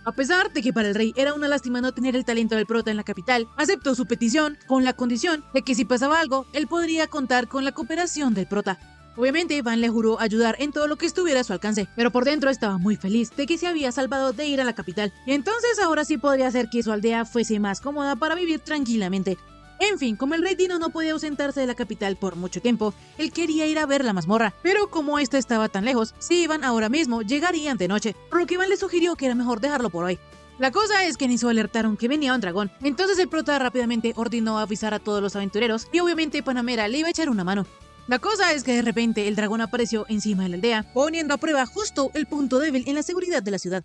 A pesar de que para el rey era una lástima no tener el talento del prota en la capital, aceptó su petición con la condición de que si pasaba algo, él podría contar con la cooperación del prota. Obviamente, Van le juró ayudar en todo lo que estuviera a su alcance, pero por dentro estaba muy feliz de que se había salvado de ir a la capital, y entonces ahora sí podría hacer que su aldea fuese más cómoda para vivir tranquilamente. En fin, como el rey Dino no podía ausentarse de la capital por mucho tiempo, él quería ir a ver la mazmorra, pero como esta estaba tan lejos, si iban ahora mismo, llegarían de noche, por lo que Van le sugirió que era mejor dejarlo por hoy. La cosa es que en eso alertaron que venía un dragón, entonces el prota rápidamente ordenó avisar a todos los aventureros y obviamente Panamera le iba a echar una mano. La cosa es que de repente el dragón apareció encima de la aldea, poniendo a prueba justo el punto débil en la seguridad de la ciudad.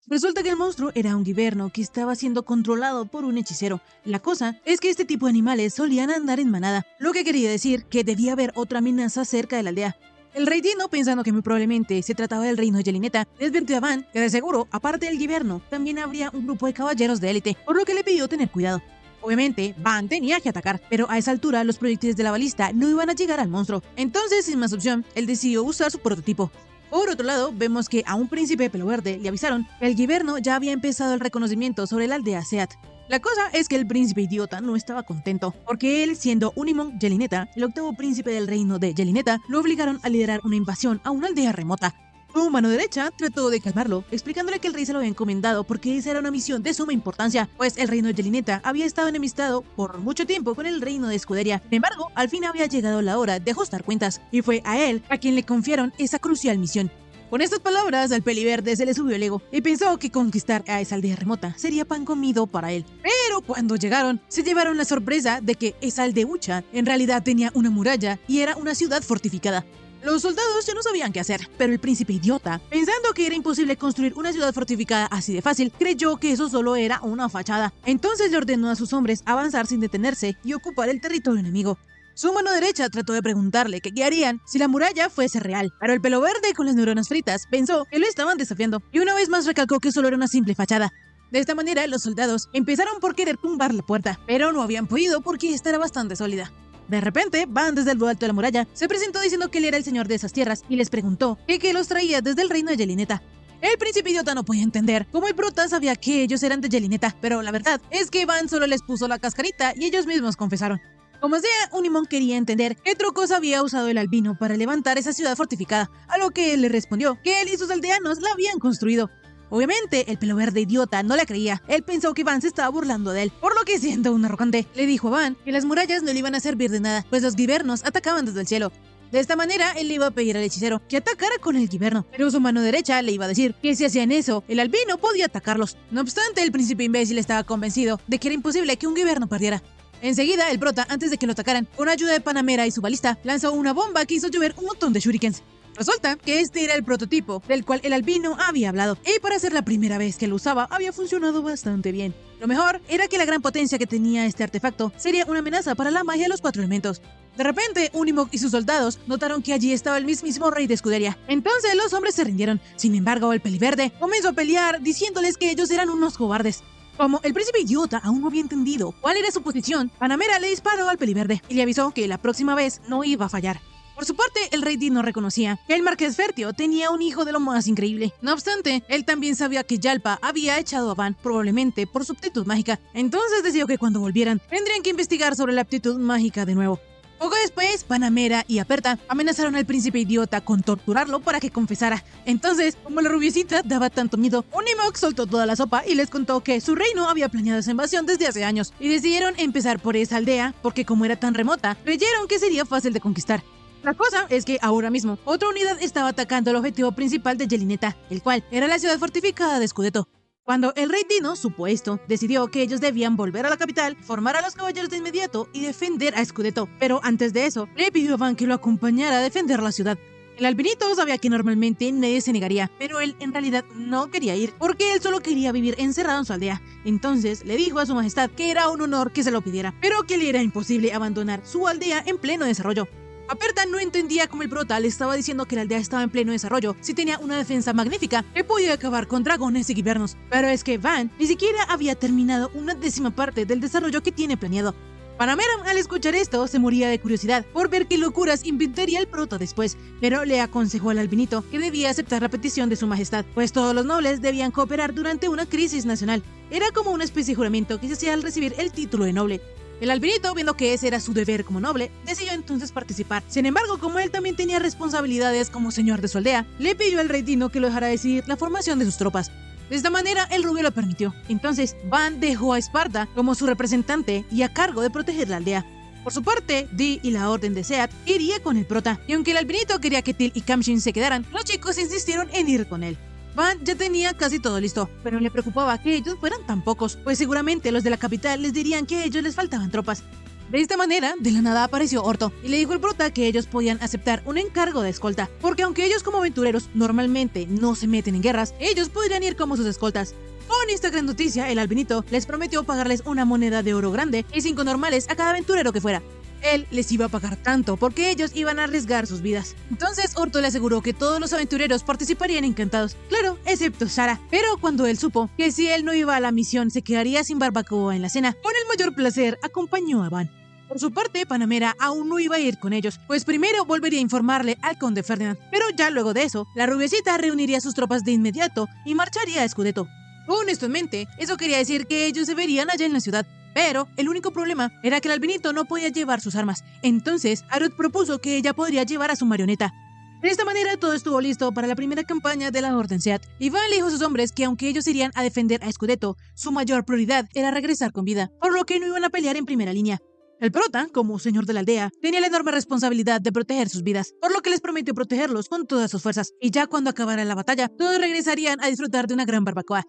Resulta que el monstruo era un guiberno que estaba siendo controlado por un hechicero. La cosa es que este tipo de animales solían andar en manada, lo que quería decir que debía haber otra amenaza cerca de la aldea. El rey Dino, pensando que muy probablemente se trataba del reino de Yelineta, le advirtió a Van que de seguro, aparte del guiberno, también habría un grupo de caballeros de élite, por lo que le pidió tener cuidado. Obviamente, Van tenía que atacar, pero a esa altura los proyectiles de la balista no iban a llegar al monstruo. Entonces, sin más opción, él decidió usar su prototipo. Por otro lado, vemos que a un príncipe pelo verde le avisaron que el guiberno ya había empezado el reconocimiento sobre la aldea Seat. La cosa es que el príncipe idiota no estaba contento, porque él, siendo Unimog Yelineta, el octavo príncipe del reino de Yelineta, lo obligaron a liderar una invasión a una aldea remota. Su mano derecha trató de calmarlo, explicándole que el rey se lo había encomendado porque esa era una misión de suma importancia, pues el reino de Yelineta había estado enemistado por mucho tiempo con el reino de Escuderia. Sin embargo, al fin había llegado la hora de ajustar cuentas, y fue a él a quien le confiaron esa crucial misión. Con estas palabras, al peliverde se le subió el ego y pensó que conquistar a esa aldea remota sería pan comido para él. Pero cuando llegaron, se llevaron la sorpresa de que esa aldeucha en realidad tenía una muralla y era una ciudad fortificada. Los soldados ya no sabían qué hacer, pero el príncipe idiota, pensando que era imposible construir una ciudad fortificada así de fácil, creyó que eso solo era una fachada. Entonces le ordenó a sus hombres avanzar sin detenerse y ocupar el territorio enemigo. Su mano derecha trató de preguntarle qué harían si la muralla fuese real, pero el pelo verde con las neuronas fritas pensó que lo estaban desafiando y una vez más recalcó que solo era una simple fachada. De esta manera, los soldados empezaron por querer tumbar la puerta, pero no habían podido porque esta era bastante sólida. De repente, Van desde lo alto de la muralla se presentó diciendo que él era el señor de esas tierras y les preguntó qué los traía desde el reino de Yelineta. El príncipe idiota no podía entender cómo el prota sabía que ellos eran de Yelineta, pero la verdad es que Van solo les puso la cascarita y ellos mismos confesaron. Como sea, Unimog quería entender qué trucos había usado el albino para levantar esa ciudad fortificada, a lo que él le respondió que él y sus aldeanos la habían construido. Obviamente, el pelo verde idiota no la creía. Él pensó que Van se estaba burlando de él, por lo que, siendo un arrogante, le dijo a Van que las murallas no le iban a servir de nada, pues los guibernos atacaban desde el cielo. De esta manera, él le iba a pedir al hechicero que atacara con el guiberno, pero su mano derecha le iba a decir que si hacían eso, el albino podía atacarlos. No obstante, el príncipe imbécil estaba convencido de que era imposible que un guiberno perdiera. Enseguida, el prota, antes de que lo atacaran, con ayuda de Panamera y su balista, lanzó una bomba que hizo llover un montón de shurikens. Resulta que este era el prototipo del cual el albino había hablado, y para ser la primera vez que lo usaba, había funcionado bastante bien. Lo mejor era que la gran potencia que tenía este artefacto sería una amenaza para la magia de los 4 elementos. De repente, Unimog y sus soldados notaron que allí estaba el mismísimo rey de Escuderia. Entonces los hombres se rindieron. Sin embargo, el peliverde comenzó a pelear diciéndoles que ellos eran unos cobardes. Como el príncipe idiota aún no había entendido cuál era su posición, Panamera le disparó al peliverde y le avisó que la próxima vez no iba a fallar. Por su parte, el rey Dino reconocía que el marqués Fertio tenía un hijo de lo más increíble. No obstante, él también sabía que Yalpa había echado a Van, probablemente por su aptitud mágica. Entonces decidió que cuando volvieran, tendrían que investigar sobre la aptitud mágica de nuevo. Poco después, Panamera y Aperta amenazaron al príncipe idiota con torturarlo para que confesara. Entonces, como la rubiecita daba tanto miedo, Unimog soltó toda la sopa y les contó que su reino había planeado esa invasión desde hace años, y decidieron empezar por esa aldea porque, como era tan remota, creyeron que sería fácil de conquistar. La cosa es que ahora mismo, otra unidad estaba atacando el objetivo principal de Yelineta, el cual era la ciudad fortificada de Scudetto. Cuando el rey Dino supo esto, decidió que ellos debían volver a la capital, formar a los caballeros de inmediato y defender a Scudetto. Pero antes de eso, le pidió a Van que lo acompañara a defender la ciudad. El albinito sabía que normalmente nadie se negaría, pero él en realidad no quería ir, porque él solo quería vivir encerrado en su aldea. Entonces le dijo a su majestad que era un honor que se lo pidiera, pero que le era imposible abandonar su aldea en pleno desarrollo. Aperta no entendía cómo el prota le estaba diciendo que la aldea estaba en pleno desarrollo si tenía una defensa magnífica que podía acabar con dragones y guibernos. Pero es que Van ni siquiera había terminado una 10ª parte del desarrollo que tiene planeado. Panamera, al escuchar esto, se moría de curiosidad por ver qué locuras inventaría el prota después, pero le aconsejó al albinito que debía aceptar la petición de su majestad, pues todos los nobles debían cooperar durante una crisis nacional. Era como una especie de juramento que se hacía al recibir el título de noble. El albinito, viendo que ese era su deber como noble, decidió entonces participar. Sin embargo, como él también tenía responsabilidades como señor de su aldea, le pidió al rey Dino que lo dejara decidir la formación de sus tropas. De esta manera, el rubio lo permitió. Entonces, Van dejó a Esparta como su representante y a cargo de proteger la aldea. Por su parte, Dee y la orden de Seat iría con el prota, y aunque el albinito quería que Til y Kamshin se quedaran, los chicos insistieron en ir con él. Van ya tenía casi todo listo, pero le preocupaba que ellos fueran tan pocos, pues seguramente los de la capital les dirían que a ellos les faltaban tropas. De esta manera, de la nada apareció Orto y le dijo al prota que ellos podían aceptar un encargo de escolta, porque aunque ellos como aventureros normalmente no se meten en guerras, ellos podrían ir como sus escoltas. Con esta gran noticia, el albinito les prometió pagarles una moneda de oro grande y 5 normales a cada aventurero que fuera. Él les iba a pagar tanto porque ellos iban a arriesgar sus vidas. Entonces Orto le aseguró que todos los aventureros participarían encantados, claro, excepto Sara. Pero cuando él supo que si él no iba a la misión se quedaría sin barbacoa en la cena, con el mayor placer acompañó a Van. Por su parte, Panamera aún no iba a ir con ellos, pues primero volvería a informarle al conde Ferdinand, pero ya luego de eso, la rubiecita reuniría sus tropas de inmediato y marcharía a Scudetto. Con esto en mente, eso quería decir que ellos se verían allá en la ciudad. Pero el único problema era que el albinito no podía llevar sus armas. Entonces, Arut propuso que ella podría llevar a su marioneta. De esta manera, todo estuvo listo para la primera campaña de la Orden Seat. Van le dijo a sus hombres que aunque ellos irían a defender a Scudetto, su mayor prioridad era regresar con vida, por lo que no iban a pelear en primera línea. El prota, como señor de la aldea, tenía la enorme responsabilidad de proteger sus vidas, por lo que les prometió protegerlos con todas sus fuerzas. Y ya cuando acabara la batalla, todos regresarían a disfrutar de una gran barbacoa.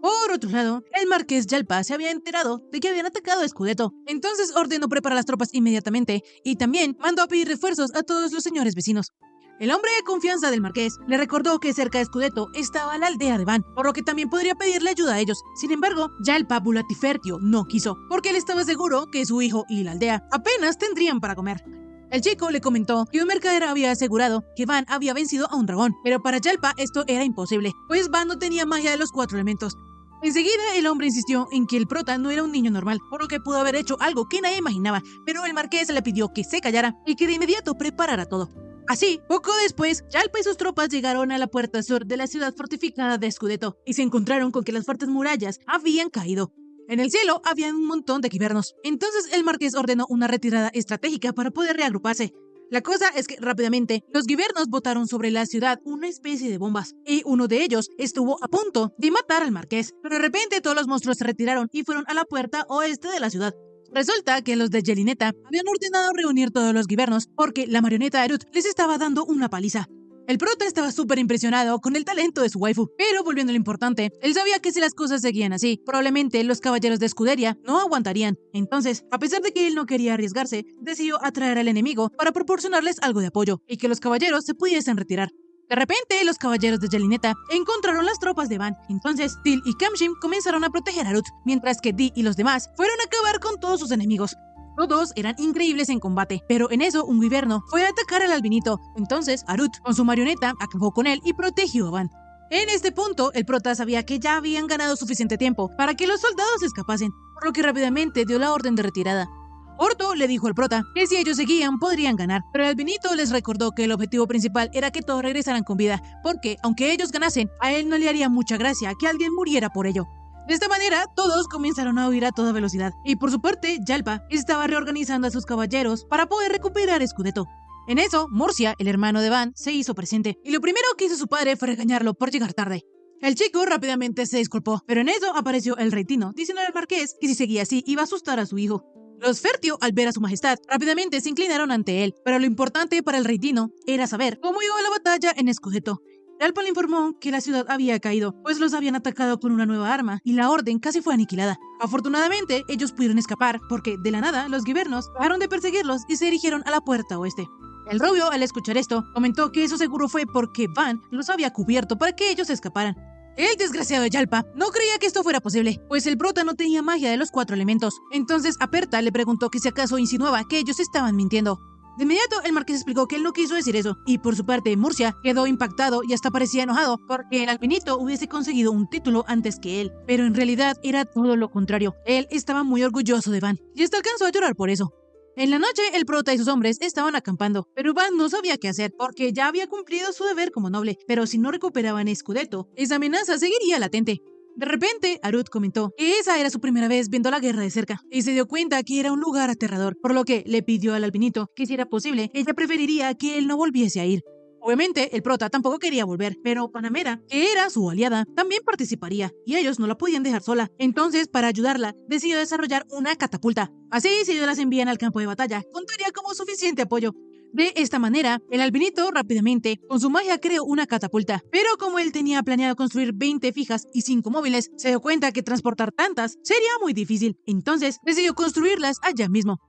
Por otro lado, el marqués Yalpa se había enterado de que habían atacado a Scudetto, entonces ordenó preparar las tropas inmediatamente y también mandó a pedir refuerzos a todos los señores vecinos. El hombre de confianza del marqués le recordó que cerca de Scudetto estaba la aldea de Van, por lo que también podría pedirle ayuda a ellos. Sin embargo, Yalpa Bulatifertio no quiso, porque él estaba seguro que su hijo y la aldea apenas tendrían para comer. El chico le comentó que un mercader había asegurado que Van había vencido a un dragón, pero para Yalpa esto era imposible, pues Van no tenía magia de los 4 elementos. Enseguida el hombre insistió en que el prota no era un niño normal, por lo que pudo haber hecho algo que nadie imaginaba, pero el marqués le pidió que se callara y que de inmediato preparara todo. Así, poco después, Yalpa y sus tropas llegaron a la puerta sur de la ciudad fortificada de Scudetto y se encontraron con que las fuertes murallas habían caído. En el cielo había un montón de quivernos, entonces el marqués ordenó una retirada estratégica para poder reagruparse. La cosa es que rápidamente los guibernos botaron sobre la ciudad una especie de bombas y uno de ellos estuvo a punto de matar al marqués, pero de repente todos los monstruos se retiraron y fueron a la puerta oeste de la ciudad. Resulta que los de Yelineta habían ordenado reunir todos los guibernos porque la marioneta Arut les estaba dando una paliza. El prota estaba súper impresionado con el talento de su waifu, pero volviendo a lo importante, él sabía que si las cosas seguían así, probablemente los caballeros de escudería no aguantarían. Entonces, a pesar de que él no quería arriesgarse, decidió atraer al enemigo para proporcionarles algo de apoyo y que los caballeros se pudiesen retirar. De repente, los caballeros de Yelineta encontraron las tropas de Van. Entonces, Til y Kamshim comenzaron a proteger a Arut, mientras que Di y los demás fueron a acabar con todos sus enemigos. Todos eran increíbles en combate, pero en eso un guiberno fue a atacar al albinito. Entonces, Arut, con su marioneta, acabó con él y protegió a Van. En este punto, el prota sabía que ya habían ganado suficiente tiempo para que los soldados escapasen, por lo que rápidamente dio la orden de retirada. Orto le dijo al prota que si ellos seguían podrían ganar, pero el albinito les recordó que el objetivo principal era que todos regresaran con vida, porque aunque ellos ganasen, a él no le haría mucha gracia que alguien muriera por ello. De esta manera, todos comenzaron a huir a toda velocidad, y por su parte, Yalpa estaba reorganizando a sus caballeros para poder recuperar Scudetto. En eso, Murcia, el hermano de Van, se hizo presente, y lo primero que hizo su padre fue regañarlo por llegar tarde. El chico rápidamente se disculpó, pero en eso apareció el rey Tino, diciéndole al marqués que si seguía así iba a asustar a su hijo. Los Fertio, al ver a su majestad, rápidamente se inclinaron ante él, pero lo importante para el rey Tino era saber cómo iba la batalla en Scudetto. Yalpa le informó que la ciudad había caído, pues los habían atacado con una nueva arma y la orden casi fue aniquilada. Afortunadamente, ellos pudieron escapar porque, de la nada, los guibernos dejaron de perseguirlos y se dirigieron a la puerta oeste. El rubio, al escuchar esto, comentó que eso seguro fue porque Van los había cubierto para que ellos escaparan. El desgraciado de Yalpa no creía que esto fuera posible, pues el prota no tenía magia de los 4 elementos. Entonces Aperta le preguntó que si acaso insinuaba que ellos estaban mintiendo. De inmediato, el marqués explicó que él no quiso decir eso, y por su parte, Murcia quedó impactado y hasta parecía enojado porque el albinito hubiese conseguido un título antes que él, pero en realidad era todo lo contrario. Él estaba muy orgulloso de Van, y hasta alcanzó a llorar por eso. En la noche, el prota y sus hombres estaban acampando, pero Van no sabía qué hacer porque ya había cumplido su deber como noble, pero si no recuperaban Scudetto, esa amenaza seguiría latente. De repente, Arut comentó que esa era su primera vez viendo la guerra de cerca y se dio cuenta que era un lugar aterrador, por lo que le pidió al albinito que si era posible, ella preferiría que él no volviese a ir. Obviamente, el prota tampoco quería volver, pero Panamera, que era su aliada, también participaría y ellos no la podían dejar sola. Entonces, para ayudarla, decidió desarrollar una catapulta. Así, si ellos las envían al campo de batalla, contaría como suficiente apoyo. De esta manera, el albinito rápidamente, con su magia, creó una catapulta. Pero como él tenía planeado construir 20 fijas y 5 móviles, se dio cuenta que transportar tantas sería muy difícil. Entonces, decidió construirlas allá mismo.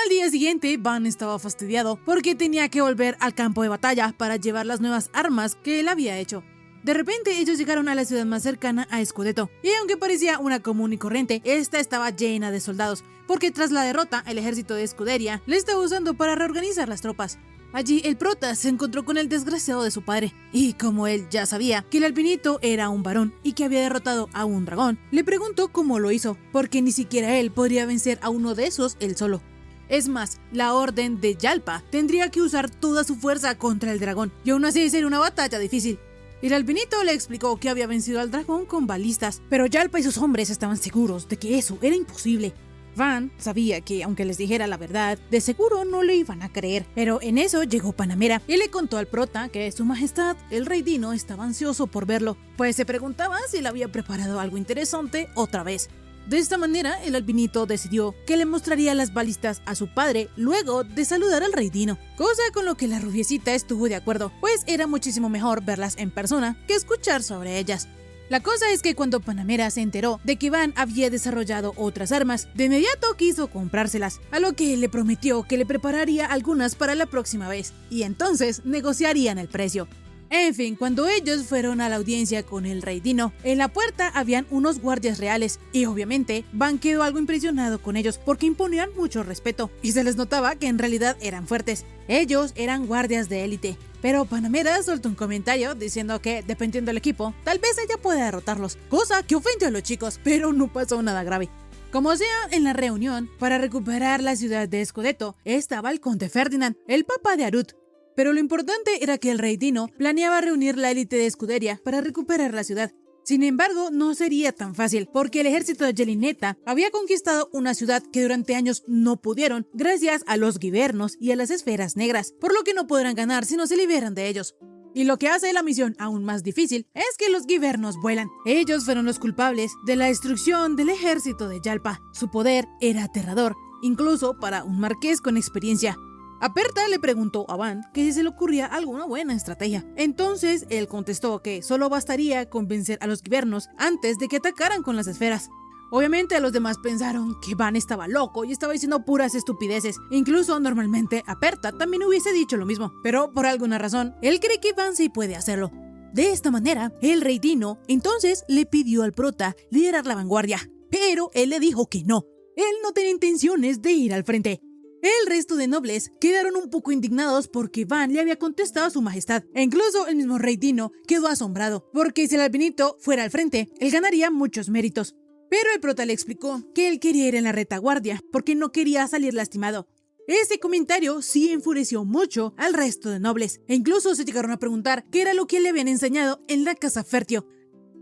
Al día siguiente, Van estaba fastidiado porque tenía que volver al campo de batalla para llevar las nuevas armas que él había hecho. De repente ellos llegaron a la ciudad más cercana a Scudetto, y aunque parecía una común y corriente, esta estaba llena de soldados, porque tras la derrota el ejército de Scuderia le estaba usando para reorganizar las tropas. Allí el prota se encontró con el desgraciado de su padre, y como él ya sabía que el albinito era un varón y que había derrotado a un dragón, le preguntó cómo lo hizo, porque ni siquiera él podría vencer a uno de esos él solo. Es más, la orden de Yalpa tendría que usar toda su fuerza contra el dragón, y aún así sería una batalla difícil. El albinito le explicó que había vencido al dragón con balistas, pero Yalpa y sus hombres estaban seguros de que eso era imposible. Van sabía que, aunque les dijera la verdad, de seguro no le iban a creer, pero en eso llegó Panamera y le contó al prota que su majestad, el rey Dino, estaba ansioso por verlo, pues se preguntaba si le había preparado algo interesante otra vez. De esta manera, el albinito decidió que le mostraría las balistas a su padre luego de saludar al rey Dino, cosa con lo que la rubiecita estuvo de acuerdo, pues era muchísimo mejor verlas en persona que escuchar sobre ellas. La cosa es que cuando Panamera se enteró de que Van había desarrollado otras armas, de inmediato quiso comprárselas, a lo que le prometió que le prepararía algunas para la próxima vez, y entonces negociarían el precio. En fin, cuando ellos fueron a la audiencia con el rey Dino, en la puerta habían unos guardias reales, y obviamente Van quedó algo impresionado con ellos porque imponían mucho respeto, y se les notaba que en realidad eran fuertes. Ellos eran guardias de élite, pero Panamera soltó un comentario diciendo que, dependiendo del equipo, tal vez ella pueda derrotarlos, cosa que ofendió a los chicos, pero no pasó nada grave. Como sea, en la reunión para recuperar la ciudad de Scudetto estaba el conde Ferdinand, el papá de Arut. Pero lo importante era que el rey Dino planeaba reunir la élite de Scuderia para recuperar la ciudad. Sin embargo, no sería tan fácil, porque el ejército de Gelinetta había conquistado una ciudad que durante años no pudieron, gracias a los Givernos y a las esferas negras, por lo que no podrán ganar si no se liberan de ellos. Y lo que hace la misión aún más difícil es que los Givernos vuelan. Ellos fueron los culpables de la destrucción del ejército de Yalpa. Su poder era aterrador, incluso para un marqués con experiencia. Aperta le preguntó a Van que si se le ocurría alguna buena estrategia. Entonces él contestó que solo bastaría con vencer a los Givernos antes de que atacaran con las esferas. Obviamente los demás pensaron que Van estaba loco y estaba diciendo puras estupideces. Incluso normalmente Aperta también hubiese dicho lo mismo, pero por alguna razón él cree que Van sí puede hacerlo. De esta manera, el rey Dino entonces le pidió al prota liderar la vanguardia, pero él le dijo que no. Él no tenía intenciones de ir al frente. El resto de nobles quedaron un poco indignados porque Van le había contestado a su majestad. E incluso el mismo rey Dino quedó asombrado, porque si el albinito fuera al frente, él ganaría muchos méritos. Pero el prota le explicó que él quería ir en la retaguardia porque no quería salir lastimado. Ese comentario sí enfureció mucho al resto de nobles, e incluso se llegaron a preguntar qué era lo que le habían enseñado en la casa Fértio.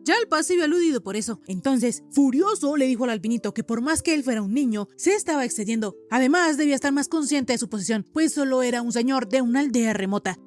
Yalpa se vio aludido por eso. Entonces, furioso, le dijo al albinito que por más que él fuera un niño, se estaba excediendo. Además, debía estar más consciente de su posición, pues solo era un señor de una aldea remota.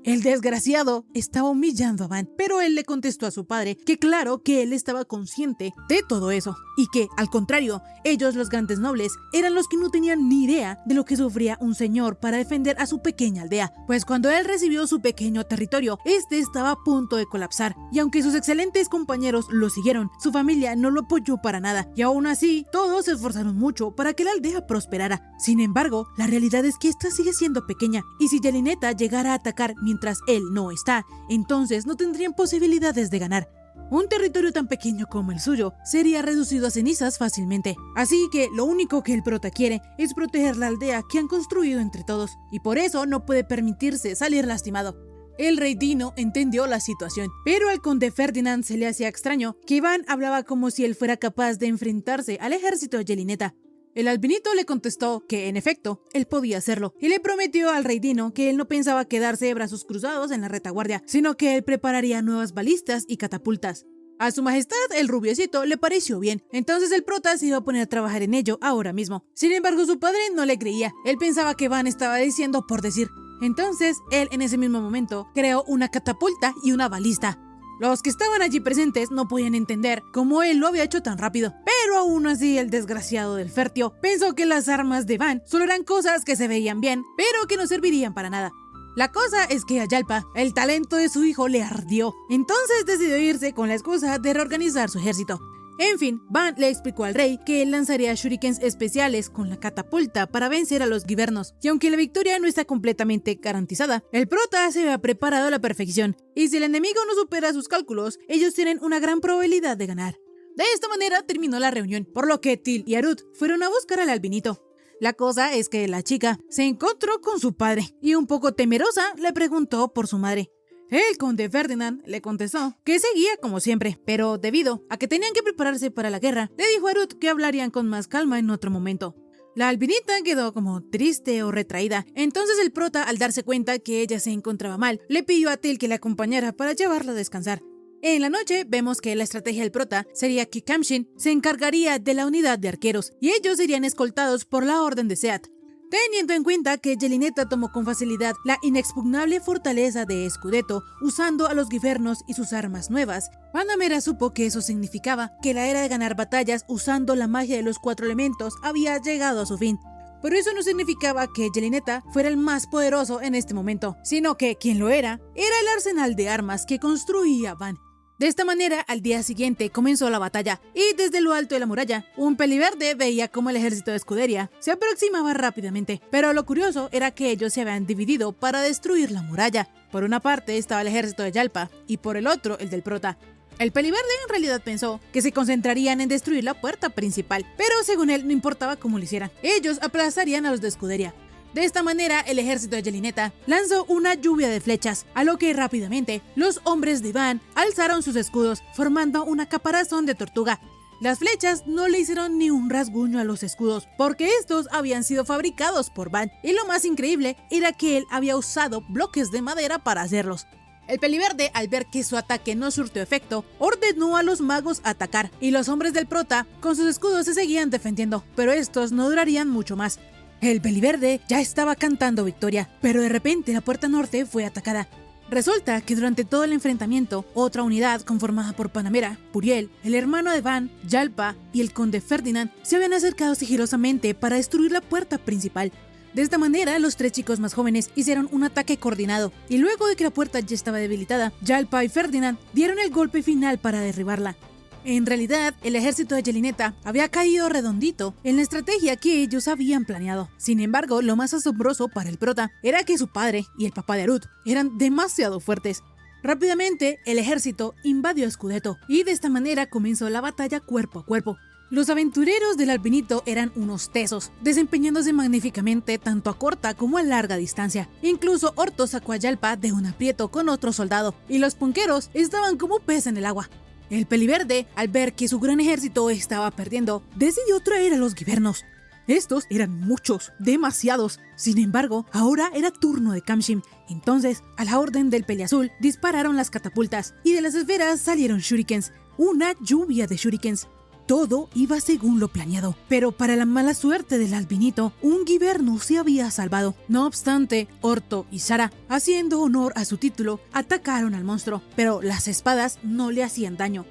El desgraciado estaba humillando a Van, pero él le contestó a su padre que claro que él estaba consciente de todo eso, y que, al contrario, ellos, los grandes nobles, eran los que no tenían ni idea de lo que sufría un señor para defender a su pequeña aldea, pues cuando él recibió su pequeño territorio, este estaba a punto de colapsar, y aunque sus excelentes compañeros lo siguieron, su familia no lo apoyó para nada, y aún así, todos se esforzaron mucho para que la aldea prosperara. Sin embargo, la realidad es que esta sigue siendo pequeña, y si Gelinetta llegara a atacar mientras él no está, entonces no tendrían posibilidades de ganar. Un territorio tan pequeño como el suyo sería reducido a cenizas fácilmente. Así que lo único que el prota quiere es proteger la aldea que han construido entre todos, y por eso no puede permitirse salir lastimado. El rey Dino entendió la situación, pero al conde Ferdinand se le hacía extraño que Iván hablaba como si él fuera capaz de enfrentarse al ejército de Gelinetta. El albinito le contestó que, en efecto, él podía hacerlo, y le prometió al rey Dino que él no pensaba quedarse de brazos cruzados en la retaguardia, sino que él prepararía nuevas balistas y catapultas. A su majestad, el rubiecito, le pareció bien, entonces el prota se iba a poner a trabajar en ello ahora mismo. Sin embargo, su padre no le creía, él pensaba que Van estaba diciendo por decir. Entonces, él en ese mismo momento creó una catapulta y una balista. Los que estaban allí presentes no podían entender cómo él lo había hecho tan rápido, pero aún así el desgraciado del Fértio pensó que las armas de Van solo eran cosas que se veían bien, pero que no servirían para nada. La cosa es que a Yalpa el talento de su hijo le ardió, entonces decidió irse con la excusa de reorganizar su ejército. En fin, Van le explicó al rey que él lanzaría shurikens especiales con la catapulta para vencer a los Givernos, y aunque la victoria no está completamente garantizada, el prota se había preparado a la perfección, y si el enemigo no supera sus cálculos, ellos tienen una gran probabilidad de ganar. De esta manera terminó la reunión, por lo que Till y Arut fueron a buscar al albinito. La cosa es que la chica se encontró con su padre, y un poco temerosa le preguntó por su madre. El conde Ferdinand le contestó que seguía como siempre, pero debido a que tenían que prepararse para la guerra, le dijo a Ruth que hablarían con más calma en otro momento. La albinita quedó como triste o retraída, entonces el prota, al darse cuenta que ella se encontraba mal, le pidió a Till que la acompañara para llevarla a descansar. En la noche vemos que la estrategia del prota sería que Kamshin se encargaría de la unidad de arqueros y ellos serían escoltados por la orden de Seat. Teniendo en cuenta que Yelineta tomó con facilidad la inexpugnable fortaleza de Scudetto usando a los Givernos y sus armas nuevas, Panamera supo que eso significaba que la era de ganar batallas usando la magia de los 4 elementos había llegado a su fin. Pero eso no significaba que Yelineta fuera el más poderoso en este momento, sino que quien lo era el arsenal de armas que construía Van. De esta manera, al día siguiente comenzó la batalla, y desde lo alto de la muralla, un peliverde veía cómo el ejército de Escudería se aproximaba rápidamente, pero lo curioso era que ellos se habían dividido para destruir la muralla. Por una parte estaba el ejército de Yalpa, y por el otro el del prota. El peliverde en realidad pensó que se concentrarían en destruir la puerta principal, pero según él no importaba cómo lo hicieran, ellos aplazarían a los de Escudería. De esta manera, el ejército de Yelineta lanzó una lluvia de flechas, a lo que rápidamente los hombres de Van alzaron sus escudos, formando una caparazón de tortuga. Las flechas no le hicieron ni un rasguño a los escudos, porque estos habían sido fabricados por Van, y lo más increíble era que él había usado bloques de madera para hacerlos. El peliverde, al ver que su ataque no surtió efecto, ordenó a los magos atacar, y los hombres del prota con sus escudos se seguían defendiendo, pero estos no durarían mucho más. El peliverde ya estaba cantando victoria, pero de repente la puerta norte fue atacada. Resulta que durante todo el enfrentamiento, otra unidad conformada por Panamera, Puriel, el hermano de Van, Yalpa y el conde Ferdinand se habían acercado sigilosamente para destruir la puerta principal. De esta manera, los 3 chicos más jóvenes hicieron un ataque coordinado, y luego de que la puerta ya estaba debilitada, Yalpa y Ferdinand dieron el golpe final para derribarla. En realidad, el ejército de Yelineta había caído redondito en la estrategia que ellos habían planeado. Sin embargo, lo más asombroso para el prota era que su padre y el papá de Arut eran demasiado fuertes. Rápidamente, el ejército invadió Scudetto, y de esta manera comenzó la batalla cuerpo a cuerpo. Los aventureros del albinito eran unos tesos, desempeñándose magníficamente tanto a corta como a larga distancia. Incluso Orto sacó a Yalpa de un aprieto con otro soldado, y los punqueros estaban como pez en el agua. El peliverde, al ver que su gran ejército estaba perdiendo, decidió traer a los Givernos. Estos eran muchos, demasiados. Sin embargo, ahora era turno de Kamshin. Entonces, a la orden del peliazul, dispararon las catapultas, y de las esferas salieron shurikens, una lluvia de shurikens. Todo iba según lo planeado, pero para la mala suerte del albinito, un Giverno se había salvado. No obstante, Orto y Sara, haciendo honor a su título, atacaron al monstruo, pero las espadas no le hacían daño.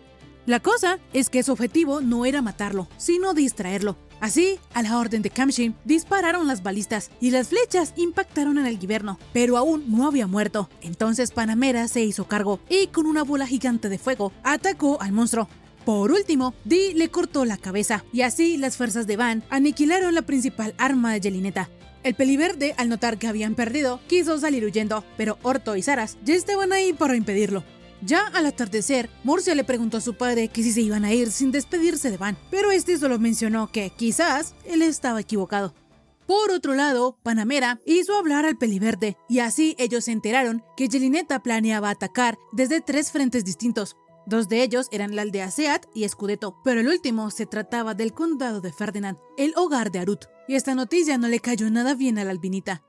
La cosa es que su objetivo no era matarlo, sino distraerlo. Así, a la orden de Kamshin, dispararon las balistas y las flechas impactaron en el Giverno, pero aún no había muerto. Entonces Panamera se hizo cargo y con una bola gigante de fuego atacó al monstruo. Por último, Dee le cortó la cabeza, y así las fuerzas de Van aniquilaron la principal arma de Yelineta. El peliverde, al notar que habían perdido, quiso salir huyendo, pero Orto y Saras ya estaban ahí para impedirlo. Ya al atardecer, Murcia le preguntó a su padre que si se iban a ir sin despedirse de Van, pero este solo mencionó que quizás él estaba equivocado. Por otro lado, Panamera hizo hablar al peliverde, y así ellos se enteraron que Yelineta planeaba atacar desde 3 frentes distintos. 2 de ellos eran la aldea Seat y Scudetto, pero el último se trataba del condado de Ferdinand, el hogar de Arut, y esta noticia no le cayó nada bien a la albinita.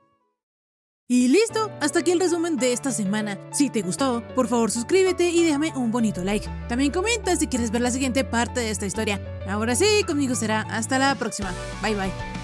Y listo, hasta aquí el resumen de esta semana. Si te gustó, por favor suscríbete y déjame un bonito like. También comenta si quieres ver la siguiente parte de esta historia. Ahora sí, conmigo será hasta la próxima. Bye bye.